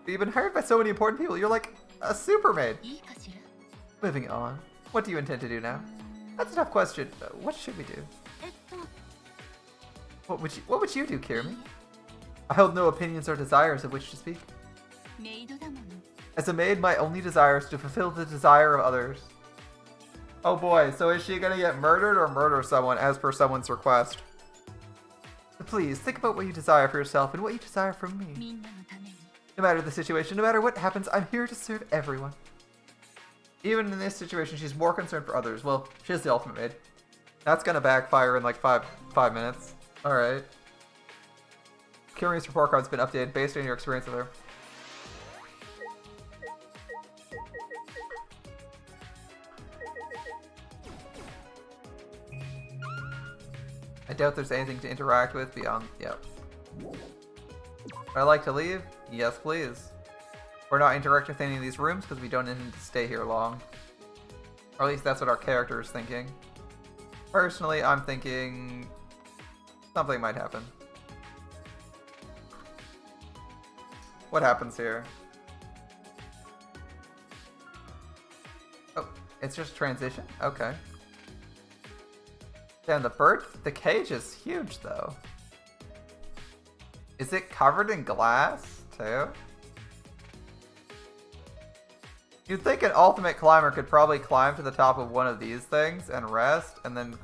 S1: But you've been hired by so many important people, you're like a super maid. Moving on. What do you intend to do now? That's a tough question. What should we do? What would you do, Kirimi? I hold no opinions or desires of which to speak. As a maid, my only desire is to fulfill the desire of others. Oh boy, so is she gonna get murdered or murder someone as per someone's request? Please, think about what you desire for yourself and what you desire from me. No matter the situation, no matter what happens, I'm here to serve everyone. Even in this situation, she's more concerned for others. Well, she's the ultimate maid. That's gonna backfire in like five minutes. Alright. Kirimi's report card's been updated based on your experience with her. I doubt there's anything to interact with beyond... Yep. Would I like to leave? Yes, please. We're not interacting with any of these rooms because we don't intend to stay here long. Or at least that's what our character is thinking. Personally, I'm thinking... something might happen. What happens here? Oh, it's just transition? Okay. Damn, the cage is huge though. Is it covered in glass too? You'd think an ultimate climber could probably climb to the top of one of these things and rest, and then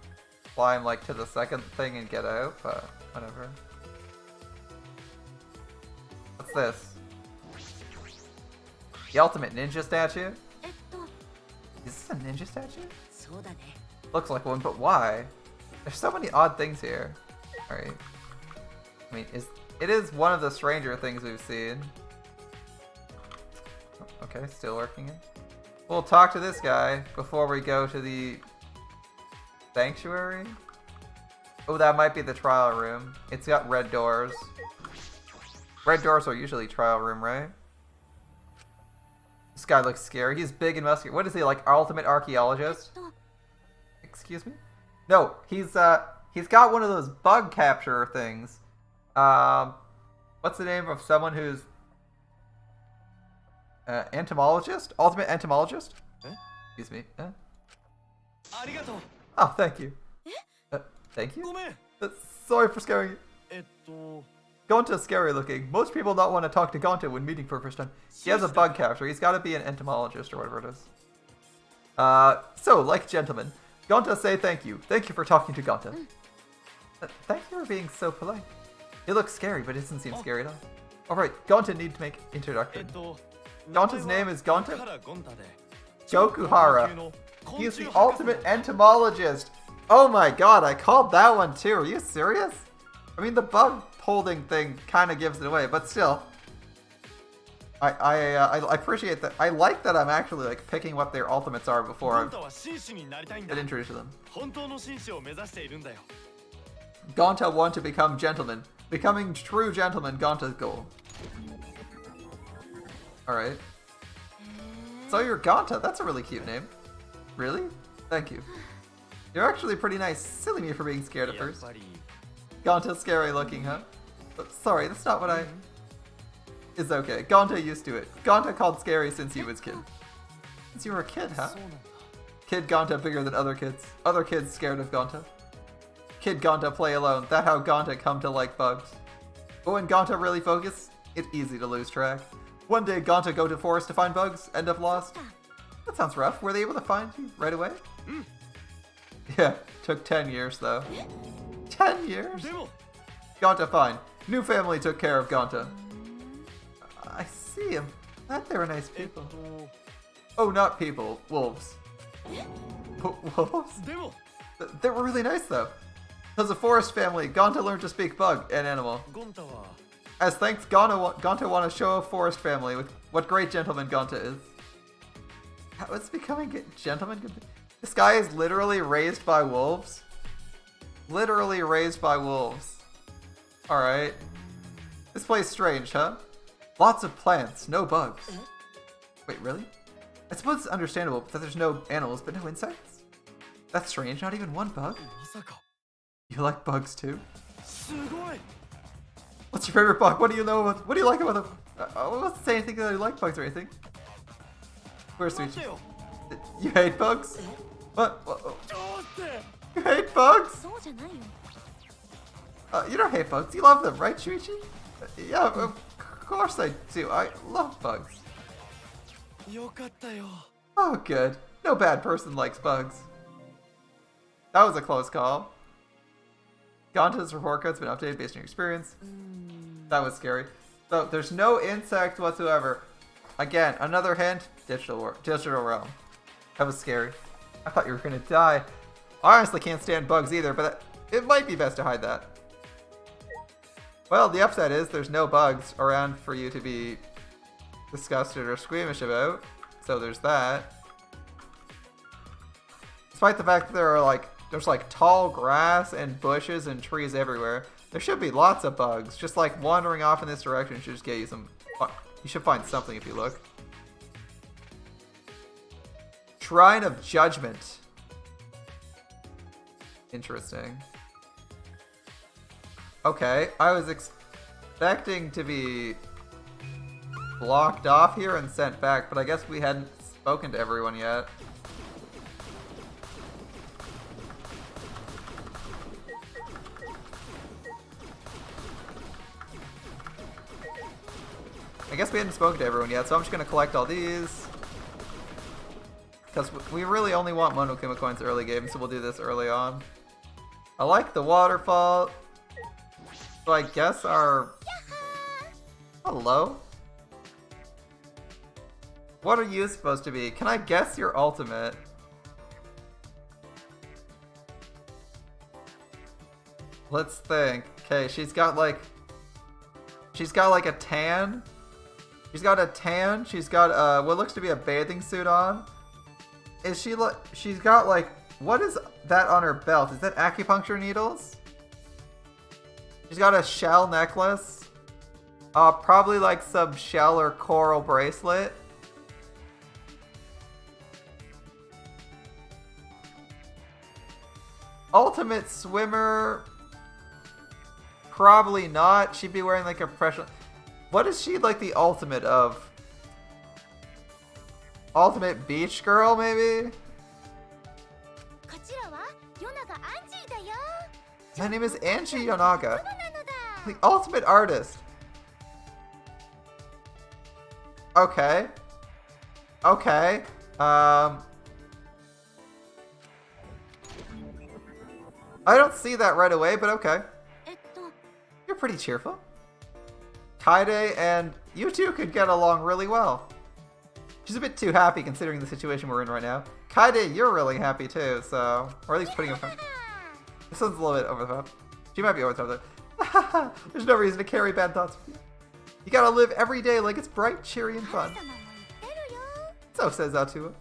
S1: climb like to the second thing and get out, but whatever. What's this? The ultimate ninja statue? Is this a ninja statue? Looks like one, but why? There's so many odd things here. Alright. I mean, it is one of the stranger things we've seen. Okay, still working it. We'll talk to this guy before we go to the sanctuary. Oh, that might be the trial room. It's got red doors. Red doors are usually trial room, right? This guy looks scary. He's big and muscular. What is he, like ultimate archaeologist? Excuse me? No, he's got one of those bug capture things. What's the name of someone who's entomologist? Ultimate entomologist? Excuse me. Oh, thank you. Thank you? Sorry for scaring you. Gonta's scary looking. Most people not want to talk to Gonta when meeting for the first time. He has a bug capture. He's got to be an entomologist or whatever it is. So, like gentlemen, Gonta say thank you. Thank you for talking to Gonta. Thank you for being so polite. He looks scary, but doesn't seem scary at all. Alright, Gonta need to make introduction. Gonta's name is Gonta Gokuhara. He is the ultimate entomologist. Oh my god, I called that one too. Are you serious? I mean, the bug holding thing kind of gives it away, but still. I appreciate that. I like that I'm actually like picking what their ultimates are before I get introduced to them. Gonta want to become gentlemen. Becoming true gentlemen, Gonta's goal. Alright. So you're Gonta. That's a really cute name. Really? Thank you. You're actually pretty nice. Silly me for being scared at first. Gonta's scary looking, huh? But sorry, that's not what I... It's okay. Gonta used to it. Gonta called scary since he was kid. Since you were a kid, huh? Kid Gonta bigger than other kids. Other kids scared of Gonta. Kid Gonta play alone. That how Gonta come to like bugs. But when Gonta really focus, it's easy to lose track. One day Gonta go to forest to find bugs, end up lost. That sounds rough. Were they able to find you right away? Yeah, took 10 years though. 10 years? Gonta fine. New family took care of Gonta. I see him. Glad they were nice people. Oh, not people. Wolves. Wolves? They were really nice though. As a forest family, Gonta learned to speak bug and animal. As thanks, Gonta want to show a forest family with what great gentleman Gonta is. How is becoming a gentleman? This guy is literally raised by wolves. Literally raised by wolves. Alright. This place strange, huh? Lots of plants, no bugs. Wait, really? I suppose it's understandable that there's no animals, but no insects? That's strange, not even one bug? You like bugs too? What's your favorite bug? What do you know about, what do you like about them? I wasn't saying anything that I like bugs or anything. Where's Suichi? You hate bugs? What? You hate bugs? You don't hate bugs, you love them, right, Shuichi? Yeah, of course I do. I love bugs. Oh, good. No bad person likes bugs. That was a close call. Gonta's report card's been updated based on your experience. That was scary. So, there's no insect whatsoever. Again, another hint, digital realm. That was scary. I thought you were gonna die. I honestly can't stand bugs either, but it might be best to hide that. Well, the upside is there's no bugs around for you to be disgusted or squeamish about. So there's that. Despite the fact that there's like tall grass and bushes and trees everywhere, there should be lots of bugs. Just like wandering off in this direction should just get you some... You should find something if you look. Shrine of Judgment. Interesting. Okay, I was expecting to be blocked off here and sent back, but I guess we hadn't spoken to everyone yet. I guess we hadn't spoken to everyone yet, so I'm just going to collect all these. Because we really only want Monokuma coins early game, so we'll do this early on. I like the waterfall. So I guess our... Hello? What are you supposed to be? Can I guess your ultimate? Let's think. Okay, she's got like a tan. She's got a tan. She's got what looks to be a bathing suit on. Is she like? She's got like, what is that on her belt? Is that acupuncture needles? She's got a shell necklace. Probably like some shell or coral bracelet. Ultimate swimmer. Probably not. She'd be wearing like a professional. What is she like the ultimate of? Ultimate beach girl, maybe? My name is Angie Yonaga. The ultimate artist. Okay. Okay. I don't see that right away, but okay. You're pretty cheerful. Kaede and you two could get along really well. She's a bit too happy considering the situation we're in right now. Kaede, you're really happy too, so... Or at least putting up... This one's a little bit over the top. She might be over the top. There's no reason to carry bad thoughts with you. You gotta live every day like it's bright, cheery, and fun. So says Atua.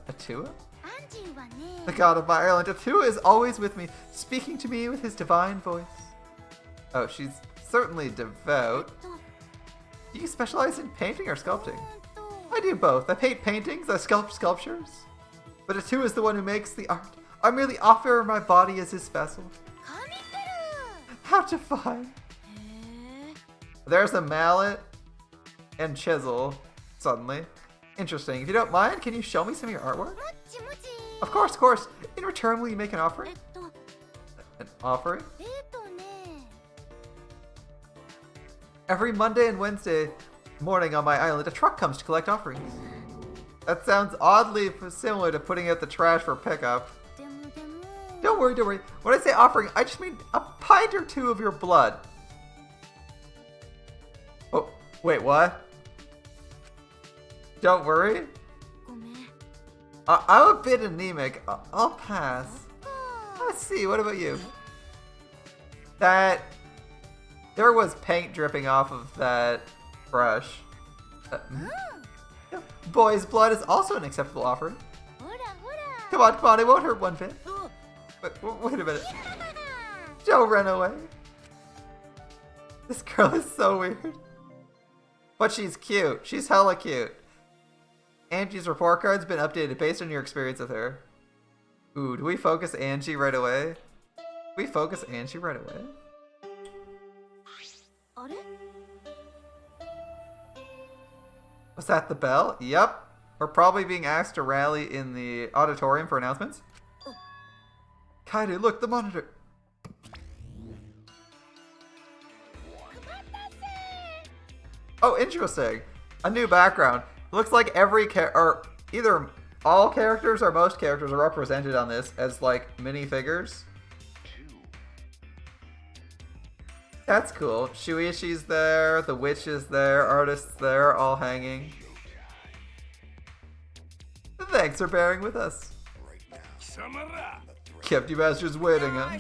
S1: Atua? The god of my island. Atua is always with me, speaking to me with his divine voice. Oh, she's certainly devout. Do you specialize in painting or sculpting? I do both. I paint paintings, I sculpt sculptures. But Atua is the one who makes the art. I merely offer my body as his vessel. How to find. There's a mallet and chisel, suddenly. Interesting. If you don't mind, can you show me some of your artwork? Of course, of course. In return, will you make an offering? An offering? Every Monday and Wednesday morning on my island, a truck comes to collect offerings. That sounds oddly similar to putting out the trash for pickup. Don't worry, don't worry. When I say offering, I just mean a pint or two of your blood. Oh, wait, what? Don't worry. I'm a bit anemic. I'll pass. Let's see, what about you? There was paint dripping off of that brush. Boy's blood is also an acceptable offering. Come on, it won't hurt one bit. Wait a minute. Don't run away. This girl is so weird. But she's cute. She's hella cute. Angie's report card's been updated based on your experience with her. Ooh, do we focus Angie right away? We focus Angie right away? Was that the bell? Yep. We're probably being asked to rally in the auditorium for announcements. Kaede, look, the monitor. Oh, interesting. A new background. Looks like every or either all characters or most characters are represented on this as like minifigures. That's cool. Shueishi's there, the witch is there, artists there, all hanging. Thanks for bearing with us. Kept you bastards waiting, huh?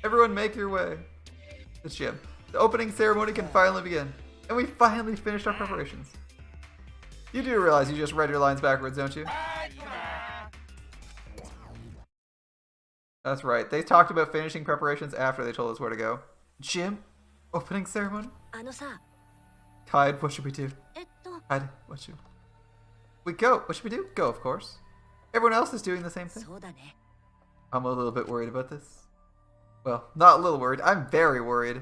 S1: Everyone make your way. The gym. The opening ceremony can finally begin. And we finally finished our preparations. You do realize you just read your lines backwards, don't you? That's right. They talked about finishing preparations after they told us where to go. Gym? Opening ceremony? Kaede, what should we do? Kaede, what should we go? What should we do? Go, of course. Everyone else is doing the same thing. I'm a little bit worried about this. Well, not a little worried. I'm very worried.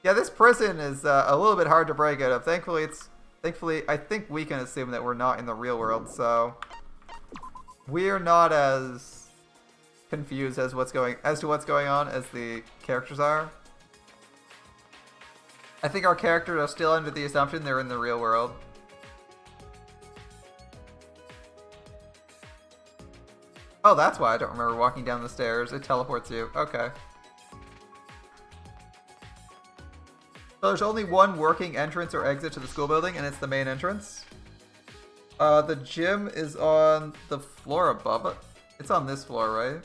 S1: Yeah, this prison is a little bit hard to break out of. Thankfully, I think we can assume that we're not in the real world, so we're not as confused as to what's going on as the characters are. I think our characters are still under the assumption they're in the real world. Oh, that's why I don't remember walking down the stairs. It teleports you. Okay. So there's only one working entrance or exit to the school building, and it's the main entrance. The gym is on the floor above it. It's on this floor, right?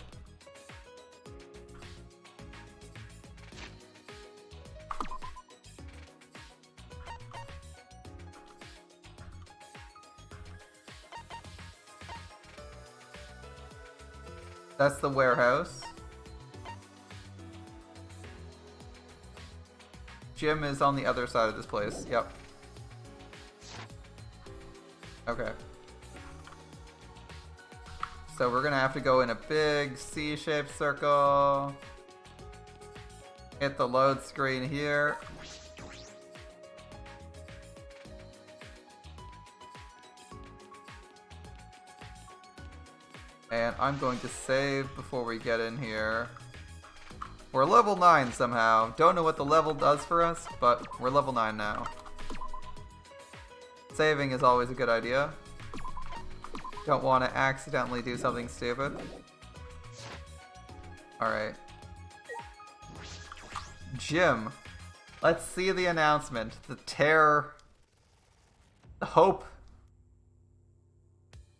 S1: That's the warehouse. Gym is on the other side of this place. Yep. Okay. So we're gonna have to go in a big C-shaped circle. Hit the load screen here. And I'm going to save before we get in here. We're level 9 somehow. Don't know what the level does for us, but we're level 9 now. Saving is always a good idea. Don't want to accidentally do something stupid. Alright. Gym. Let's see the announcement. The terror. The hope.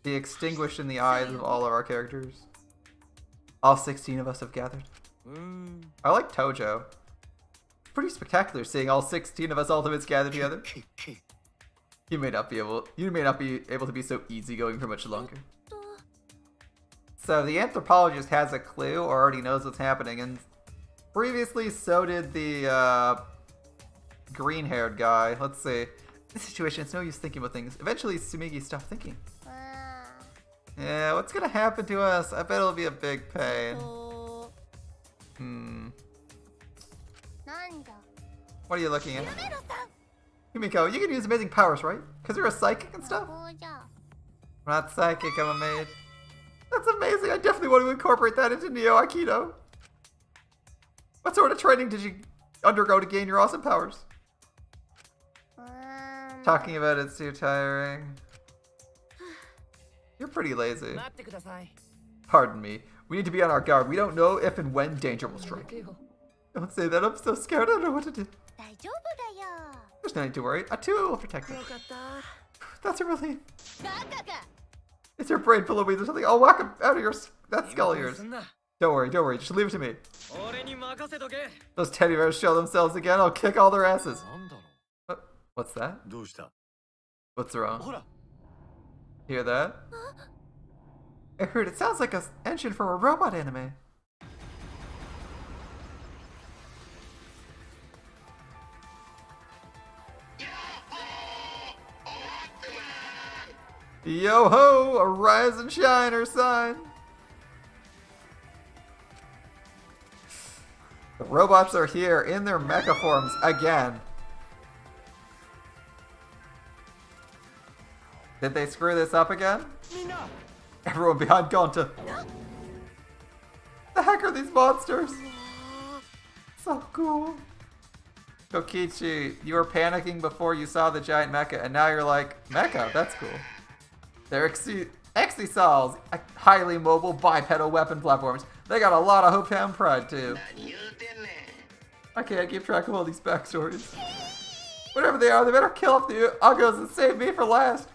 S1: The extinguished in the eyes of all of our characters. All 16 of us have gathered. I like Tojo. It's pretty spectacular seeing all 16 of us ultimates gathered together. You may not be able to be so easygoing for much longer. So the anthropologist has a clue or already knows what's happening, and previously so did the green-haired guy. Let's see. This situation, it's no use thinking about things. Eventually Sumigi stopped thinking. Yeah, what's gonna happen to us? I bet it'll be a big pain. What are you looking at? Himiko, you can use amazing powers, right? Because you're a psychic and stuff? I'm not psychic, I'm a maid. That's amazing, I definitely want to incorporate that into Neo Aikido. What sort of training did you undergo to gain your awesome powers? Talking about it's too tiring. You're pretty lazy. Pardon me. We need to be on our guard. We don't know if and when danger will strike. Don't say that. I'm so scared. I don't know what to do. There's no need to worry. A tool will protect us. That's a relief. Is your brain full of weeds or something? I'll whack him out of your that skull of yours. Don't worry. Just leave it to me. Those teddy bears show themselves again. I'll kick all their asses. What's that? What's wrong? Hear that? I heard it sounds like an engine from a robot anime. Yo ho! A rise and shine or sign. The robots are here in their mecha forms again. Did they screw this up again? Everyone behind Gonta. The heck are these monsters? So cool. Kokichi, you were panicking before you saw the giant mecha, and now you're like, mecha, that's cool. They're Exisals, highly mobile bipedal weapon platforms. They got a lot of hometown pride too. I can't keep track of all these backstories. Whatever they are, they better kill off the Uggos and save me for last.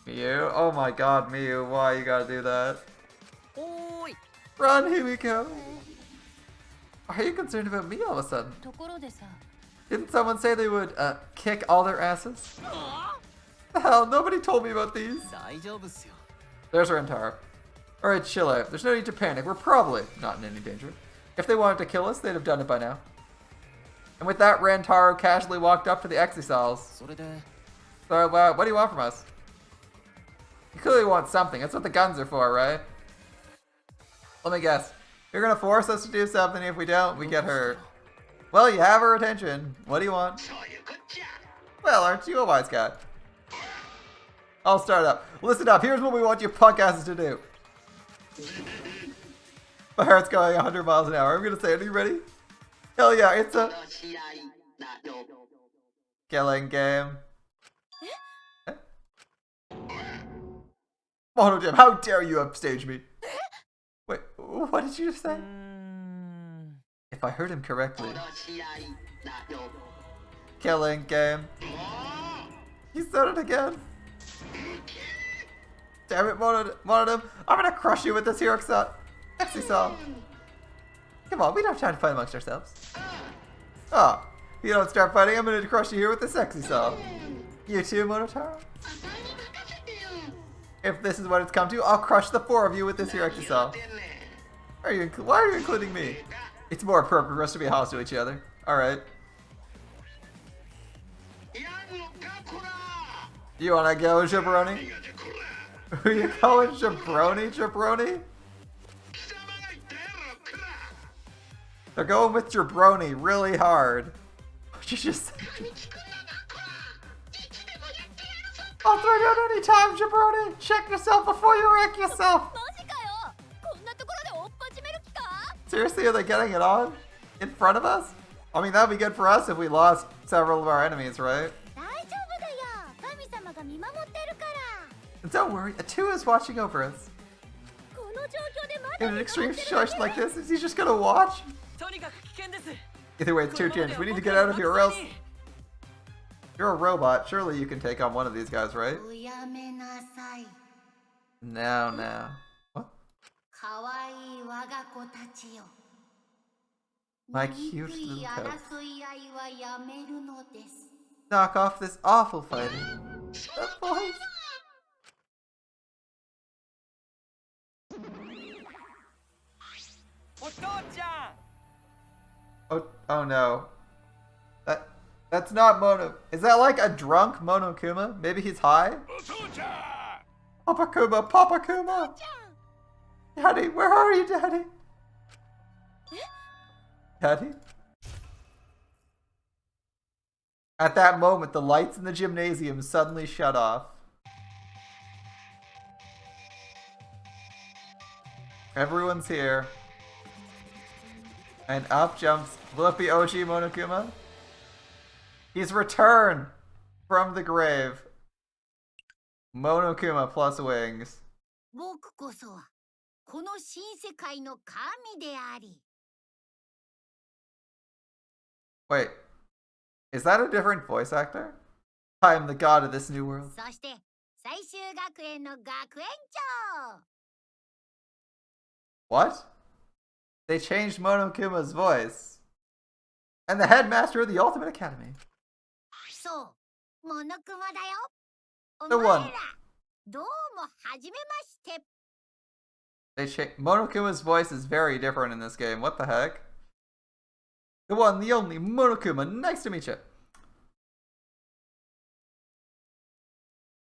S1: Miu? Oh my god, Miu, why you gotta do that? Run, Himiko! Are you concerned about me all of a sudden? Didn't someone say they would, kick all their asses? Hell, nobody told me about these. There's Rentaro. Alright, chill out. There's no need to panic. We're probably not in any danger. If they wanted to kill us, they'd have done it by now. And with that, Rentaro casually walked up to the Exisals. So, what do you want from us? You clearly want something. That's what the guns are for, right? Let me guess. You're gonna force us to do something. If we don't, we get hurt. Well, you have our attention. What do you want? Well, aren't you a wise guy? I'll start up. Listen up. Here's what we want you podcasters to do. My heart's going 100 miles an hour. I'm gonna say it. Are you ready? Hell yeah, it's a killing game. Mono Jim, how dare you upstage me? Wait, what did you just say? If I heard him correctly. Killing game. He said it again. Damn it, Mono, I'm gonna crush you with this hero Exisal. Come on, we don't have time to fight amongst ourselves. Oh, if you don't start fighting, I'm gonna crush you here with this Exisal. You too, Monotaro? If this is what it's come to, I'll crush the 4 of you with this here Exisal. Why are you including me? It's more appropriate for us to be hostile to each other. Alright. You wanna go, Jabroni? Who you calling Jabroni, Jabroni? They're going with Jabroni really hard. You just... I'll throw down any time, Jabroni! Check yourself before you wreck yourself! Seriously, are they getting it on? In front of us? I mean, that'd be good for us if we lost several of our enemies, right? And don't worry, a 2 is watching over us. In an extreme situation like this, is he just gonna watch? Either way, it's too dangerous. We need to get out of here or else... You're a robot. Surely you can take on one of these guys, right? Now. What? My cute little cub. Knock off this awful fighting. That voice. Oh no. That's not Mono. Is that like a drunk Monokuma? Maybe he's high? Papa Kuma! Daddy, where are you, Daddy? Daddy? At that moment, the lights in the gymnasium suddenly shut off. Everyone's here. And up jumps Flippy Oshi Monokuma. He's returned from the grave. Monokuma plus wings. Wait, is that a different voice actor? I am the god of this new world. What? They changed Monokuma's voice. And the headmaster of the Ultimate Academy. The one. They Monokuma's voice is very different in this game. What the heck? The one, the only Monokuma. Nice to meet you.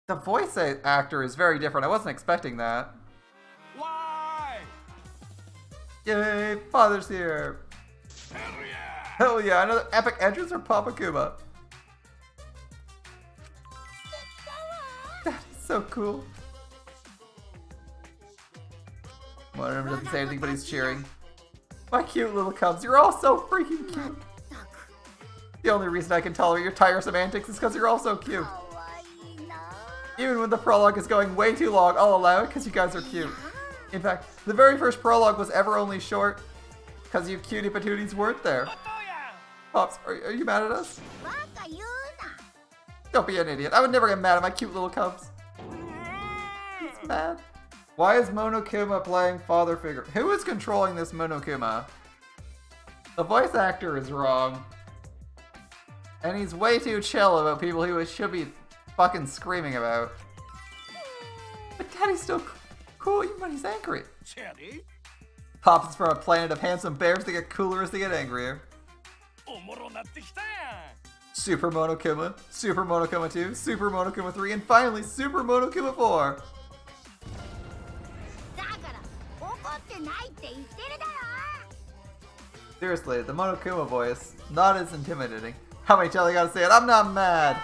S1: The voice actor is very different. I wasn't expecting that.
S2: Why?
S1: Yay, Father's here. Hell yeah, another epic entrance for Papa Kuma. That is so cool. Monokuma doesn't say anything, but he's cheering. My cute little cubs, you're all so freaking cute. The only reason I can tolerate your tiresome antics is because you're all so cute. Even when the prologue is going way too long, I'll allow it because you guys are cute. In fact, the very first prologue was ever only short because you cutie patooties weren't there. Pops, are you mad at us? Don't be an idiot. I would never get mad at my cute little cubs. He's mad. Why is Monokuma playing father figure? Who is controlling this Monokuma? The voice actor is wrong. And he's way too chill about people he should be fucking screaming about. But Daddy's still cool even when he's angry. Pops is from a planet of handsome bears that get cooler as they get angrier. Super Monokuma, Super Monokuma 2, Super Monokuma 3, and finally Super Monokuma 4. Seriously, the Monokuma voice, not as intimidating. How many times I gotta say it? I'm not mad!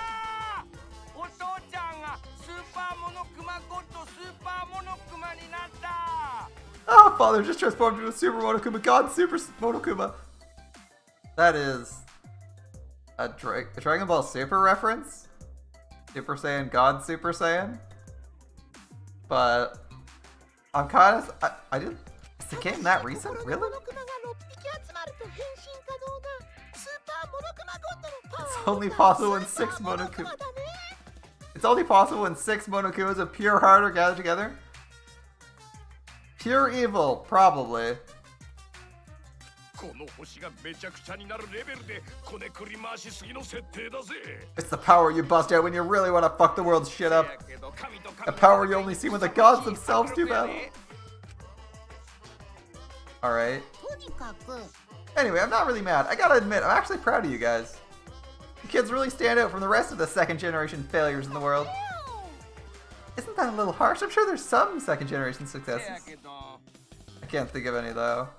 S1: Oh, Father just transformed into a Super Monokuma God Super Monokuma! That is a Dragon Ball Super reference? Super Saiyan God Super Saiyan? But I'm kind of... I didn't... Is the game that recent? Really? It's only possible when 6 Monokuma... It's only possible when 6 Monokumas of pure heart are gathered together? Pure evil, probably. It's the power you bust out when you really want to fuck the world's shit up. A power you only see when the gods themselves do battle. Alright. Anyway, I'm not really mad. I gotta admit, I'm actually proud of you guys. You kids really stand out from the rest of the second generation failures in the world. Isn't that a little harsh? I'm sure there's some second generation successes. I can't think of any though.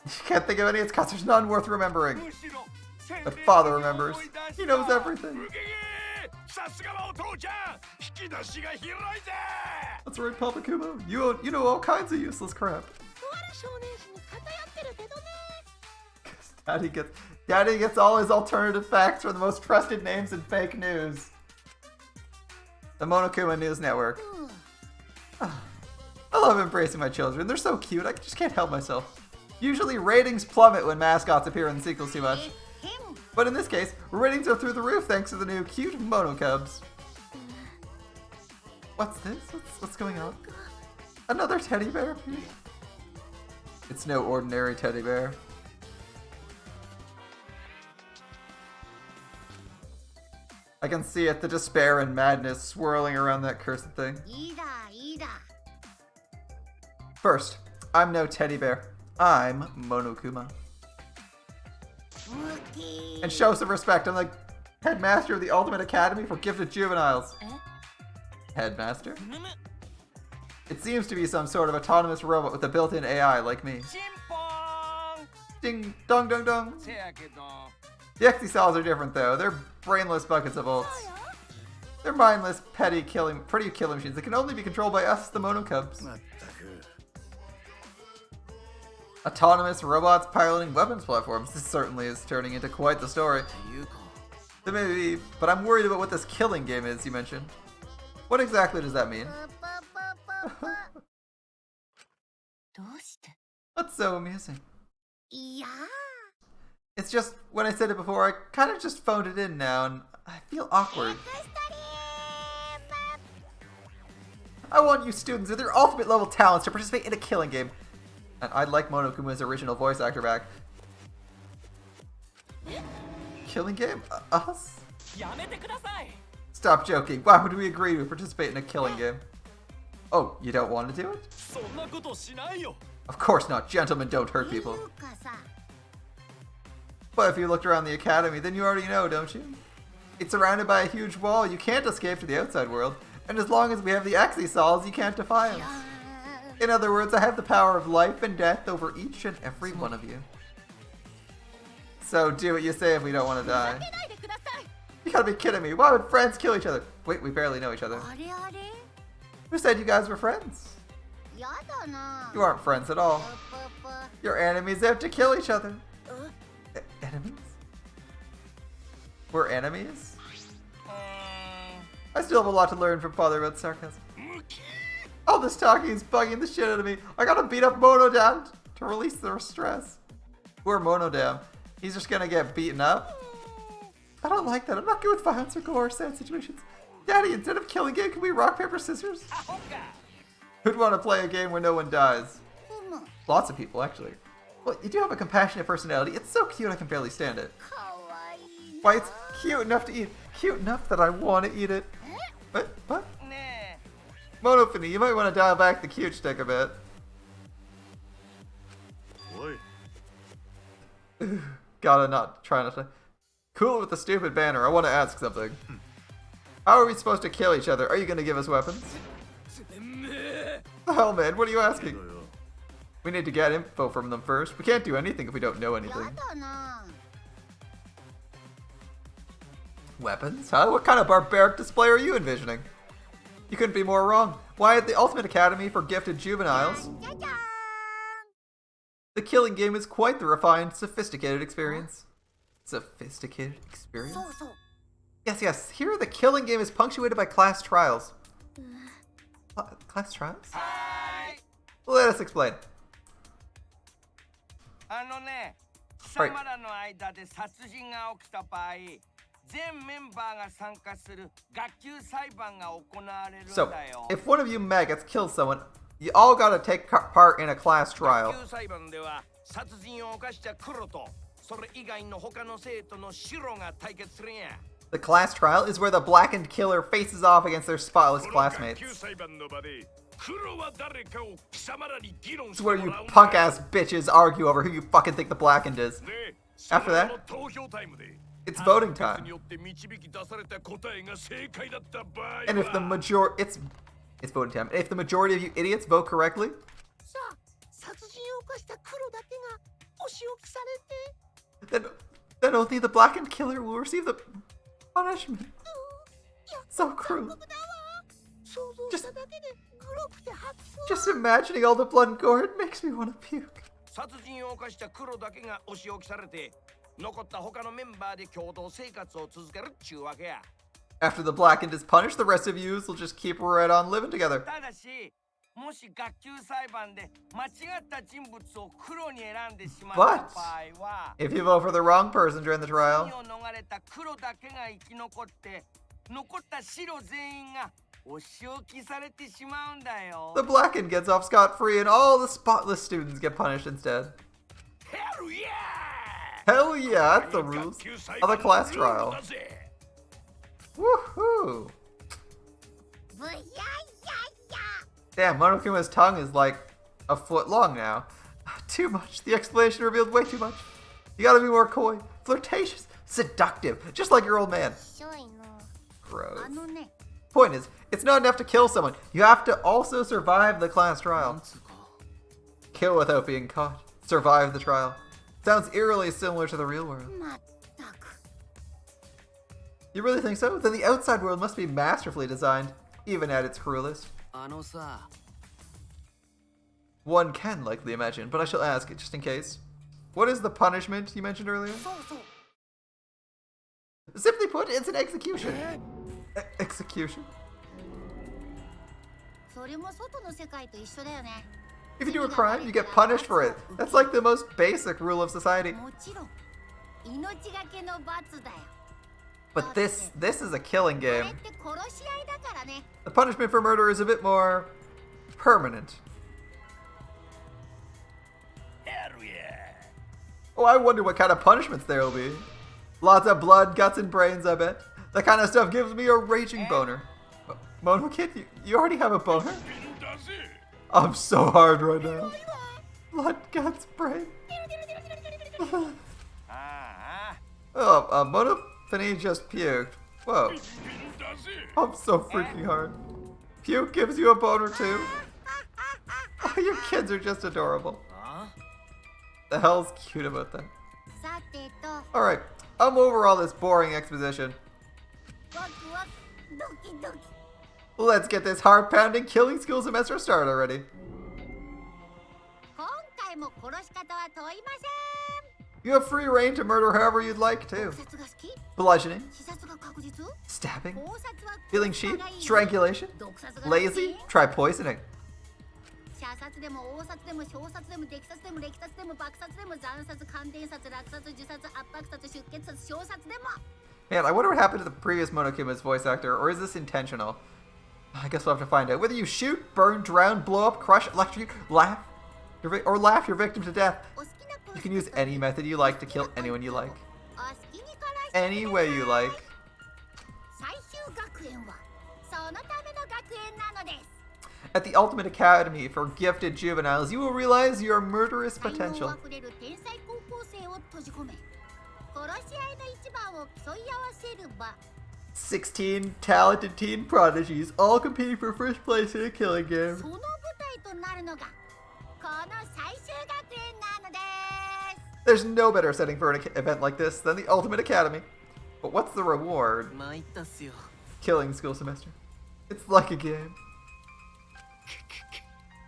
S1: You can't think of any? It's because there's none worth remembering. But Father remembers. He knows everything. That's right, Papa Kumo. You know all kinds of useless crap. Daddy gets all his alternative facts from the most trusted names in fake news. The Monokuma News Network. I love embracing my children. They're so cute. I just can't help myself. Usually ratings plummet when mascots appear in sequels too much. But in this case, ratings are through the roof thanks to the new cute Monokubs. What's this? What's going on? Another teddy bear appeared? It's no ordinary teddy bear. I can see it, the despair and madness swirling around that cursed thing. First, I'm no teddy bear. I'm Monokuma. And show some respect, I'm the headmaster of the Ultimate Academy for Gifted Juveniles. Headmaster? It seems to be some sort of autonomous robot with a built-in AI like me. Ding dong dong dong. The Exi-Saws are different though. They're brainless buckets of bolts. They're mindless, pretty killing machines that can only be controlled by us, the Monokubs. Autonomous robots piloting weapons platforms. This certainly is turning into quite the story. Maybe, but I'm worried about what this killing game is you mentioned. What exactly does that mean? That's so amusing. It's just, when I said it before, I kind of just phoned it in now, and I feel awkward. I want you students with your ultimate level talents to participate in a killing game. And I'd like Monokuma's original voice actor back. Killing game? Us? Stop joking. Why would we agree to participate in a killing game? Oh, you don't want to do it? Of course not. Gentlemen don't hurt people. But if you looked around the academy, then you already know, don't you? It's surrounded by a huge wall. You can't escape to the outside world. And as long as we have the Exi-Saws, you can't defy us. In other words, I have the power of life and death over each and every one of you. So do what you say if we don't want to die. You gotta be kidding me. Why would friends kill each other? Wait, we barely know each other. Who said you guys were friends? You aren't friends at all. You're enemies out to kill each other. Enemies? We're enemies? I still have a lot to learn from Father about sarcasm. All this talking is bugging the shit out of me. I gotta beat up Monodam to release the stress. Poor Monodam. He's just gonna get beaten up? I don't like that. I'm not good with violence or gore or sad situations. Daddy, instead of killing game, can we rock, paper, scissors? Who'd want to play a game where no one dies? Lots of people, actually. Well, you do have a compassionate personality. It's so cute I can barely stand it. Why, it's cute enough to eat. Cute enough that I want to eat it. What? Monofini, you might want to dial back the cute stick a bit. Gotta not try not to. Cool with the stupid banner. I want to ask something. How are we supposed to kill each other? Are you going to give us weapons? The hell, man? What are you asking? We need to get info from them first. We can't do anything if we don't know anything. Weapons? Huh? What kind of barbaric display are you envisioning? You couldn't be more wrong. Why at the Ultimate Academy for Gifted Juveniles? The killing game is quite the refined, sophisticated experience. Sophisticated experience? Yes. Here the killing game is punctuated by class trials. Class trials? Let us explain. Right. So, if one of you maggots kills someone, you all gotta take part in a class trial. The class trial is where the blackened killer faces off against their spotless classmates. It's where you punk-ass bitches argue over who you fucking think the blackened is. After that, it's voting time. And if the it's voting time. If the majority of you idiots vote correctly, then only the blackened killer will receive the punishment. So cruel. Just imagining all the blood and gore, it makes me want to puke. After the blackened is punished, the rest of you will just keep right on living together. But if you vote for the wrong person during the trial, the blackened gets off scot-free and all the spotless students get punished instead.
S2: Hell yeah!
S1: Hell yeah, that's the rules of the class trial. Woohoo! Damn, Monokuma's tongue is like a foot long now. Too much. The explanation revealed way too much. You gotta be more coy, flirtatious, seductive, just like your old man. Gross. Point is, it's not enough to kill someone. You have to also survive the class trial. Kill without being caught. Survive the trial. Sounds eerily similar to the real world. You really think so? Then the outside world must be masterfully designed, even at its cruelest. One can likely imagine, but I shall ask, just in case. What is the punishment you mentioned earlier? Simply put, it's an execution. Execution? If you do a crime, you get punished for it. That's like the most basic rule of society. But this is a killing game. The punishment for murder is a bit more permanent. Oh, I wonder what kind of punishments there will be. Lots of blood, guts, and brains, I bet. That kind of stuff gives me a raging boner. Mono Kid, you already have a boner? I'm so hard right now. Blood, guts, brain. Oh, Mono Finny just puked. Whoa. I'm so freaking hard. Puke gives you a boner too? Oh, your kids are just adorable. The hell's cute about that? Alright, I'm over all this boring exposition. Let's get this heart-pounding killing school semester started already. You have free reign to murder however you'd like to. Bludgeoning, stabbing, killing sheep, strangulation, lazy, try poisoning. Man, I wonder what happened to the previous Monokuma's voice actor, or is this intentional? I guess we'll have to find out. Whether you shoot, burn, drown, blow up, crush, electrocute, laugh your victim to death. You can use any method you like to kill anyone you like. Any way you like. At the Ultimate Academy for Gifted Juveniles, you will realize your murderous potential. 16 talented teen prodigies, all competing for first place in a killing game. There's no better setting for an event like this than the Ultimate Academy. But what's the reward? Killing school semester. It's like a game.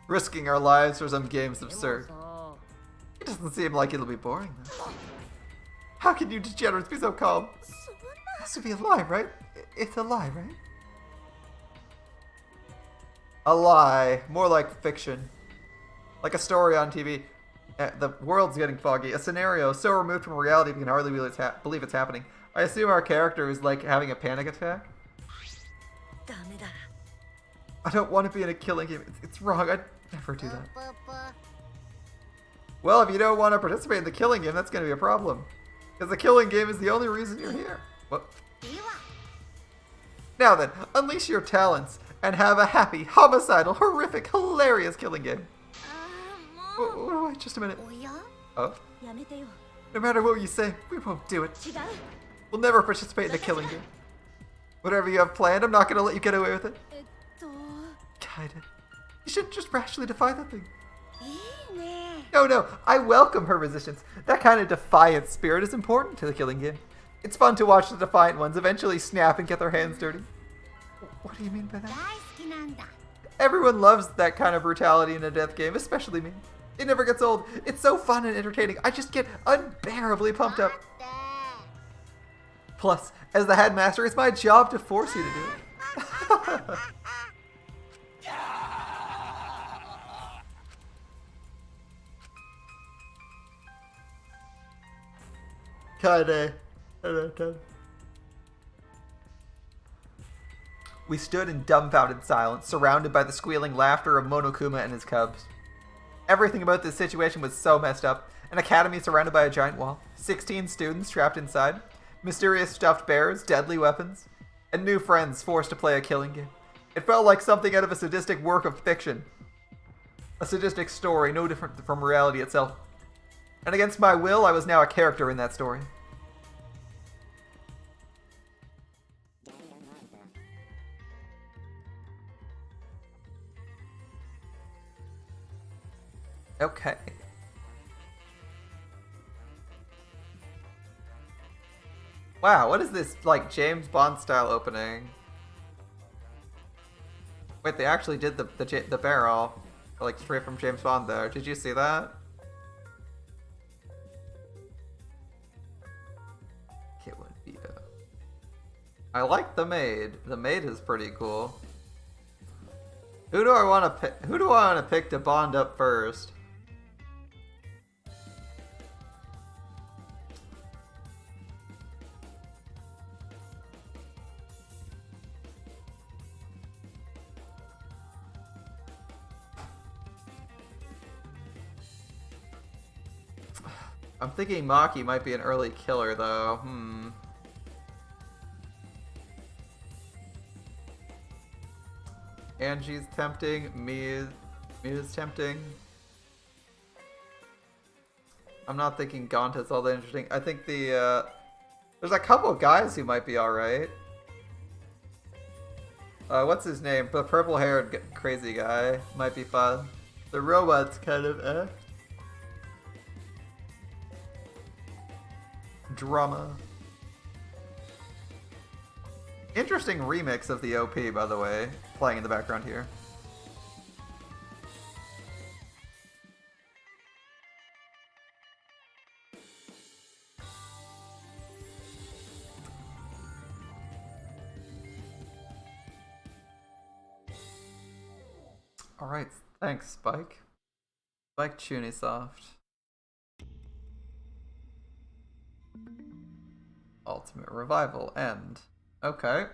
S1: Risking our lives for some game's absurd. It doesn't seem like it'll be boring, though. How can you degenerates be so calm? It has to be a lie, right? It's a lie, right? A lie. More like fiction. Like a story on TV. The world's getting foggy. A scenario so removed from reality we can hardly believe it's happening. I assume our character is like having a panic attack. I don't want to be in a killing game. It's wrong. I'd never do that. Well, if you don't want to participate in the killing game, that's going to be a problem. Because the killing game is the only reason you're here. What? Now then, unleash your talents and have a happy, homicidal, horrific, hilarious killing game. Wait, just a minute. Oh? No matter what you say, we won't do it. We'll never participate in the killing game. Whatever you have planned, I'm not going to let you get away with it. Kinda. You shouldn't just rashly defy that thing. No, I welcome her resistance. That kind of defiant spirit is important to the killing game. It's fun to watch the defiant ones eventually snap and get their hands dirty. What do you mean by that? Everyone loves that kind of brutality in a death game, especially me. It never gets old. It's so fun and entertaining. I just get unbearably pumped up. Plus, as the headmaster, it's my job to force you to do it. Kinda. We stood in dumbfounded silence, surrounded by the squealing laughter of Monokuma and his cubs. Everything about this situation was so messed up. An academy surrounded by a giant wall, 16 students trapped inside, mysterious stuffed bears, deadly weapons, and new friends forced to play a killing game. It felt like something out of a sadistic work of fiction. A sadistic story, no different from reality itself. And against my will, I was now a character in that story. Okay. Wow, what is this, like, James Bond style opening? Wait, they actually did the barrel, like, straight from James Bond there. Did you see that? It would be I like the maid. The maid is pretty cool. Who do I want to pick? Who do I want to pick to bond up first? I'm thinking Maki might be an early killer, though. Angie's tempting. Mia's tempting. I'm not thinking Gonta's all that interesting. I think the there's a couple of guys who might be alright. What's his name? The purple-haired crazy guy might be fun. The robot's kind of Drama. Interesting remix of the OP, by the way, playing in the background here. Alright, thanks, Spike. Spike Chunisoft. Ultimate Revival, end. Okay.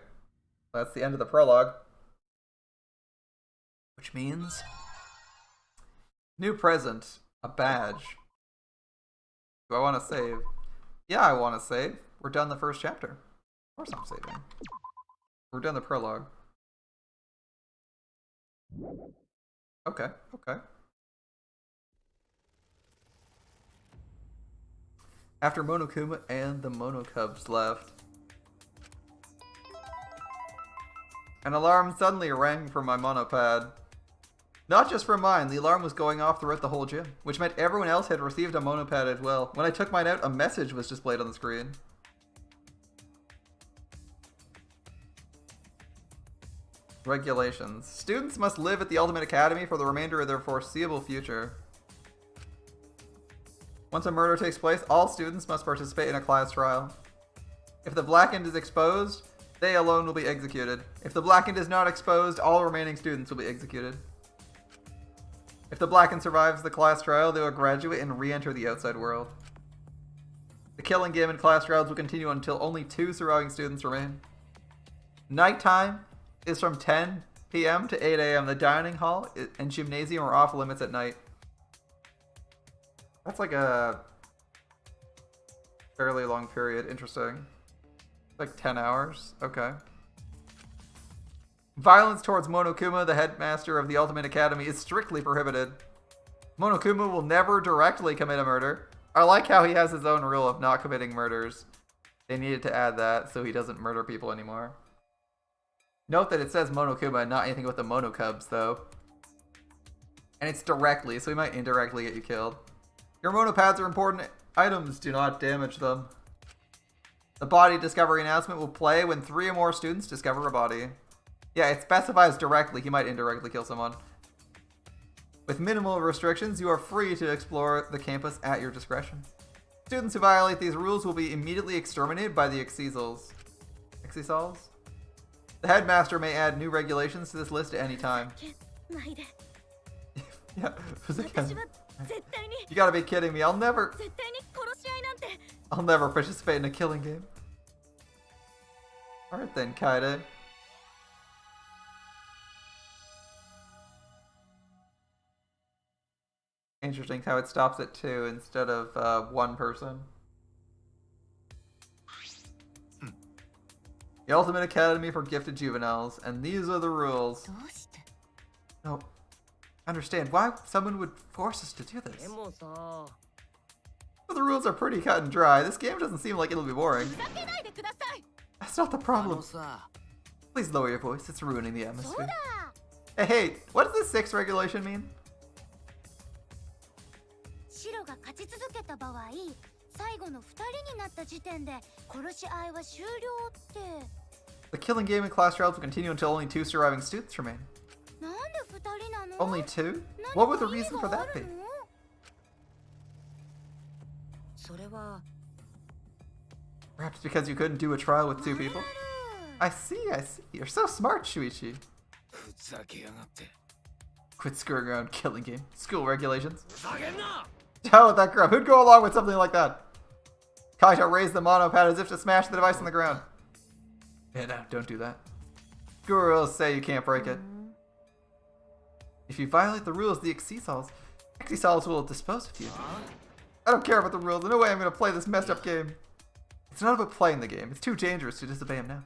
S1: That's the end of the prologue. Which means... new present. A badge. Do I want to save? Yeah, I want to save. We're done the first chapter. Of course I'm saving. We're done the prologue. Okay, okay. After Monokuma and the Monokubs left, an alarm suddenly rang from my monopad. Not just for mine, the alarm was going off throughout the whole gym, which meant everyone else had received a monopad as well. When I took mine out, a message was displayed on the screen. Regulations. Students must live at the Ultimate Academy for the remainder of their foreseeable future. Once a murder takes place, all students must participate in a class trial. If the Blackened is exposed, they alone will be executed. If the Blackened is not exposed, all remaining students will be executed. If the Blackened survives the class trial, they will graduate and re-enter the outside world. The killing game and class trials will continue until only 2 surviving students remain. Nighttime is from 10 p.m. to 8 a.m. The dining hall and gymnasium are off limits at night. That's like a fairly long period. Interesting. Like 10 hours. Okay. Violence towards Monokuma, the headmaster of the Ultimate Academy, is strictly prohibited. Monokuma will never directly commit a murder. I like how he has his own rule of not committing murders. They needed to add that so he doesn't murder people anymore. Note that it says Monokuma and not anything with the Monokubs, though. And it's directly, so he might indirectly get you killed. Your monopads are important items. Do not damage them. The body discovery announcement will play when 3 or more students discover a body. Yeah, it specifies directly. He might indirectly kill someone. With minimal restrictions, you are free to explore the campus at your discretion. Students who violate these rules will be immediately exterminated by the Exisals. Exisals? The headmaster may add new regulations to this list at any time. Yeah, you gotta be kidding me. I'll never participate in a killing game. Alright then, Kaede. Interesting how it stops at 2 instead of 1 person. The Ultimate Academy for Gifted Juveniles, and these are the rules. No, understand why someone would force us to do this. Well, the rules are pretty cut and dry. This game doesn't seem like it'll be boring. That's not the problem. Please lower your voice, it's ruining the atmosphere. Hey, what does the 6th regulation mean? The killing game and class trials will continue until only 2 surviving students remain. Only 2? What would the reason for that be? Perhaps because you couldn't do a trial with 2 people? I see. You're so smart, Shuichi. Quit screwing around, killing game. School regulations. Hell with that grub. Who'd go along with something like that? Kaito raised the monopad as if to smash the device on the ground. Yeah, no, don't do that. Girls say you can't break it. If you violate the rules, the Exisals will dispose of you. I don't care about the rules. There's no way I'm going to play this messed up game. It's not about playing the game. It's too dangerous to disobey him now.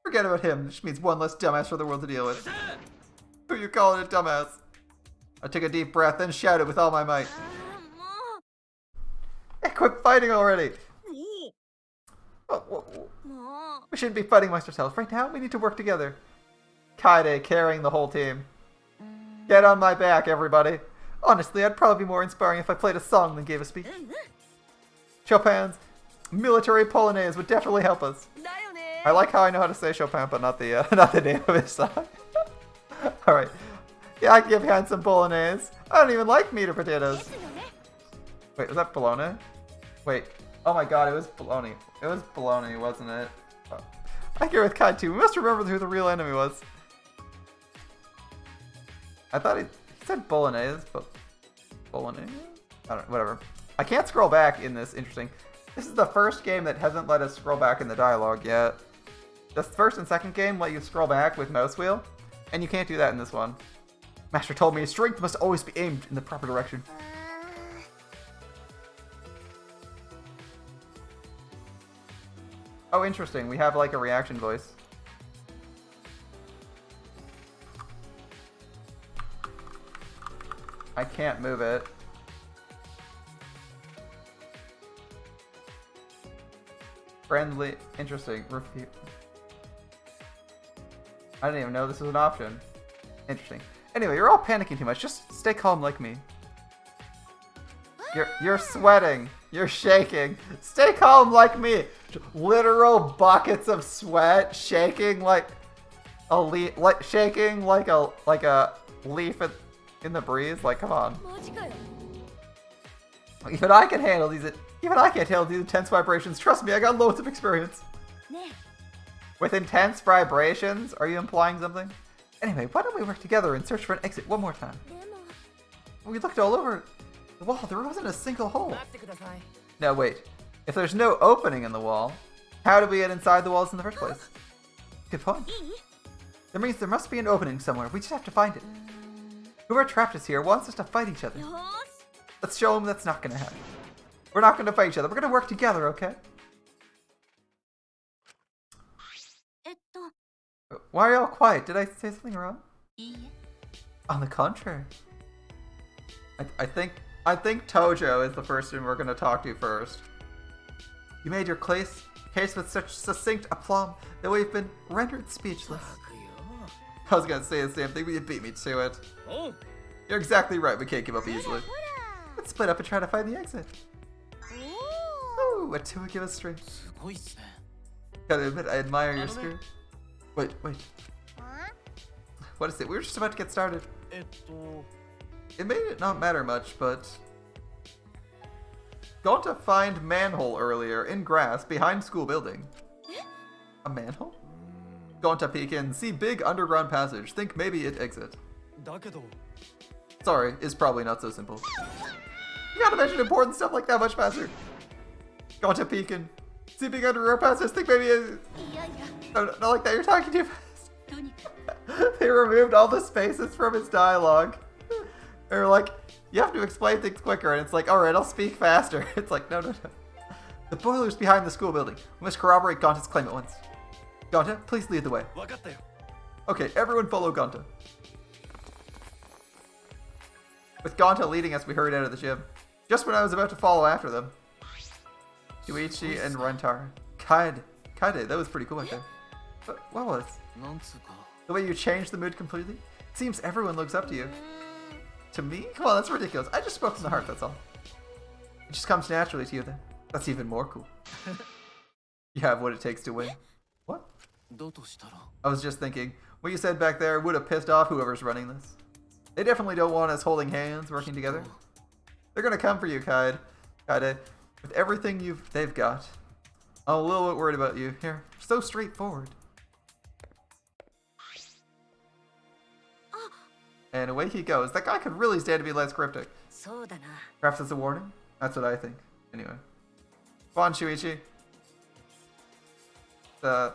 S1: Forget about him. It just means one less dumbass for the world to deal with. Who you calling a dumbass? I took a deep breath, then shouted with all my might. Hey, quit fighting already! We shouldn't be fighting amongst ourselves. Right now, we need to work together. Kaede carrying the whole team. Get on my back, everybody. Honestly, I'd probably be more inspiring if I played a song than gave a speech. Chopin's military polonaise would definitely help us. I like how I know how to say Chopin, but not the not the name of his song. All right. Yeah, I can get behind some bolognese. I don't even like meat or potatoes. Wait, was that bologna? Wait. Oh my god, it was bologna. It was bologna, wasn't it? I agree with Kai too. We must remember who the real enemy was. I thought he said bolognese, but bolognese? I don't know, whatever. I can't scroll back in this. Interesting. This is the first game that hasn't let us scroll back in the dialogue yet. The first and second game let you scroll back with mouse wheel, and you can't do that in this one. Master told me strength must always be aimed in the proper direction. Oh, interesting. We have like a reaction voice. I can't move it. Friendly. Interesting. Refute. I didn't even know this was an option. Interesting. Anyway, you're all panicking too much. Just stay calm like me. You're sweating. You're shaking. Stay calm like me. Literal buckets of sweat, shaking like a leaf, shaking like a leaf in the breeze. Like, come on. Even I can handle these. Even I can't handle these intense vibrations. Trust me, I got loads of experience. With intense vibrations, are you implying something? Anyway, why don't we work together and search for an exit one more time? We looked all over the wall. There wasn't a single hole. No, wait. If there's no opening in the wall, how did we get inside the walls in the first place? Good point. That means there must be an opening somewhere. We just have to find it. Whoever trapped us here wants us to fight each other. Let's show them that's not going to happen. We're not going to fight each other. We're going to work together, okay? Why are y'all quiet? Did I say something wrong?
S3: いいえ
S1: On the contrary. I think Tojo is the person we're gonna talk to first. You made your case with such succinct aplomb that we've been rendered speechless. I was gonna say the same thing, but you beat me to it.
S2: Oh,
S1: You're exactly right, we can't give up easily. Let's split up and try to find the exit. Ooh, a two would give us strength.
S2: すごいっすね。
S1: Gotta admit, I admire your spirit. Wait. What is it? We were just about to get started. It made it not matter much, but... Gonta find manhole earlier, in grass, behind school building. A manhole? Gonta peek in, see big underground passage, think maybe it exit.
S2: だけど、
S1: Sorry, is probably not so simple. You gotta mention important stuff like that much faster. Gonta peek in, see big underground passage, think maybe it...
S3: いやいや
S1: No, not like that, you're talking too fast.
S3: とにか
S1: They removed all the spaces from his dialogue. They're like, you have to explain things quicker, and it's like, alright, I'll speak faster. It's like, no. The boiler's behind the school building. We must corroborate Gonta's claim at once. Gonta, please lead the way.
S2: わかったよ。
S1: Okay, everyone follow Gonta. With Gonta leading us, we hurried out of the gym. Just when I was about to follow after them. Yuichi and Rentaro. Kaede, that was pretty cool right there. But what was?
S2: なんつうか、
S1: The way you changed the mood completely? Seems everyone looks up to you. To me? Come on, that's ridiculous. I just spoke from the heart, that's all. It just comes naturally to you then. That's even more cool. You have what it takes to win. What?
S2: だとしたら、
S1: I was just thinking, what you said back there would have pissed off whoever's running this. They definitely don't want us holding hands, working together. They're gonna come for you, Kaede. With everything they've got. I'm a little bit worried about you. Here, so straightforward. And away he goes. That guy could really stand to be less cryptic.
S3: そうだな
S1: Perhaps it's a warning? That's what I think. Anyway. Come on, Shuichi. Come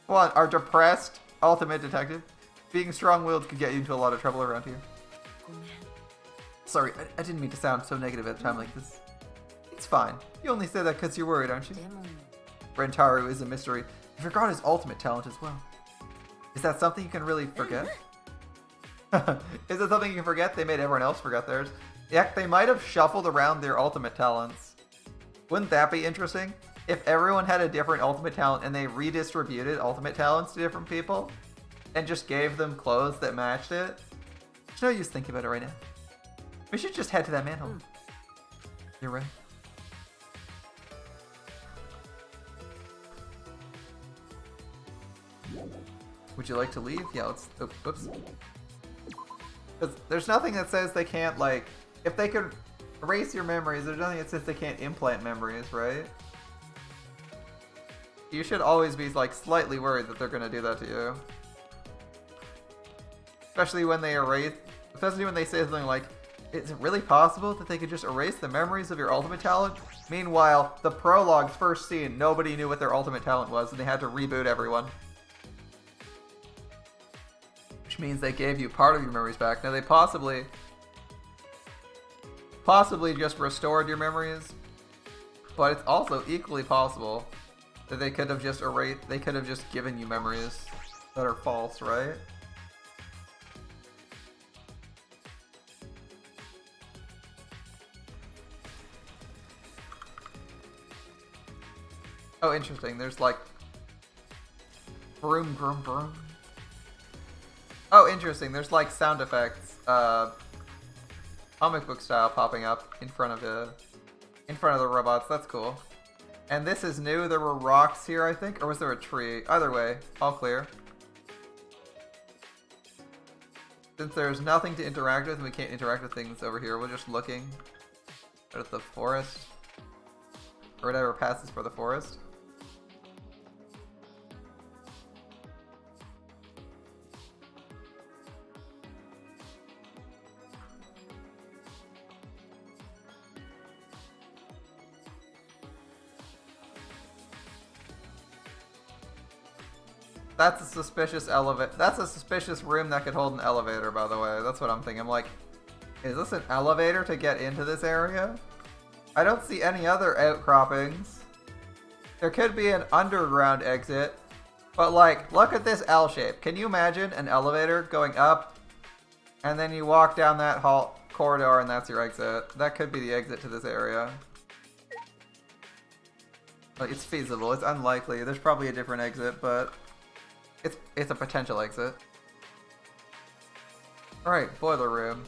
S1: on, our depressed ultimate detective. Being strong-willed could get you into a lot of trouble around here.
S3: ごめん
S1: Sorry, I didn't mean to sound so negative at a time like this. It's fine. You only say that because you're worried, aren't you?
S3: でも
S1: Rentaro is a mystery. He forgot his ultimate talent as well. Is that something you can really forget? Is it something you can forget? They made everyone else forget theirs. Yeah, they might have shuffled around their ultimate talents. Wouldn't that be interesting? If everyone had a different ultimate talent and they redistributed ultimate talents to different people and just gave them clothes that matched it? There's no use thinking about it right now. We should just head to that manhole. You're right. Would you like to leave? Yeah, let's... Oh, whoops. 'Cause there's nothing that says they can't, like... If they could erase your memories, there's nothing that says they can't implant memories, right? You should always be, like, slightly worried that they're gonna do that to you. Especially when they erase... Especially when they say something like, is it really possible that they could just erase the memories of your ultimate talent? Meanwhile, the prologue's first scene, nobody knew what their ultimate talent was, and they had to reboot everyone. Which means they gave you part of your memories back. Now they possibly just restored your memories, but it's also equally possible that they could have just given you memories that are false, right? Oh, interesting. There's like broom, broom, broom. Oh, interesting. There's like sound effects, comic book style, popping up in front of the robots. That's cool. And this is new. There were rocks here, I think, or was there a tree? Either way, all clear. Since there's nothing to interact with, and we can't interact with things over here, we're just looking at the forest, or whatever passes for the forest. That's a suspicious That's a suspicious room that could hold an elevator, by the way. That's what I'm thinking. I'm like, is this an elevator to get into this area? I don't see any other outcroppings. There could be an underground exit, But like, look at this L shape. Can you imagine an elevator going up and then you walk down that hall corridor and that's your exit? That could be the exit to this area. Like, it's feasible. It's unlikely. There's probably a different exit, but it's a potential exit. Alright, boiler room.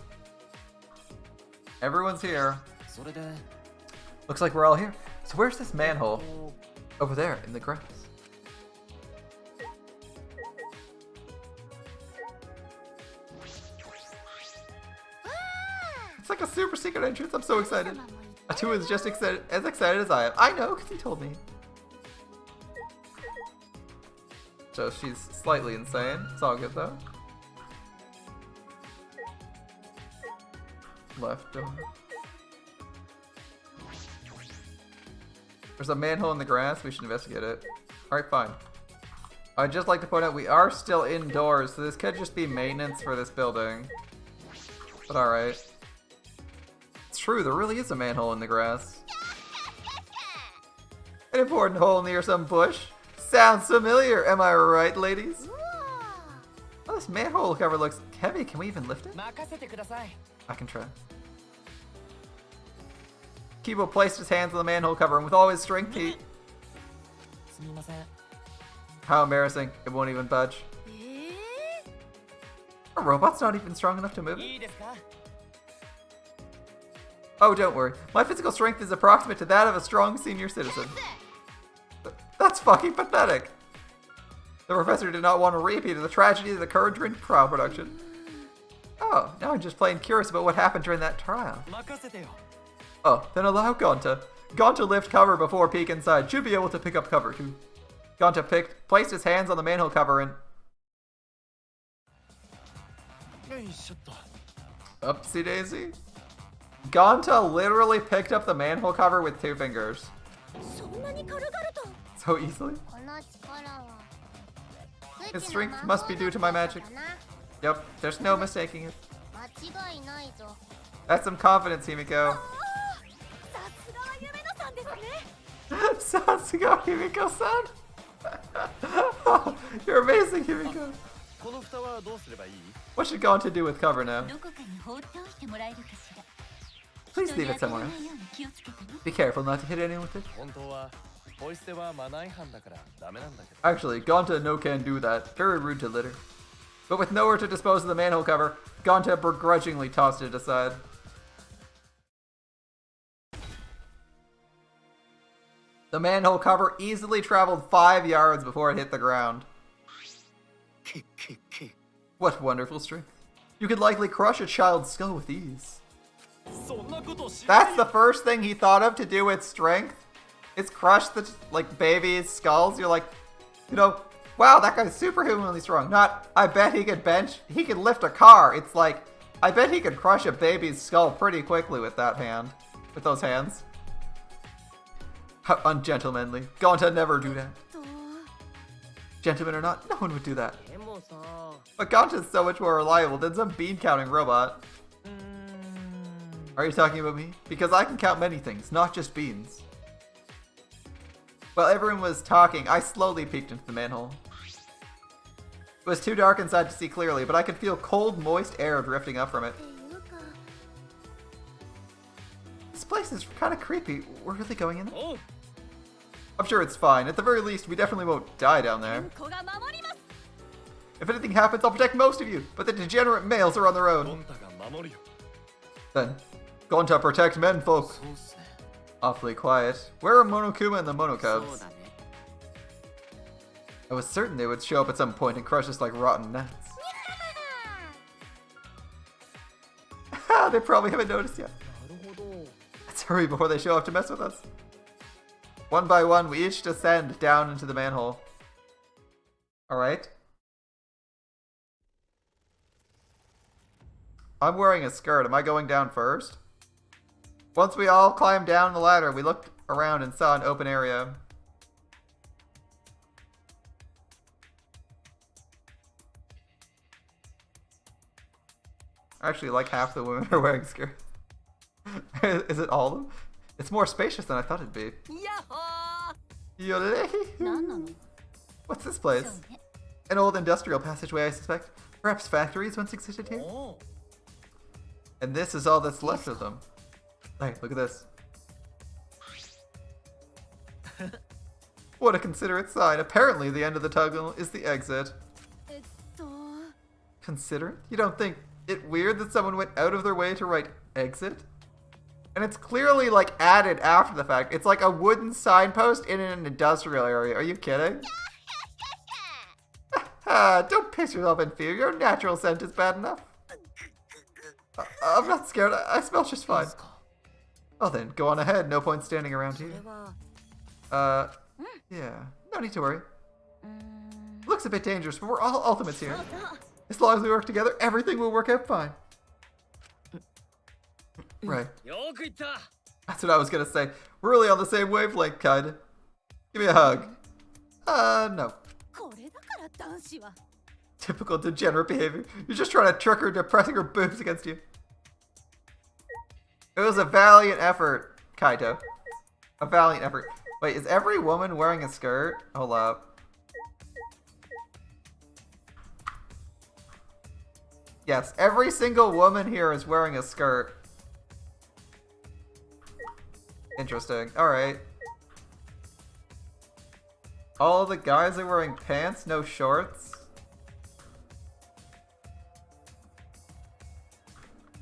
S1: Everyone's here.
S2: それで
S1: Looks like we're all here. So where's this manhole? Over there, in the grass. It's like a super secret entrance. I'm so excited. Atu is just as excited as I am. I know, because he told me. So she's slightly insane. It's all good, though. Left door. There's a manhole in the grass. We should investigate it. Alright, fine. I'd just like to point out we are still indoors, so this could just be maintenance for this building. But alright. It's true, there really is a manhole in the grass. An important hole near some bush. Sounds familiar, am I right, ladies? Oh, this manhole cover looks heavy. Can we even lift it?
S2: 任せてください
S1: I can try. Kibo placed his hands on the manhole cover, and with all his strength, he...
S2: すみません
S1: How embarrassing. It won't even budge. A robot's not even strong enough to move it?
S2: いいですか
S1: Oh, don't worry. My physical strength is approximate to that of a strong senior citizen. That's fucking pathetic. The professor did not want a repeat of the tragedy that occurred during trial production. Oh, now I'm just plain curious about what happened during that trial.
S2: 任せてよ
S1: Oh, then allow Gonta. Gonta lift cover before peek inside. Should be able to pick up cover too. Gonta placed his hands on the manhole cover and...
S2: よいしょっと
S1: Upsie daisy. Gonta literally picked up the manhole cover with 2 fingers.
S3: そんなに軽々と
S1: So easily.
S3: この力は
S1: His strength must be due to my magic. Yep, there's no mistaking it.
S3: 間違いないぞ
S1: That's some confidence, Himiko.
S3: さすがは夢野さんですね
S1: Sasuga Himiko-san. You're amazing, Himiko.
S2: この蓋はどうすればいい
S1: What should Gonta do with cover now?
S3: どこかに放っておいてもらえるかしら
S1: Please leave it somewhere.
S3: 人に当たらないように気をつけてね
S1: Be careful not to hit anyone with it.
S2: 本当はポイ捨てはマナー違反だからダメなんだけど
S1: Actually, Gonta no can do that. Very rude to litter. But with nowhere to dispose of the manhole cover, Gonta begrudgingly tossed it aside. The manhole cover easily traveled 5 yards before it hit the ground.
S2: けっけっけ
S1: What wonderful strength. You could likely crush a child's skull with ease.
S2: そんなことしない
S1: That's the first thing he thought of to do with strength. Is crush the, like, babies' skulls. You're like, you know, wow, that guy's superhumanly strong. Not, I bet he could lift a car. It's like, I bet he could crush a baby's skull pretty quickly with that hand. With those hands. How ungentlemanly. Gonta never do that. Gentleman or not, no one would do that.
S2: でもさ
S1: But Gonta's so much more reliable than some bean-counting robot. Are you talking about me? Because I can count many things, not just beans. While everyone was talking, I slowly peeked into the manhole. It was too dark inside to see clearly, but I could feel cold, moist air drifting up from it.
S3: っていうか
S1: This place is kind of creepy. We're really going in there?
S2: おう
S1: I'm sure it's fine. At the very least, we definitely won't die down there.
S3: 子が守ります
S1: If anything happens, I'll protect most of you, but the degenerate males are on their
S2: ゴ
S1: own.
S2: ンタが守るよ
S1: Then, Gonta protect men folk.
S2: そうっすね
S1: Awfully quiet. Where are Monokuma and the
S2: そう
S1: Monokubs?
S2: だね
S1: I was certain they would show up at some point and crush us like rotten nuts. They probably haven't noticed yet.
S2: なるほど
S1: Let's hurry before they show up to mess with us. One by one, we each descend down into the manhole. Alright. I'm wearing a skirt. Am I going down first? Once we all climbed down the ladder, we looked around and saw an open area. Actually, like half the women are wearing skirts. Is it all of them? It's more spacious than I thought it'd be.
S3: やっほー
S1: Yodel.
S3: 何なの
S1: What's this place? An old industrial passageway, I suspect. Perhaps factories once existed here?
S2: Oh.
S1: And this is all that's left of them. Hey, look at this. What a considerate sign. Apparently the end of the tunnel is the exit. Considerate? You don't think it weird that someone went out of their way to write exit? And it's clearly like added after the fact. It's like a wooden signpost in an industrial area. Are you kidding? Don't piss yourself in fear. Your natural scent is bad enough. I'm not scared. I smell just fine. Well then, go on ahead. No point standing around here. Yeah. No need to worry. Looks a bit dangerous, but we're all ultimates here. As long as we work together, everything will work out fine. Right. That's what I was gonna say. We're really on the same wavelength, kinda. Give me a hug. No. Typical degenerate behavior. You're just trying to trick her into pressing her boobs against you. It was a valiant effort, Kaito. A valiant effort. Wait, is every woman wearing a skirt? Hold up. Yes, every single woman here is wearing a skirt. Interesting. Alright. All the guys are wearing pants, no shorts.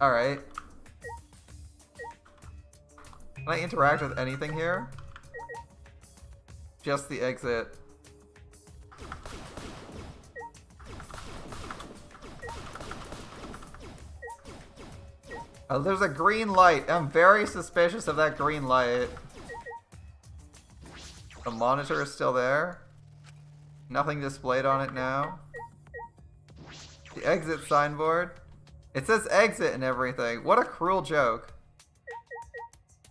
S1: Alright. Can I interact with anything here? Just the exit. Oh, there's a green light. I'm very suspicious of that green light. The monitor is still there. Nothing displayed on it now. The exit signboard. It says exit and everything. What a cruel joke.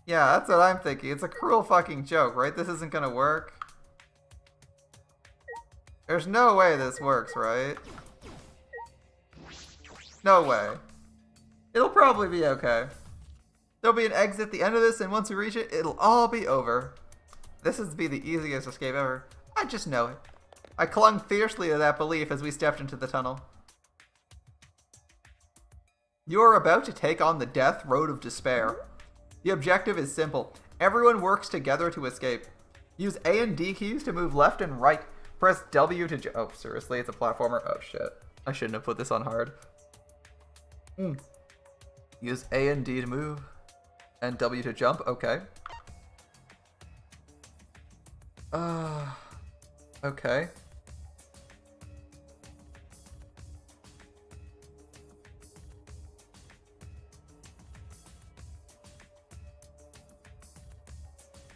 S1: Yeah, that's what I'm thinking. It's a cruel fucking joke, right? This isn't gonna work. There's no way this works, right? No way. It'll probably be okay. There'll be an exit at the end of this, and once we reach it, it'll all be over. This would be the easiest escape ever. I just know it. I clung fiercely to that belief as we stepped into the tunnel. You are about to take on the death road of despair. The objective is simple. Everyone works together to escape. Use A and D keys to move left and right. Press W to oh, seriously? It's a platformer? Oh, shit. I shouldn't have put this on hard. Use A and D to move. And W to jump. Okay. Okay.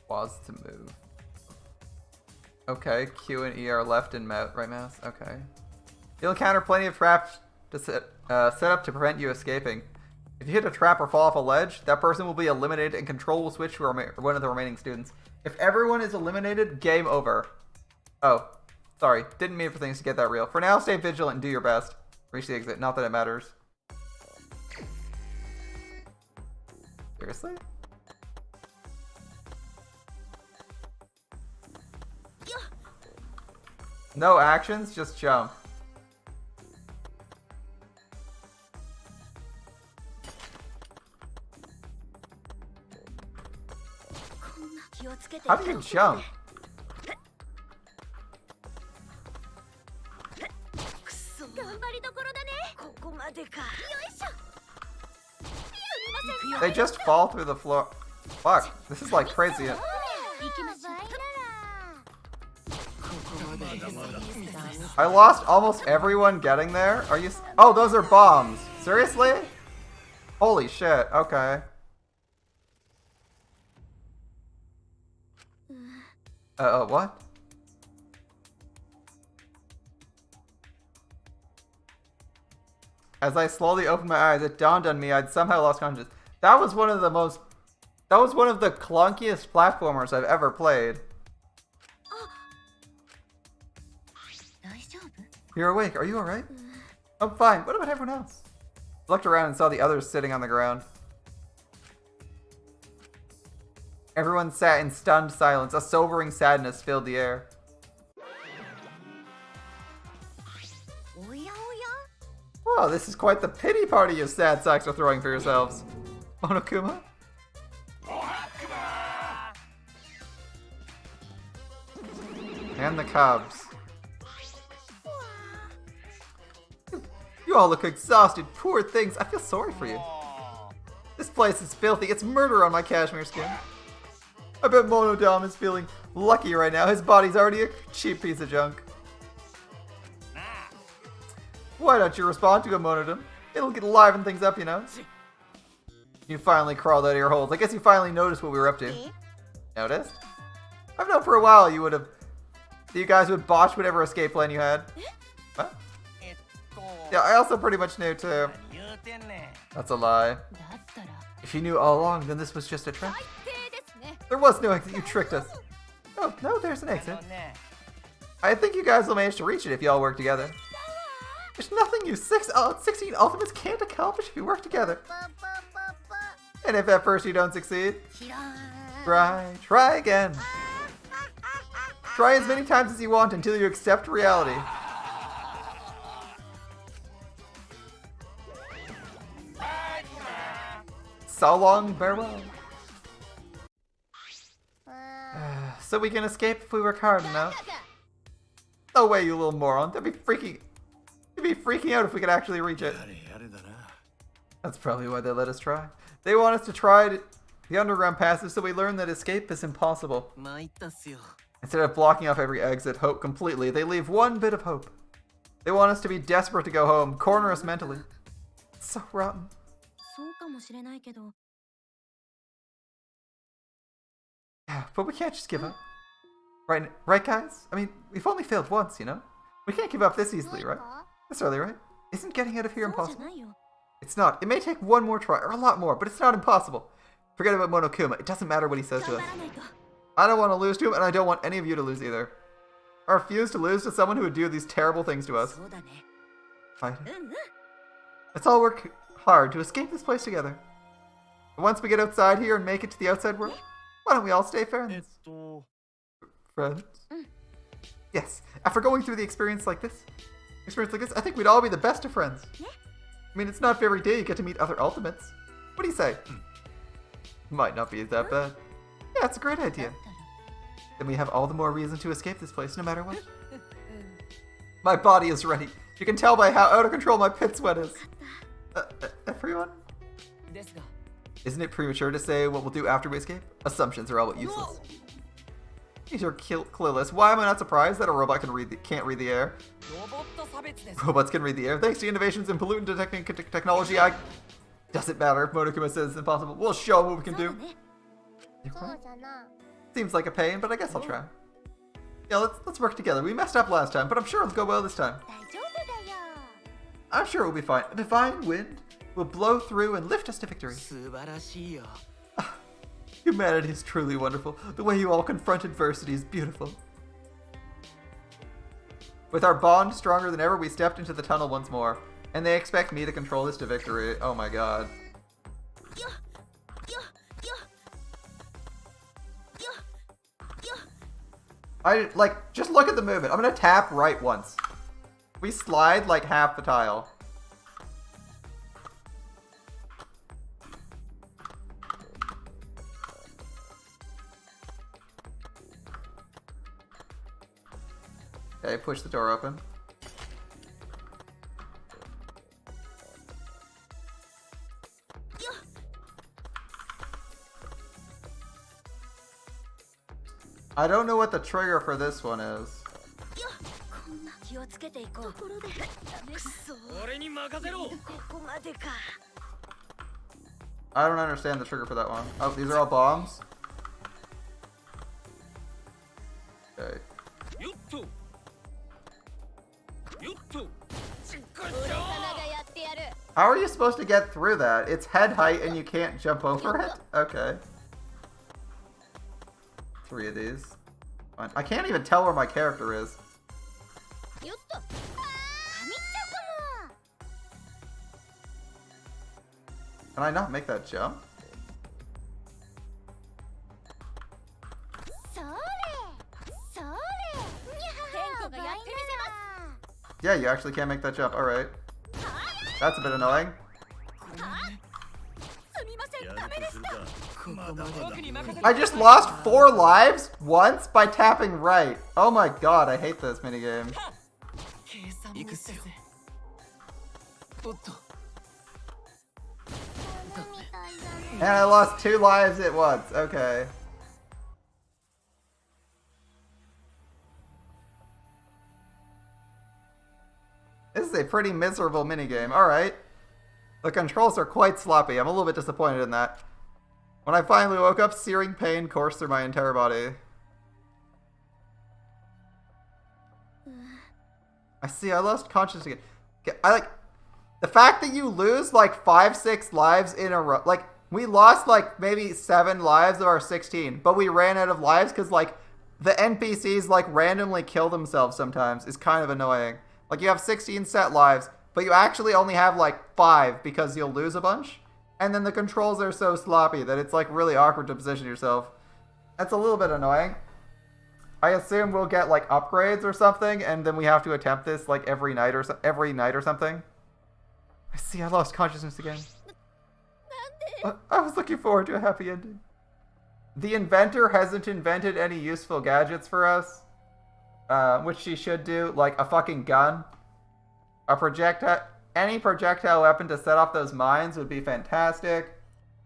S1: Pause to move. Okay, Q and E are left and right mouse. Okay. You'll encounter plenty of traps to set up to prevent you escaping. If you hit a trap or fall off a ledge, that person will be eliminated and control will switch to one of the remaining students. If everyone is eliminated, game over. Oh, sorry. Didn't mean for things to get that real. For now, stay vigilant and do your best. Reach the exit. Not that it matters. Seriously? No actions, just jump. How do you jump? They just fall through the floor. Fuck, this is like crazy. I lost almost everyone getting there. Are you? Oh, those are bombs. Seriously? Holy shit. Okay. What? As I slowly opened my eyes, it dawned on me I'd somehow lost consciousness. That was one of the clunkiest platformers I've ever played. You're awake. Are you alright? I'm fine. What about everyone else? I looked around and saw the others sitting on the ground. Everyone sat in stunned silence. A sobering sadness filled the air. Oh, this is quite the pity party you sad sacks are throwing for yourselves. Monokuma? And the Cubs. You all look exhausted, poor things. I feel sorry for you. This place is filthy. It's murder on my cashmere skin. I bet Monodam is feeling lucky right now. His body's already a cheap piece of junk. Why don't you respond to him, Monodam? It'll liven things up, you know. You finally crawled out of your holes. I guess you finally noticed what we were up to. Noticed? I've known for a while you guys would botch whatever escape plan you had. What? Yeah, I also pretty much knew too. That's a lie. If you knew all along, then this was just a trick. There was no exit, you tricked us. Oh, no, there's an exit. I think you guys will manage to reach it if you all work together. There's nothing you 16 Ultimates can't accomplish if you work together. And if at first you don't succeed, try again. Try as many times as you want until you accept reality. So long, farewell. So we can escape if we work hard enough. No way, you little moron. You'd be freaking out if we could actually reach it. That's probably why they let us try. They want us to try the underground passage so we learn that escape is impossible. Instead of blocking off every exit hope completely, they leave one bit of hope. They want us to be desperate to go home, corner us mentally. It's so rotten. Yeah, but we can't just give up. Right, guys? I mean, we've only failed once, you know? We can't give up this easily, right? That's early, right? Isn't getting out of here impossible? It's not. It may take one more try, or a lot more, but it's not impossible. Forget about Monokuma. It doesn't matter what he says to us. I don't want to lose to him, and I don't want any of you to lose either. I refuse to lose to someone who would do these terrible things to us. Let's all work hard to escape this place together. And once we get outside here and make it to the outside world, why don't we all stay friends? Friends? Yes. After going through the experience like this, I think we'd all be the best of friends. I mean, it's not every day you get to meet other Ultimates. What do you say? Might not be that bad. Yeah, it's a great idea. Then we have all the more reason to escape this place, no matter what. My body is ready. You can tell by how out of control my pit sweat is. Everyone? Isn't it premature to say what we'll do after we escape? Assumptions are all but useless. These are clueless. Why am I not surprised that a robot can't read the air? Robots can read the air. Thanks to innovations in pollutant detecting technology, doesn't matter if Monokuma says it's impossible. We'll show them what we can do. Seems like a pain, but I guess I'll try. Yeah, let's work together. We messed up last time, but I'm sure it'll go well this time. I'm sure we'll be fine. A divine wind will blow through and lift us to victory. Humanity is truly wonderful. The way you all confront adversity is beautiful. With our bond stronger than ever, we stepped into the tunnel once more. And they expect me to control this to victory. Oh my god. Just look at the movement. I'm gonna tap right once. We slide like half the tile. Okay, push the door open. I don't know what the trigger for this one is. I don't understand the trigger for that one. Oh, these are all bombs? Okay. How are you supposed to get through that? It's head height and you can't jump over it? Okay. 3 of these. Fine. I can't even tell where my character is. Can I not make that jump? Yeah, you actually can't make that jump. Alright. That's a bit annoying.
S3: すみません、ダメでした。
S1: I just lost 4 lives once by tapping right. Oh my god, I hate this minigame. And I lost 2 lives at once. Okay. This is a pretty miserable minigame. Alright. The controls are quite sloppy. I'm a little bit disappointed in that. When I finally woke up, searing pain coursed through my entire body. I see, I lost consciousness again. I like... The fact that you lose like 5-6 lives in a row... Like, we lost like maybe 7 lives of our 16, but we ran out of lives because like the NPCs like randomly kill themselves sometimes. Is kind of annoying. Like, you have 16 set lives, but you actually only have like 5 because you'll lose a bunch. And then the controls are so sloppy that it's like really awkward to position yourself. That's a little bit annoying. I assume we'll get like upgrades or something, and then we have to attempt this like every night or something. I see, I lost consciousness again. I was looking forward to a happy ending. The inventor hasn't invented any useful gadgets for us. Which she should do, like a fucking gun. A projectile, any projectile weapon to set off those mines would be fantastic.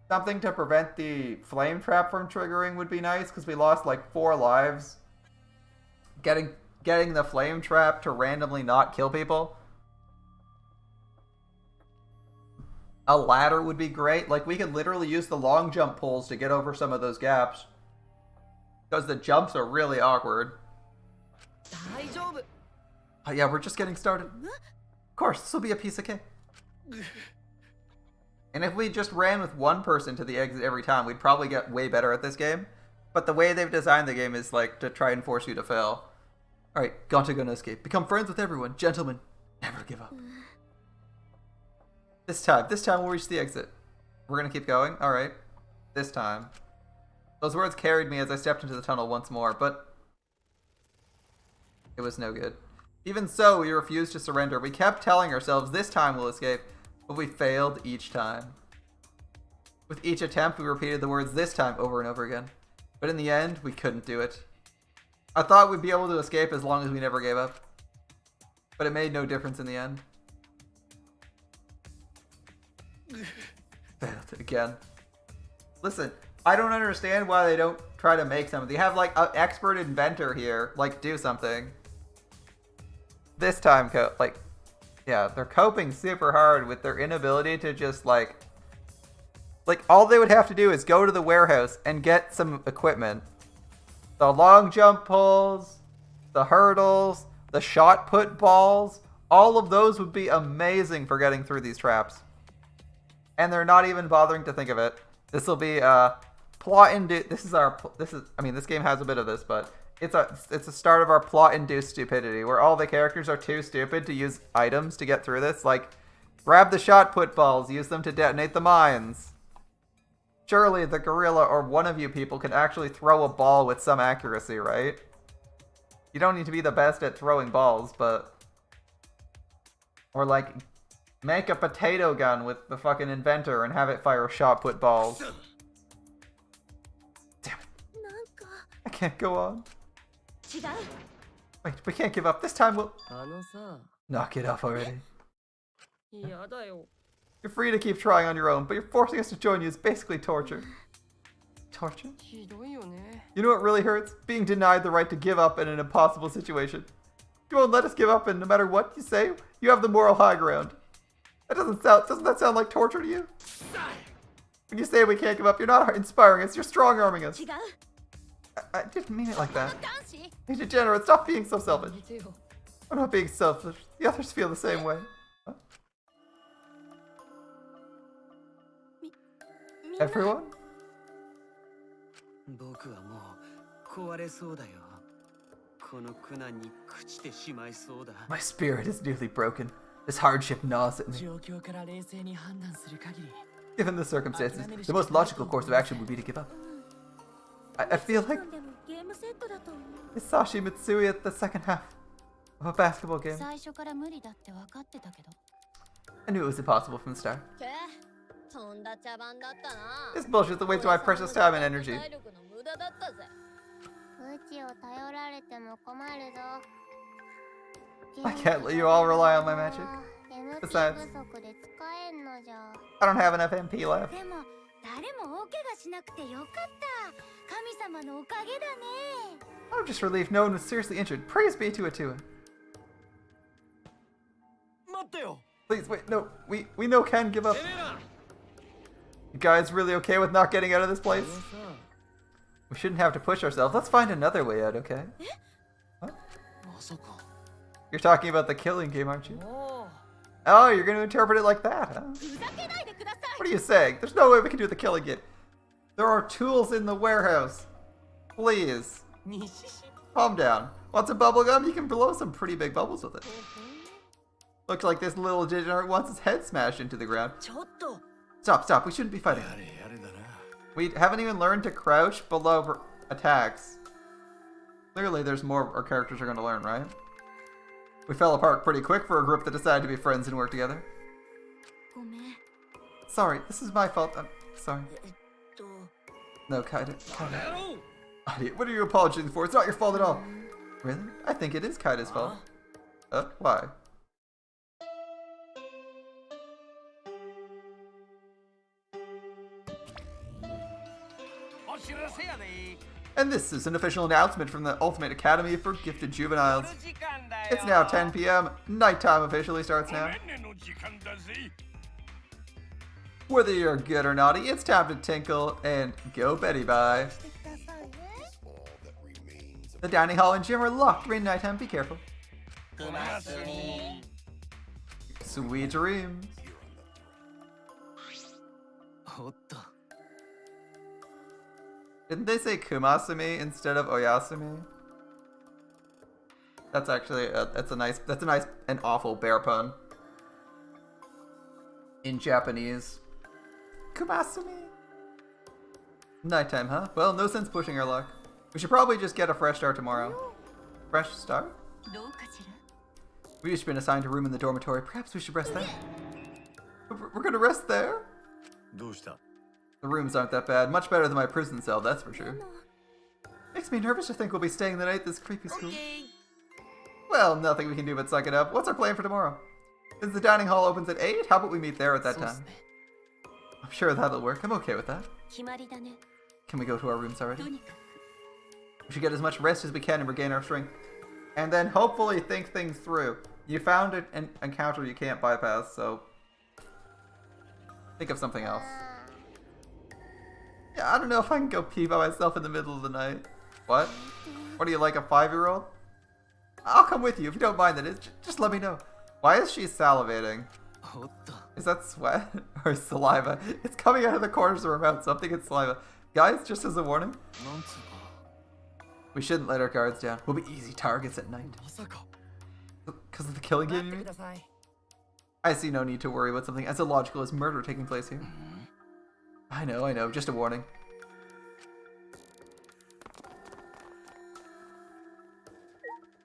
S1: Something to prevent the flame trap from triggering would be nice, because we lost like 4 lives. Getting the flame trap to randomly not kill people. A ladder would be great. Like, we could literally use the long jump poles to get over some of those gaps. Because the jumps are really awkward. Oh yeah, we're just getting started. Of course, this will be a piece of cake. And if we just ran with one person to the exit every time, we'd probably get way better at this game. But the way they've designed the game is like to try and force you to fail. Alright, Gonta gonna escape. Become friends with everyone. Gentlemen, never give up. This time we'll reach the exit. We're gonna keep going? Alright. This time. Those words carried me as I stepped into the tunnel once more, but it was no good. Even so, we refused to surrender. We kept telling ourselves, this time we'll escape, but we failed each time. With each attempt, we repeated the words this time over and over again. But in the end, we couldn't do it. I thought we'd be able to escape as long as we never gave up. But it made no difference in the end. Failed again. Listen, I don't understand why they don't try to make something. They have like an expert inventor here, like do something. This time, yeah, they're coping super hard with their inability to just like all they would have to do is go to the warehouse and get some equipment. The long jump poles, the hurdles, the shot put balls, all of those would be amazing for getting through these traps. And they're not even bothering to think of it. This will be plot induced. I mean, this game has a bit of this, but it's a start of our plot induced stupidity, where all the characters are too stupid to use items to get through this. Like, grab the shot put balls, use them to detonate the mines. Surely the gorilla or one of you people can actually throw a ball with some accuracy, right? You don't need to be the best at throwing balls, but... Or like, make a potato gun with the fucking inventor and have it fire shot put balls. Damn it. I can't go on. Wait, we can't give up. This time we'll... Knock it off already. You're free to keep trying on your own, but you're forcing us to join you is basically torture. Torture? You know what really hurts? Being denied the right to give up in an impossible situation. You won't let us give up, and no matter what you say, you have the moral high ground. Doesn't that sound like torture to you? When you say we can't give up, you're not inspiring us, you're strong-arming us. I didn't mean it like that. Hey, degenerate, stop being so selfish. I'm not being selfish. The others feel the same way. Huh? Everyone? My spirit is nearly broken. This hardship gnaws at me. Given the circumstances, the most logical course of action would be to give up. I feel like Hisashi Mitsui at the second half of a basketball game. I knew it was impossible from the start.
S3: けとんだ茶番だったな
S1: This bullshit's a waste of my precious time and energy.
S3: 体力の無駄だったぜうちを頼られても困るぞ
S1: I can't let you all rely on my magic. Besides, I don't have enough MP left.
S3: でも誰も大怪我しなくてよかった神様のおかげだね
S1: I'm just relieved no one was seriously injured. Praise be to Atua.
S2: 待ってよ
S1: Please, wait, no, we know Ken, give up.
S2: てめえら
S1: You guys really okay with not getting out of this place? We shouldn't have to push ourselves. Let's find another way out, okay? What?
S2: まさか
S1: You're talking about the killing game, aren't you?
S2: お
S1: Oh, you're going to interpret it like that, huh?
S3: ふざけないでください
S1: What are you saying? There's no way we can do the killing game. There are tools in the warehouse. Please.
S2: ー西島
S1: Calm down. Want some bubble gum? You can blow some pretty big bubbles with it. Looks like this little degenerate wants his head smashed into the ground.
S2: ちょっと
S1: Stop. We shouldn't be fighting.
S2: やれやれだな
S1: We haven't even learned to crouch below attacks. Clearly, there's more our characters are going to learn, right? We fell apart pretty quick for a group that decided to be friends and work together.
S3: ごめん
S1: Sorry, this is my fault. I'm sorry.
S2: と
S1: No, Kaida.
S2: やろう
S1: Idiot, what are you apologizing for? It's not your fault at all. Really? I think it is Kaida's fault. Why? And this is an official announcement from the Ultimate Academy for Gifted Juveniles. It's now 10 p.m. Nighttime officially starts now. Whether you're good or naughty, it's time to tinkle and go Betty bye. The dining hall and gym are locked during nighttime. Be careful. Sweet dreams.
S2: おっと
S1: Didn't they say Kumasumi instead of Oyasumi? That's actually that's a nice and awful bear pun. In Japanese. Kumasumi. Nighttime, huh? Well, no sense pushing our luck. We should probably just get a fresh start tomorrow. Fresh start?
S3: どうかしら
S1: We've just been assigned a room in the dormitory. Perhaps we should rest there. We're gonna rest there?
S2: どうした
S1: The rooms aren't that bad. Much better than my prison cell, that's for sure. Makes me nervous to think we'll be staying the night at this creepy school. Well, nothing we can do but suck it up. What's our plan for tomorrow? Since the dining hall opens at 8, how about we meet there at that time? I'm sure that'll work. I'm okay with that.
S3: 決まりだね
S1: Can we go to our rooms already?
S3: とにか
S1: We should get as much rest as we can and regain our strength. And then hopefully think things through. You found an encounter you can't bypass, so think of something else. Yeah, I don't know if I can go pee by myself in the middle of the night. What? What are you, like a 5-year-old? I'll come with you if you don't mind that. Just let me know. Why is she salivating?
S2: おっと
S1: Is that sweat or saliva? It's coming out of the corners of her mouth, so I'm thinking it's saliva. Guys, just as a warning,
S2: なんつうか
S1: we shouldn't let our guards down. We'll be easy targets at night.
S2: まさか
S1: Because of the killing game,
S2: 待
S1: you
S2: って
S1: mean?
S2: ください
S1: I see no need to worry about something as illogical as murder taking place here. I know. Just a warning.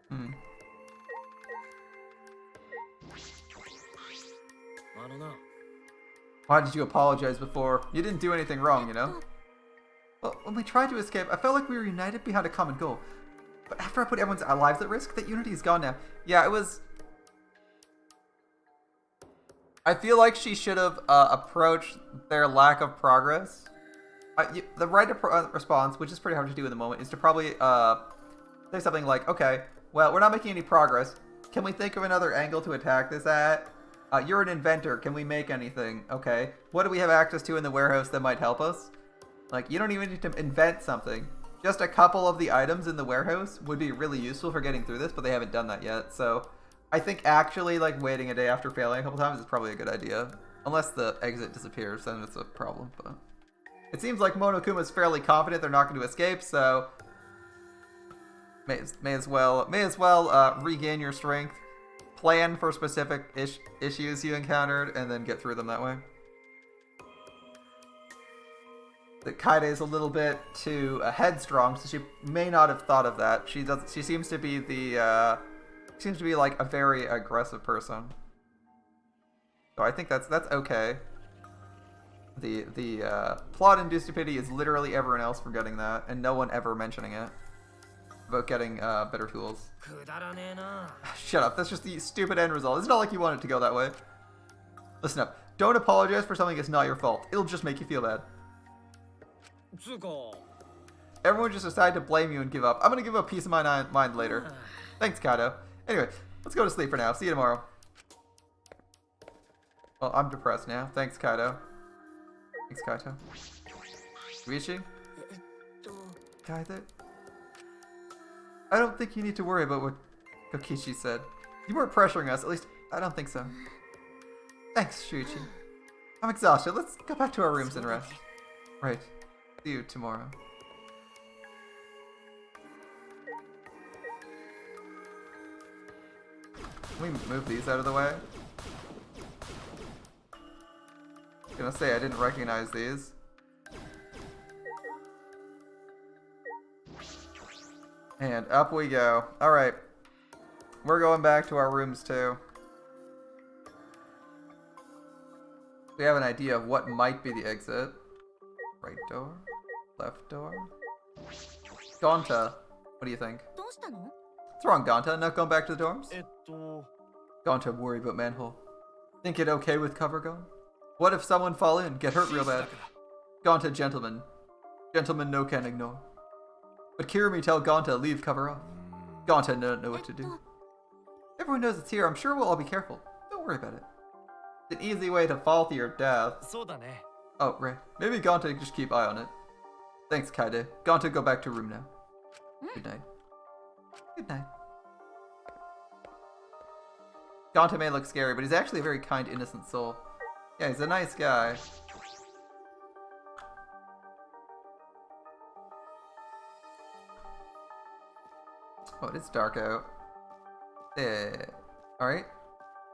S1: Hmm.
S2: あのな
S1: Why did you apologize before? You didn't do anything wrong, you know? Well, when we tried to escape, I felt like we were united behind a common goal. But after I put everyone's lives at risk, that unity is gone now. Yeah, it was... I feel like she should have approached their lack of progress. The right response, which is pretty hard to do in the moment, is to probably say something like, okay, well, we're not making any progress. Can we think of another angle to attack this at? You're an inventor. Can we make anything? Okay. What do we have access to in the warehouse that might help us? Like, you don't even need to invent something. Just a couple of the items in the warehouse would be really useful for getting through this, but they haven't done that yet. So I think actually, like, waiting a day after failing a couple times is probably a good idea. Unless the exit disappears, then it's a problem. But it seems like Monokuma's fairly confident they're not going to escape, so may as well regain your strength, plan for specific issues you encountered, and then get through them that way. That Kaide is a little bit too headstrong, so she may not have thought of that. She seems to be like a very aggressive person. So I think that's okay. The plot-induced stupidity is literally everyone else forgetting that, and no one ever mentioning it about getting better tools. Shut up, that's just the stupid end result. It's not like you want it to go that way. Listen up, don't apologize for something that's not your fault. It'll just make you feel bad. Everyone just decided to blame you and give up. I'm gonna give up peace of my mind later. Thanks, Kaido. Anyway, let's go to sleep for now. See you tomorrow. Well, I'm depressed now. Thanks, Kaido. Thanks, Kaito. Riichi? Kaido? I don't think you need to worry about what Kokichi said. You weren't pressuring us, at least I don't think so. Thanks, Shuichi. I'm exhausted. Let's go back to our rooms and rest. Right. See you tomorrow. Can we move these out of the way? I was gonna say I didn't recognize these. And up we go. Alright. We're going back to our rooms too. We have an idea of what might be the exit. Right door? Left door? Gonta, what do you think? What's wrong, Gonta? Not going back to the dorms? Gonta worry about manhole. Think it okay with cover going? What if someone fall in, get hurt real bad? Gonta, gentlemen. Gentlemen no can ignore. But Kirimi tell Gonta leave cover off. Gonta don't know what to do. Everyone knows it's here. I'm sure we'll all be careful. Don't worry about it. It's an easy way to fall to your death. Oh, right. Maybe Gonta just keep eye on it. Thanks, Kaide. Gonta, go back to room now. Good night. Good night. Gonta may look scary, but he's actually a very kind, innocent soul. Yeah, he's a nice guy. Oh, it is dark out. Alright.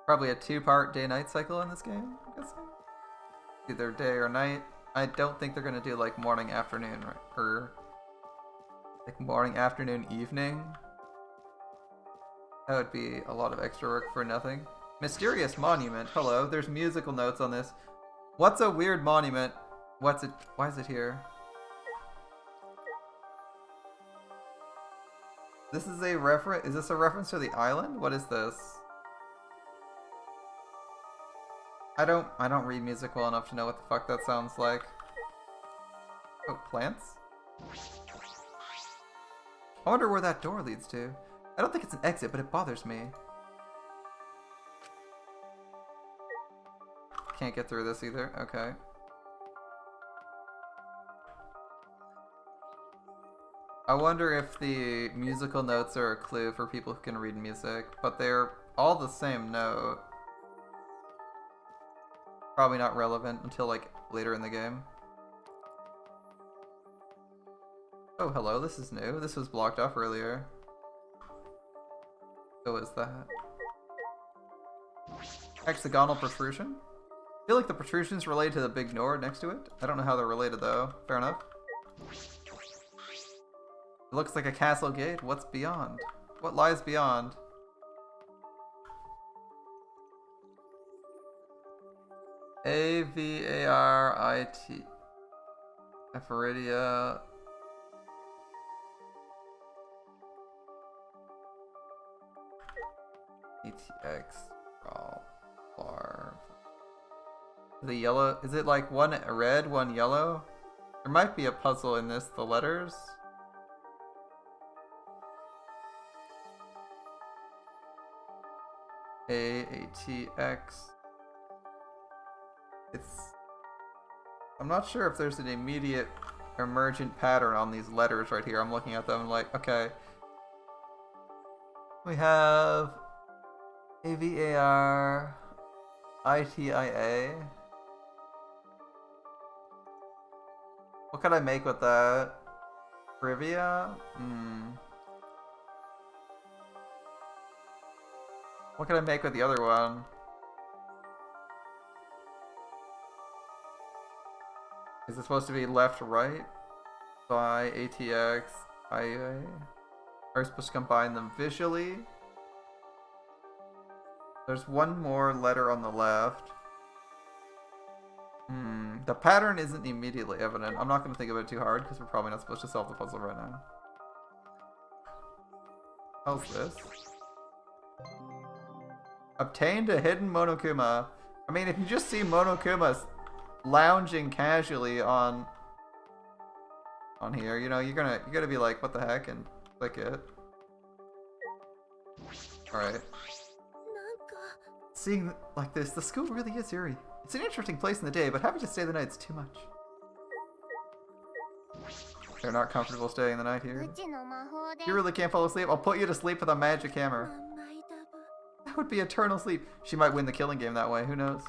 S1: Probably a 2-part day-night cycle in this game, I'm guessing. Either day or night. I don't think they're gonna do like morning, afternoon, right? Or like morning, afternoon, evening. That would be a lot of extra work for nothing. Mysterious monument. Hello, there's musical notes on this. What's a weird monument? What's it? Why is it here? This is a reference. Is this a reference to the island? What is this? I don't read music well enough to know what the fuck that sounds like. Oh, plants? I wonder where that door leads to. I don't think it's an exit, but it bothers me. Can't get through this either. Okay. I wonder if the musical notes are a clue for people who can read music, but they're all the same note. Probably not relevant until like later in the game. Oh, hello, this is new. This was blocked off earlier. So is that? Hexagonal protrusion? I feel like the protrusion's related to the big Nord next to it. I don't know how they're related though. Fair enough. It looks like a castle gate. What's beyond? What lies beyond? A-V-A-R-I-T. Aphoridia. ATX. Bar. The yellow. Is it like one red, one yellow? There might be a puzzle in this. The letters. A-T-X. I'm not sure if there's an immediate emergent pattern on these letters right here. I'm looking at them like, okay. We have A-V-A-R-I-T-I-A. What could I make with that? Trivia? What can I make with the other one? Is it supposed to be left, right? By ATX, IA? Are we supposed to combine them visually? There's one more letter on the left. The pattern isn't immediately evident. I'm not going to think about it too hard because we're probably not supposed to solve the puzzle right now. How's this? Obtained a hidden Monokuma. I mean, if you just see Monokumas lounging casually on here, you know, you're gonna be like, what the heck, and click it. Alright. Seeing like this, the school really is eerie. It's an interesting place in the day, but having to stay the night is too much. They're not comfortable staying the night here. You really can't fall asleep? I'll put you to sleep with a magic hammer. That would be eternal sleep. She might win the killing game that way, who knows?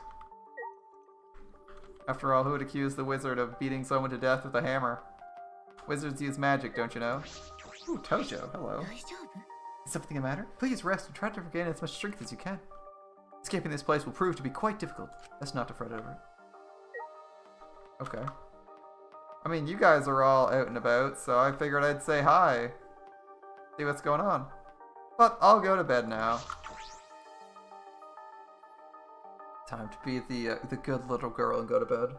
S1: After all, who would accuse the wizard of beating someone to death with a hammer? Wizards use magic, don't you know? Ooh, Tojo, hello. Is something the matter? Please rest and try to regain as much strength as you can. Escaping this place will prove to be quite difficult. Best not to fret over it. Okay. I mean, you guys are all out and about, so I figured I'd say hi. See what's going on. But I'll go to bed now. Time to be the good little girl and go to bed.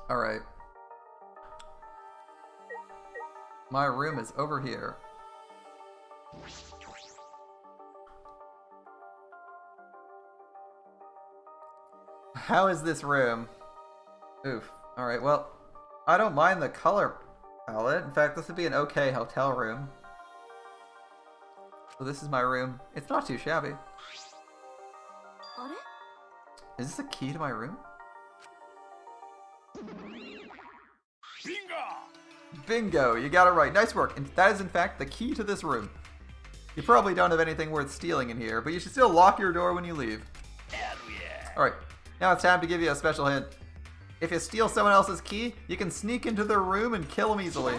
S1: Alright. My room is over here. How is this room? Oof. Alright, well, I don't mind the color palette. In fact, this would be an okay hotel room. So this is my room. It's not too shabby. Is this a key to my room? Bingo! You got it right. Nice work. And that is in fact the key to this room. You probably don't have anything worth stealing in here, but you should still lock your door when you leave.
S2: Hell yeah.
S1: Alright, now it's time to give you a special hint. If you steal someone else's key, you can sneak into their room and kill them easily.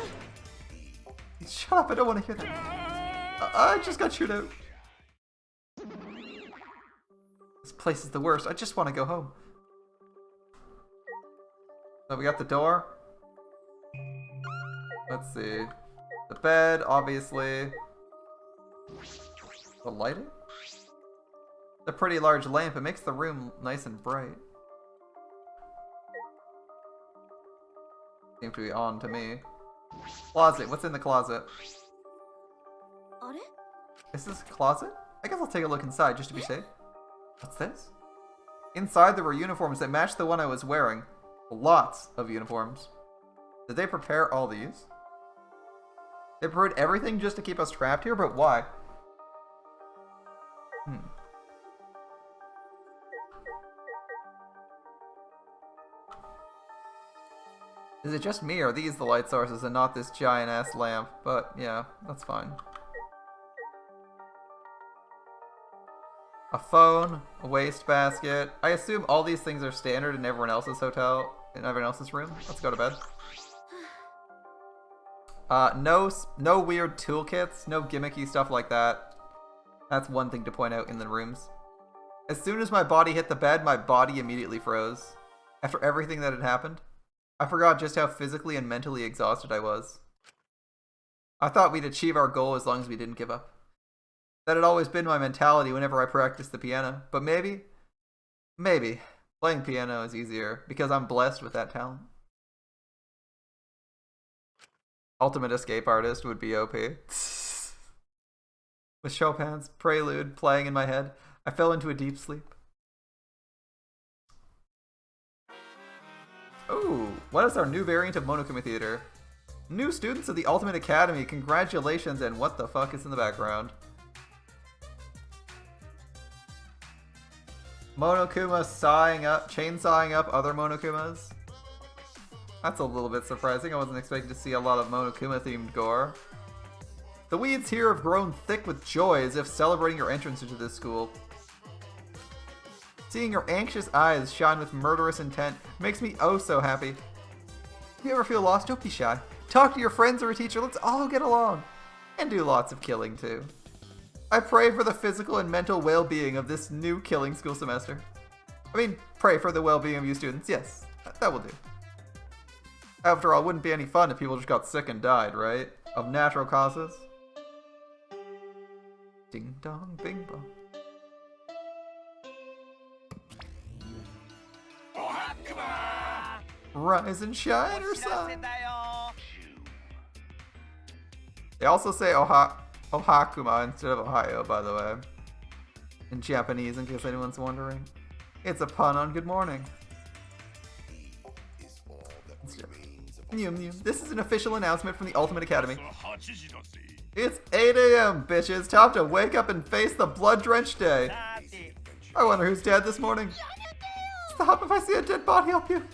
S1: Shut up, I don't want to hear that. I just got chewed out. This place is the worst. I just want to go home. So we got the door. Let's see. The bed, obviously. The lighting? A pretty large lamp. It makes the room nice and bright. Seems to be on to me. Closet. What's in the closet? Is this a closet? I guess I'll take a look inside just to be safe. What's this? Inside there were uniforms that matched the one I was wearing. Lots of uniforms. Did they prepare all these? They prepared everything just to keep us trapped here, but why? Is it just me, or are these the light sources and not this giant-ass lamp? But, yeah, that's fine. A phone, a wastebasket. I assume all these things are standard in everyone else's hotel, in everyone else's room. Let's go to bed. No weird toolkits, no gimmicky stuff like that. That's one thing to point out in the rooms. As soon as my body hit the bed, my body immediately froze. After everything that had happened, I forgot just how physically and mentally exhausted I was. I thought we'd achieve our goal as long as we didn't give up. That had always been my mentality whenever I practiced the piano, but maybe, playing piano is easier because I'm blessed with that talent. Ultimate Escape Artist would be OP. With Chopin's Prelude playing in my head, I fell into a deep sleep. Oh, what is our new variant of Monokuma Theater? New students of the Ultimate Academy, congratulations, and what the fuck is in the background? Monokuma chainsawing up other Monokumas? That's a little bit surprising. I wasn't expecting to see a lot of Monokuma-themed gore. The weeds here have grown thick with joy as if celebrating your entrance into this school. Seeing your anxious eyes shine with murderous intent makes me oh so happy. If you ever feel lost, don't be shy. Talk to your friends or a teacher, let's all get along. And do lots of killing too. I pray for the physical and mental well-being of this new killing school semester. I mean, pray for the well-being of you students, yes, that will do. After all, it wouldn't be any fun if people just got sick and died, right? Of natural causes. Ding dong, bing bong. Rise and shine or something. They also say Ohakuma instead of Ohio, by the way. In Japanese, in case anyone's wondering. It's a pun on good morning. This is an official announcement from the Ultimate Academy. It's 8 a.m., bitches. Time to wake up and face the blood-drenched day. I wonder who's dead this morning. Stop, if I see a dead body, I'll puke.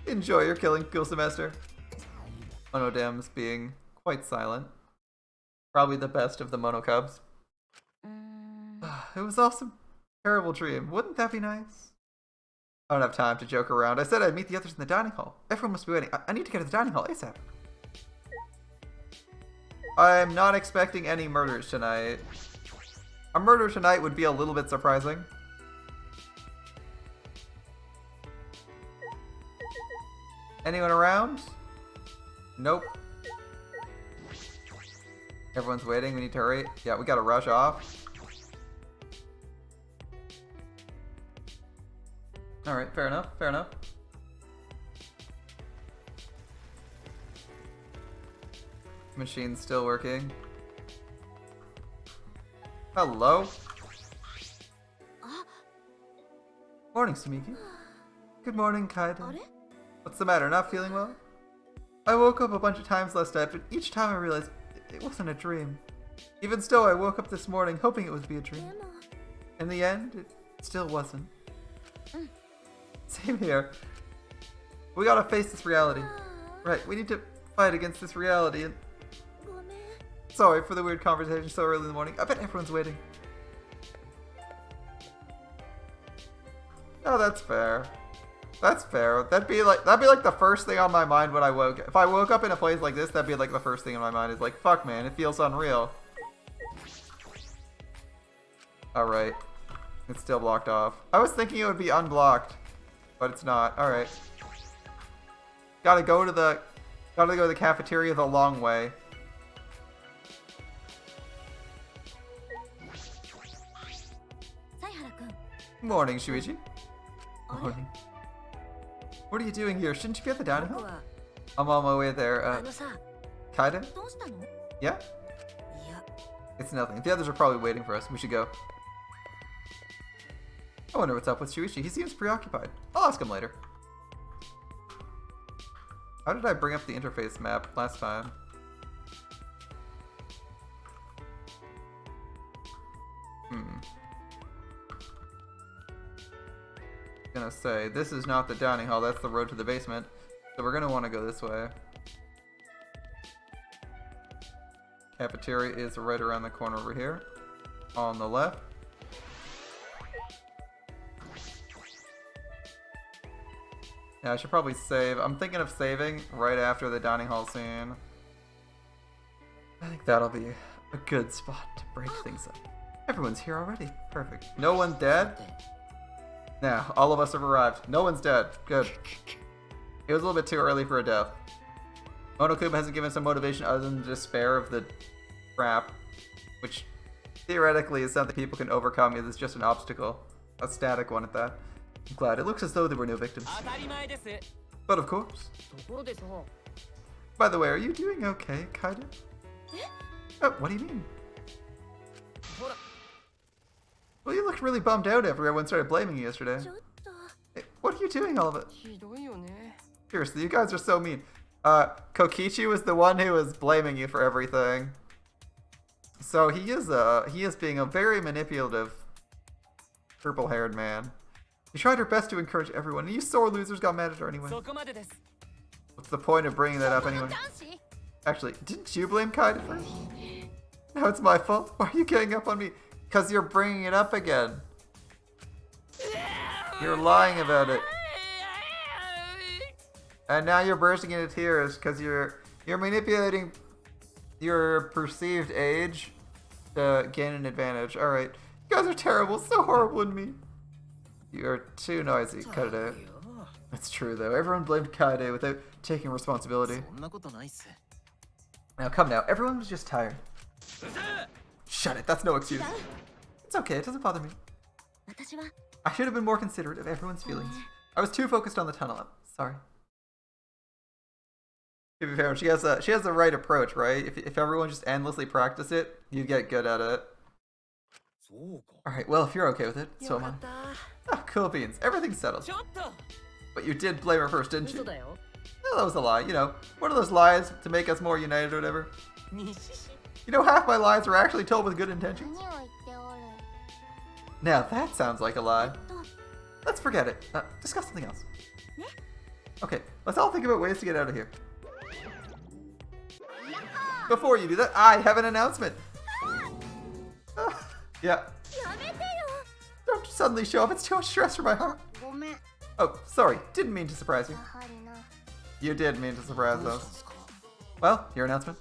S1: Enjoy your killing cool semester. Monodam's being quite silent. Probably the best of the Monokubs. It was also a terrible dream. Wouldn't that be nice? I don't have time to joke around. I said I'd meet the others in the dining hall. Everyone must be waiting. I need to get to the dining hall ASAP. I'm not expecting any murders tonight. A murder tonight would be a little bit surprising. Anyone around? Nope. Everyone's waiting. We need to hurry. Yeah, we gotta rush off. Alright, fair enough, fair enough. Machine's still working. Hello? Morning, Sumiki. Good morning, Kaiden. What's the matter, not feeling well? I woke up a bunch of times last night, but each time I realized it wasn't a dream. Even still, I woke up this morning hoping it would be a dream. In the end, it still wasn't. Same here. We gotta face this reality. Right, we need to fight against this reality and... Sorry for the weird conversation so early in the morning. I bet everyone's waiting. Oh, that's fair. That's fair. That'd be like the first thing on my mind when I woke up. If I woke up in a place like this, that'd be like the first thing in my mind is like, fuck man, it feels unreal. Alright. It's still blocked off. I was thinking it would be unblocked, but it's not. Alright. Gotta go to the cafeteria the long way. Morning, Shuichi. Morning. What are you doing here? Shouldn't you be at the dining hall? I'm on my way there. Kaiden? Yeah? It's nothing. The others are probably waiting for us. We should go. I wonder what's up with Shuichi. He seems preoccupied. I'll ask him later. How did I bring up the interface map last time? Gonna say, this is not the dining hall, that's the road to the basement. So we're gonna want to go this way. Cafeteria is right around the corner over here. On the left. Yeah, I should probably save. I'm thinking of saving right after the dining hall scene. I think that'll be a good spot to break things up. Everyone's here already. Perfect. No one dead? Nah, all of us have arrived. No one's dead. Good. It was a little bit too early for a death. Monokuma hasn't given us a motivation other than despair of the trap, which theoretically is something people can overcome. It's just an obstacle. A static one at that. I'm glad. It looks as though there were no victims. But of course. By the way, are you doing okay, Kaiden? Oh, what do you mean? Well, you looked really bummed out after everyone started blaming you yesterday. Hey, what are you doing, all of it? Seriously, you guys are so mean. Kokichi was the one who was blaming you for everything. So he is being a very manipulative, purple-haired man. You tried her best to encourage everyone, and you sore losers got mad at her anyway. What's the point of bringing that up anyway? Actually, didn't you blame Kaiden first? Now it's my fault. Why are you getting up on me? Because you're bringing it up again. You're lying about it. And now you're bursting into tears because you're manipulating your perceived age to gain an advantage. Alright. You guys are terrible. So horrible and mean. You're too noisy. Cut it out. That's true though. Everyone blamed Kaede without taking responsibility. Now come now. Everyone was just tired. Shut it. That's no excuse. It's okay. It doesn't bother me. I should have been more considerate of everyone's feelings. I was too focused on the tunnel. Sorry. To be fair, she has the right approach, right? If everyone just endlessly practice it, you get good at it. Alright, well, if you're okay with it, so am I. Oh, cool beans. Everything's settled. But you did blame her first, didn't you? No, that was a lie. You know, one of those lies to make us more united or whatever. You know, half my lies are actually told with good intentions. Now that sounds like a lie. Let's forget it. Discuss something else. Okay, let's all think about ways to get out of here. Before you do that, I have an announcement. Yeah. Don't suddenly show up. It's too much stress for my heart. Oh, sorry. Didn't mean to surprise you. You did mean to surprise us. Well, your announcement.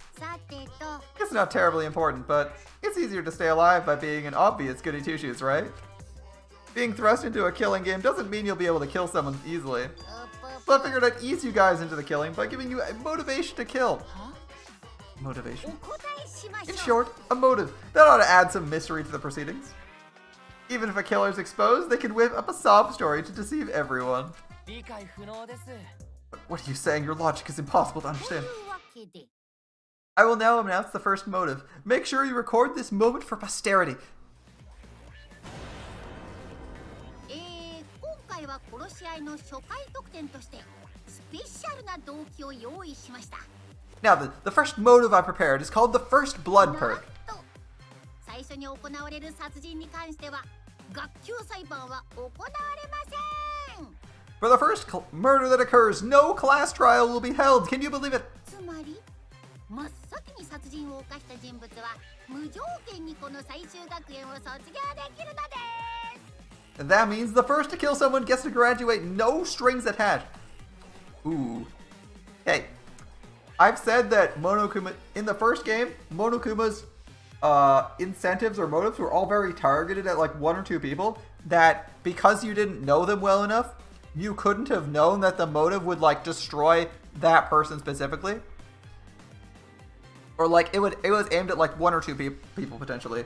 S1: It's not terribly important, but it's easier to stay alive by being an obvious goody two-shoes, right? Being thrust into a killing game doesn't mean you'll be able to kill someone easily. So I figured I'd ease you guys into the killing by giving you a motivation to kill. Motivation. In short, a motive. That ought to add some mystery to the proceedings. Even if a killer's exposed, they can whip up a sob story to deceive everyone. What are you saying? Your logic is impossible to understand. I will now announce the first motive. Make sure you record this moment for posterity. Now, the first motive I prepared is called the First Blood Perk. For the first murder that occurs, no class trial will be held. Can you believe it? And that means the first to kill someone gets to graduate, no strings attached. Ooh. Hey, I've said that Monokuma, in the first game, Monokuma's incentives or motives were all very targeted at like one or two people, that because you didn't know them well enough, you couldn't have known that the motive would like destroy that person specifically. Or like it was aimed at like one or two people potentially.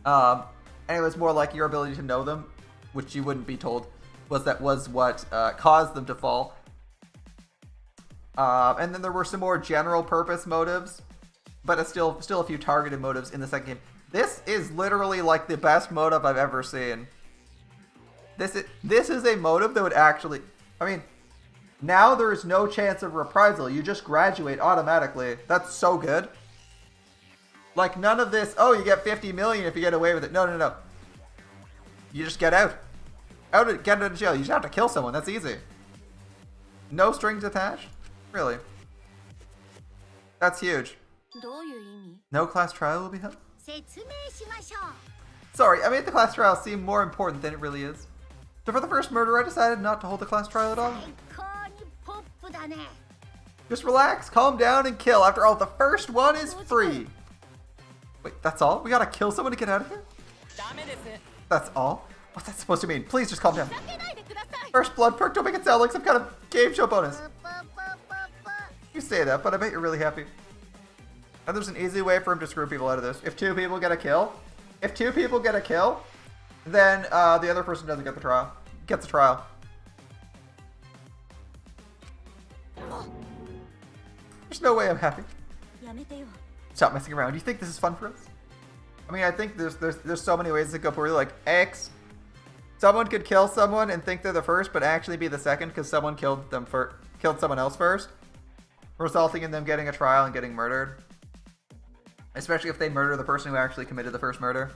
S1: And it was more like your ability to know them, which you wouldn't be told was what caused them to fall. And then there were some more general purpose motives, but it's still a few targeted motives in the second game. This is literally like the best motive I've ever seen. This is a motive that would actually, I mean, now there is no chance of reprisal. You just graduate automatically. That's so good. Like none of this, oh, you get 50 million if you get away with it. No. You just get out. Get out of jail. You just have to kill someone. That's easy. No strings attached. Really? That's huge. No class trial will be held? Sorry, I made the class trial seem more important than it really is. So for the first murder, I decided not to hold the class trial at all. Just relax, calm down, and kill. After all, the first one is free. Wait, that's all? We gotta kill someone to get out of here? That's all? What's that supposed to mean? Please just calm down. First blood perk, don't make it sound like some kind of game show bonus. You say that, but I bet you're really happy. And there's an easy way for him to screw people out of this. If two people get a kill, then the other person doesn't get the trial. Gets the trial. There's no way I'm happy. Stop messing around. Do you think this is fun for us? I mean, I think there's so many ways to go poorly. Like X, someone could kill someone and think they're the first, but actually be the second because someone killed someone else first, resulting in them getting a trial and getting murdered. Especially if they murder the person who actually committed the first murder.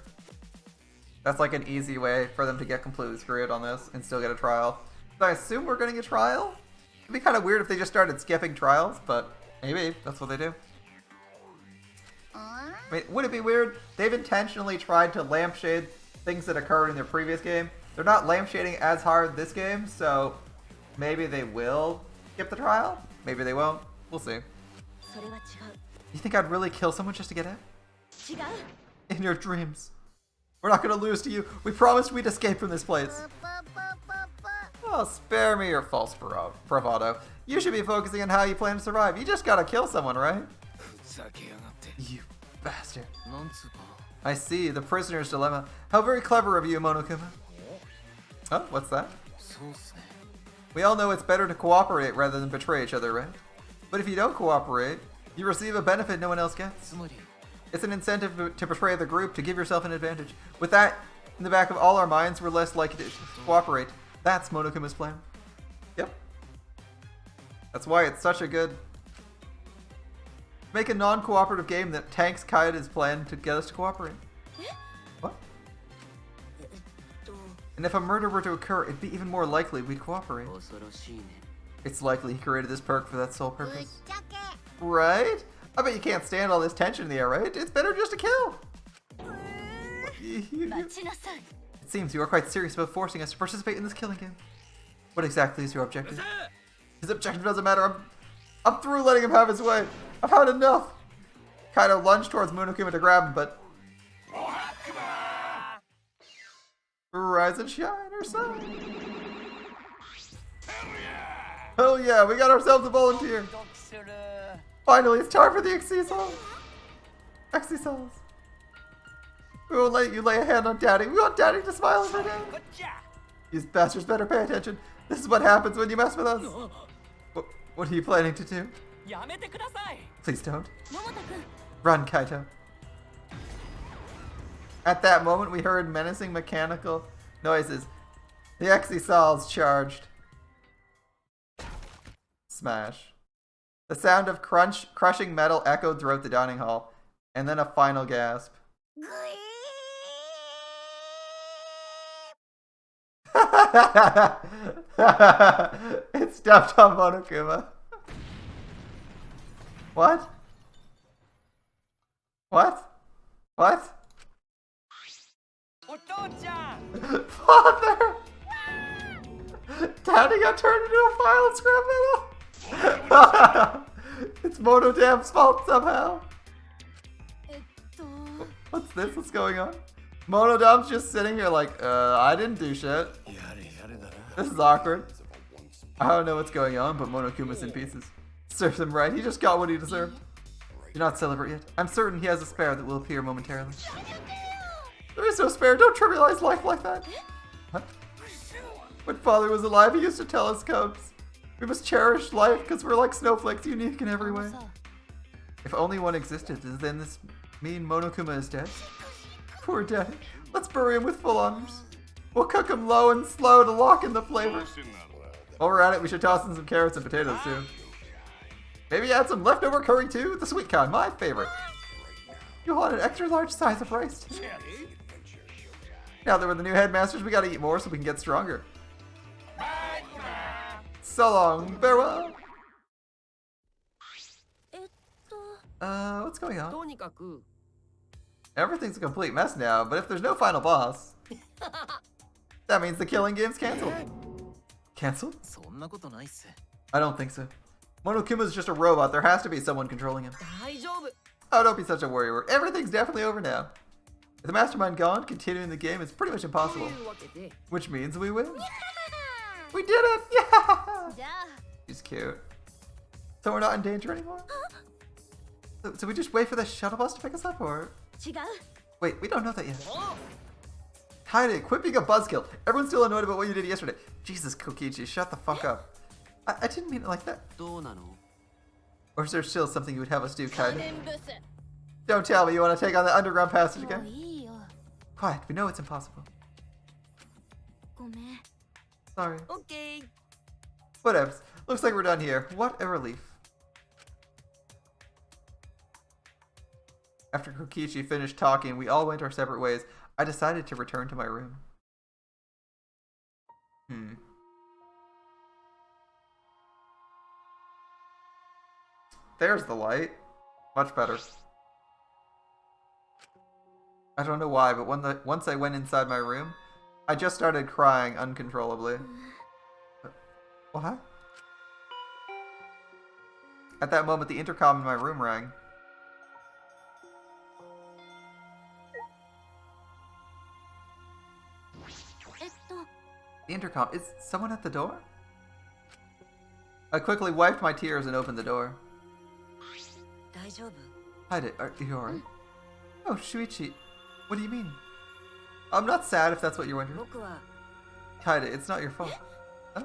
S1: That's like an easy way for them to get completely screwed on this and still get a trial. So I assume we're getting a trial? It'd be kind of weird if they just started skipping trials, but maybe that's what they do. I mean, would it be weird? They've intentionally tried to lampshade things that occurred in their previous game. They're not lampshading as hard this game, so maybe they will skip the trial? Maybe they won't. We'll see. You think I'd really kill someone just to get out? In your dreams. We're not gonna lose to you. We promised we'd escape from this place. Oh, spare me your false bravado. You should be focusing on how you plan to survive. You just gotta kill someone, right? You bastard. I see, the prisoner's dilemma. How very clever of you, Monokuma. Oh, what's that? We all know it's better to cooperate rather than betray each other, right? But if you don't cooperate, you receive a benefit no one else gets. It's an incentive to betray the group, to give yourself an advantage. With that in the back of all our minds, we're less likely to cooperate. That's Monokuma's plan. Yep. That's why it's such a good... Make a non-cooperative game that tanks Kaida's plan to get us to cooperate. What? And if a murder were to occur, it'd be even more likely we'd cooperate. It's likely he created this perk for that sole purpose. Right? I bet you can't stand all this tension in the air, right? It's better just to kill. It seems you are quite serious about forcing us to participate in this killing game. What exactly is your objective? His objective doesn't matter. I'm through letting him have his way. I've had enough. Kind of lunged towards Monokuma to grab him, but... Rise and shine or something. Hell yeah, we got ourselves a volunteer. Finally, it's time for the Exisals. Exisals. We won't let you lay a hand on Daddy. We want Daddy to smile every day. These bastards better pay attention. This is what happens when you mess with us. What are you planning to do? Please don't. Run, Kaito. At that moment, we heard menacing mechanical noises. The Exisals charged. Smash. The sound of crushing metal echoed throughout the dining hall, and then a final gasp. It's dumped on Monokuma. What? What? What? Father! Daddy got turned into a pile of scrap metal! It's Monodam's fault somehow! What's this? What's going on? Monodam's just sitting here like, I didn't do shit. This is awkward. I don't know what's going on, but Monokuma's in pieces. Serves him right. He just got what he deserved. Do not celebrate yet. I'm certain he has a spare that will appear momentarily. There is no spare. Don't trivialize life like that. What? When Father was alive, he used to tell us cubs. We must cherish life because we're like snowflakes, unique in every way. If only one existed, then this mean Monokuma is dead? Poor Daddy. Let's bury him with full honors. We'll cook him low and slow to lock in the flavor. While we're at it, we should toss in some carrots and potatoes too. Maybe add some leftover curry too, the sweet kind, my favorite. You'll want an extra large size of rice too. Now that we're the new headmasters, we gotta eat more so we can get stronger. So long, farewell. What's going on? Everything's a complete mess now, but if there's no final boss, that means the killing game's cancelled. Cancelled? I don't think so. Monokuma's just a robot. There has to be someone controlling him. Oh, don't be such a worrier. Everything's definitely over now. With the mastermind gone, continuing the game is pretty much impossible. Which means we win. We did it! Yeah! She's cute. So we're not in danger anymore? So we just wait for the shuttle bus to pick us up, or? Wait, we don't know that yet. Heide, quit being a buzzkill. Everyone's still annoyed about what you did yesterday. Jesus, Kokichi, shut the fuck up. I didn't mean it like that. Or is there still something you would have us do, Kaide? Don't tell me you want to take on the underground passage again. Quiet, we know it's impossible. Sorry.
S3: Okay.
S1: Whatever. Looks like we're done here. What a relief. After Kokichi finished talking, we all went our separate ways. I decided to return to my room. There's the light. Much better. I don't know why, but once I went inside my room, I just started crying uncontrollably. What? At that moment, the intercom in my room rang. The intercom. Is someone at the door? I quickly wiped my tears and opened the door. Hide, are you alright? Oh, Shuichi. What do you mean? I'm not sad if that's what you're wondering. Hide, it's not your fault. Huh?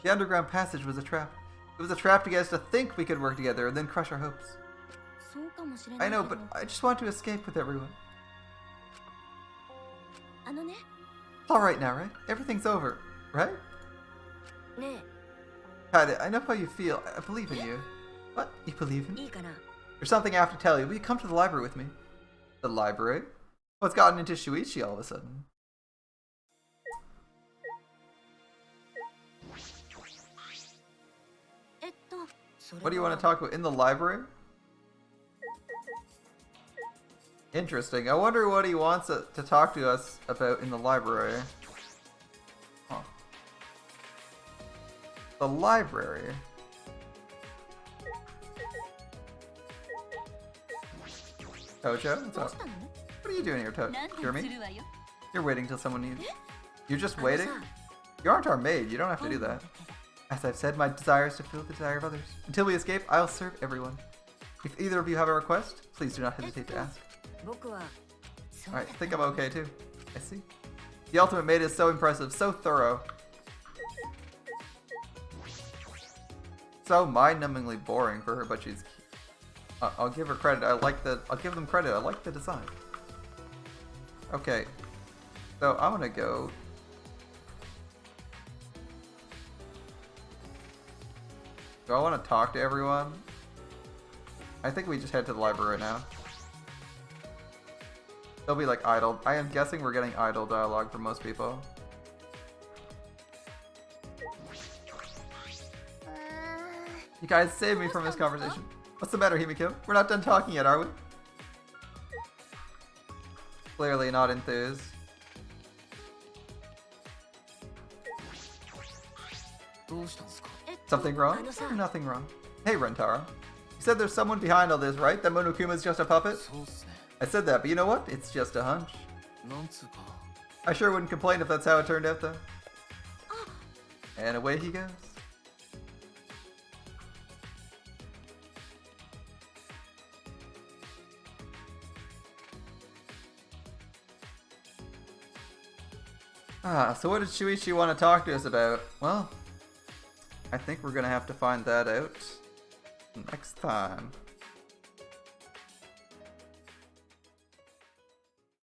S1: The underground passage was a trap. It was a trap to get us to think we could work together and then crush our hopes.
S3: そうかもしれない
S1: I
S3: けど
S1: know, but I just want to escape with everyone.
S3: あのね
S1: It's alright now, right? Everything's over, right?
S3: ね
S1: Kade, I know how you feel. I believe in you. What? You believe in
S3: えい
S1: me?
S3: いかな
S1: There's something I have to tell you. Will you come to the library with me? The library? What's gotten into Shuichi all of a sudden? What do you want to talk about? In the library? Interesting. I wonder what he wants to talk to us about in the library. Huh. The library? Tojo? What's up? What are you doing here, Tojo?
S3: なんて
S1: You're
S3: す
S1: me?
S3: るわよ
S1: You're waiting till someone needs. You're just
S3: あの
S1: waiting?
S3: さ
S1: You aren't our maid. You don't have to do
S3: 本なん
S1: that.
S3: だけど
S1: As I've said, my desire is to fulfill the desire of others. Until we escape, I'll serve everyone. If either of you have a request, please do not hesitate to ask.
S3: 僕はそう
S1: Alright,
S3: だ
S1: I
S3: った
S1: think I'm
S3: の
S1: okay too. I see. The ultimate maid is so impressive, so thorough. So mind-numbingly boring for her, but she's... I'll give her credit. I'll give them credit. I like the design. Okay. So I'm gonna go... Do I want to talk to everyone? I think we just head to the library right now. They'll be like idle. I am guessing we're getting idle dialogue from most people. You guys saved me from this conversation. What's the matter, Himiko? We're not done talking yet, are we? Clearly not enthused. Something wrong? Nothing wrong. Hey, Rentaro. You said there's someone behind all this, right? That Monokuma's just a puppet?
S2: そうっすね
S1: I said that, but you know what? It's just a hunch.
S2: なんつうか
S1: I sure wouldn't complain if that's how it turned out, though. And away he goes. So what did Shuichi want to talk to us about? Well, I think we're gonna have to find that out next time.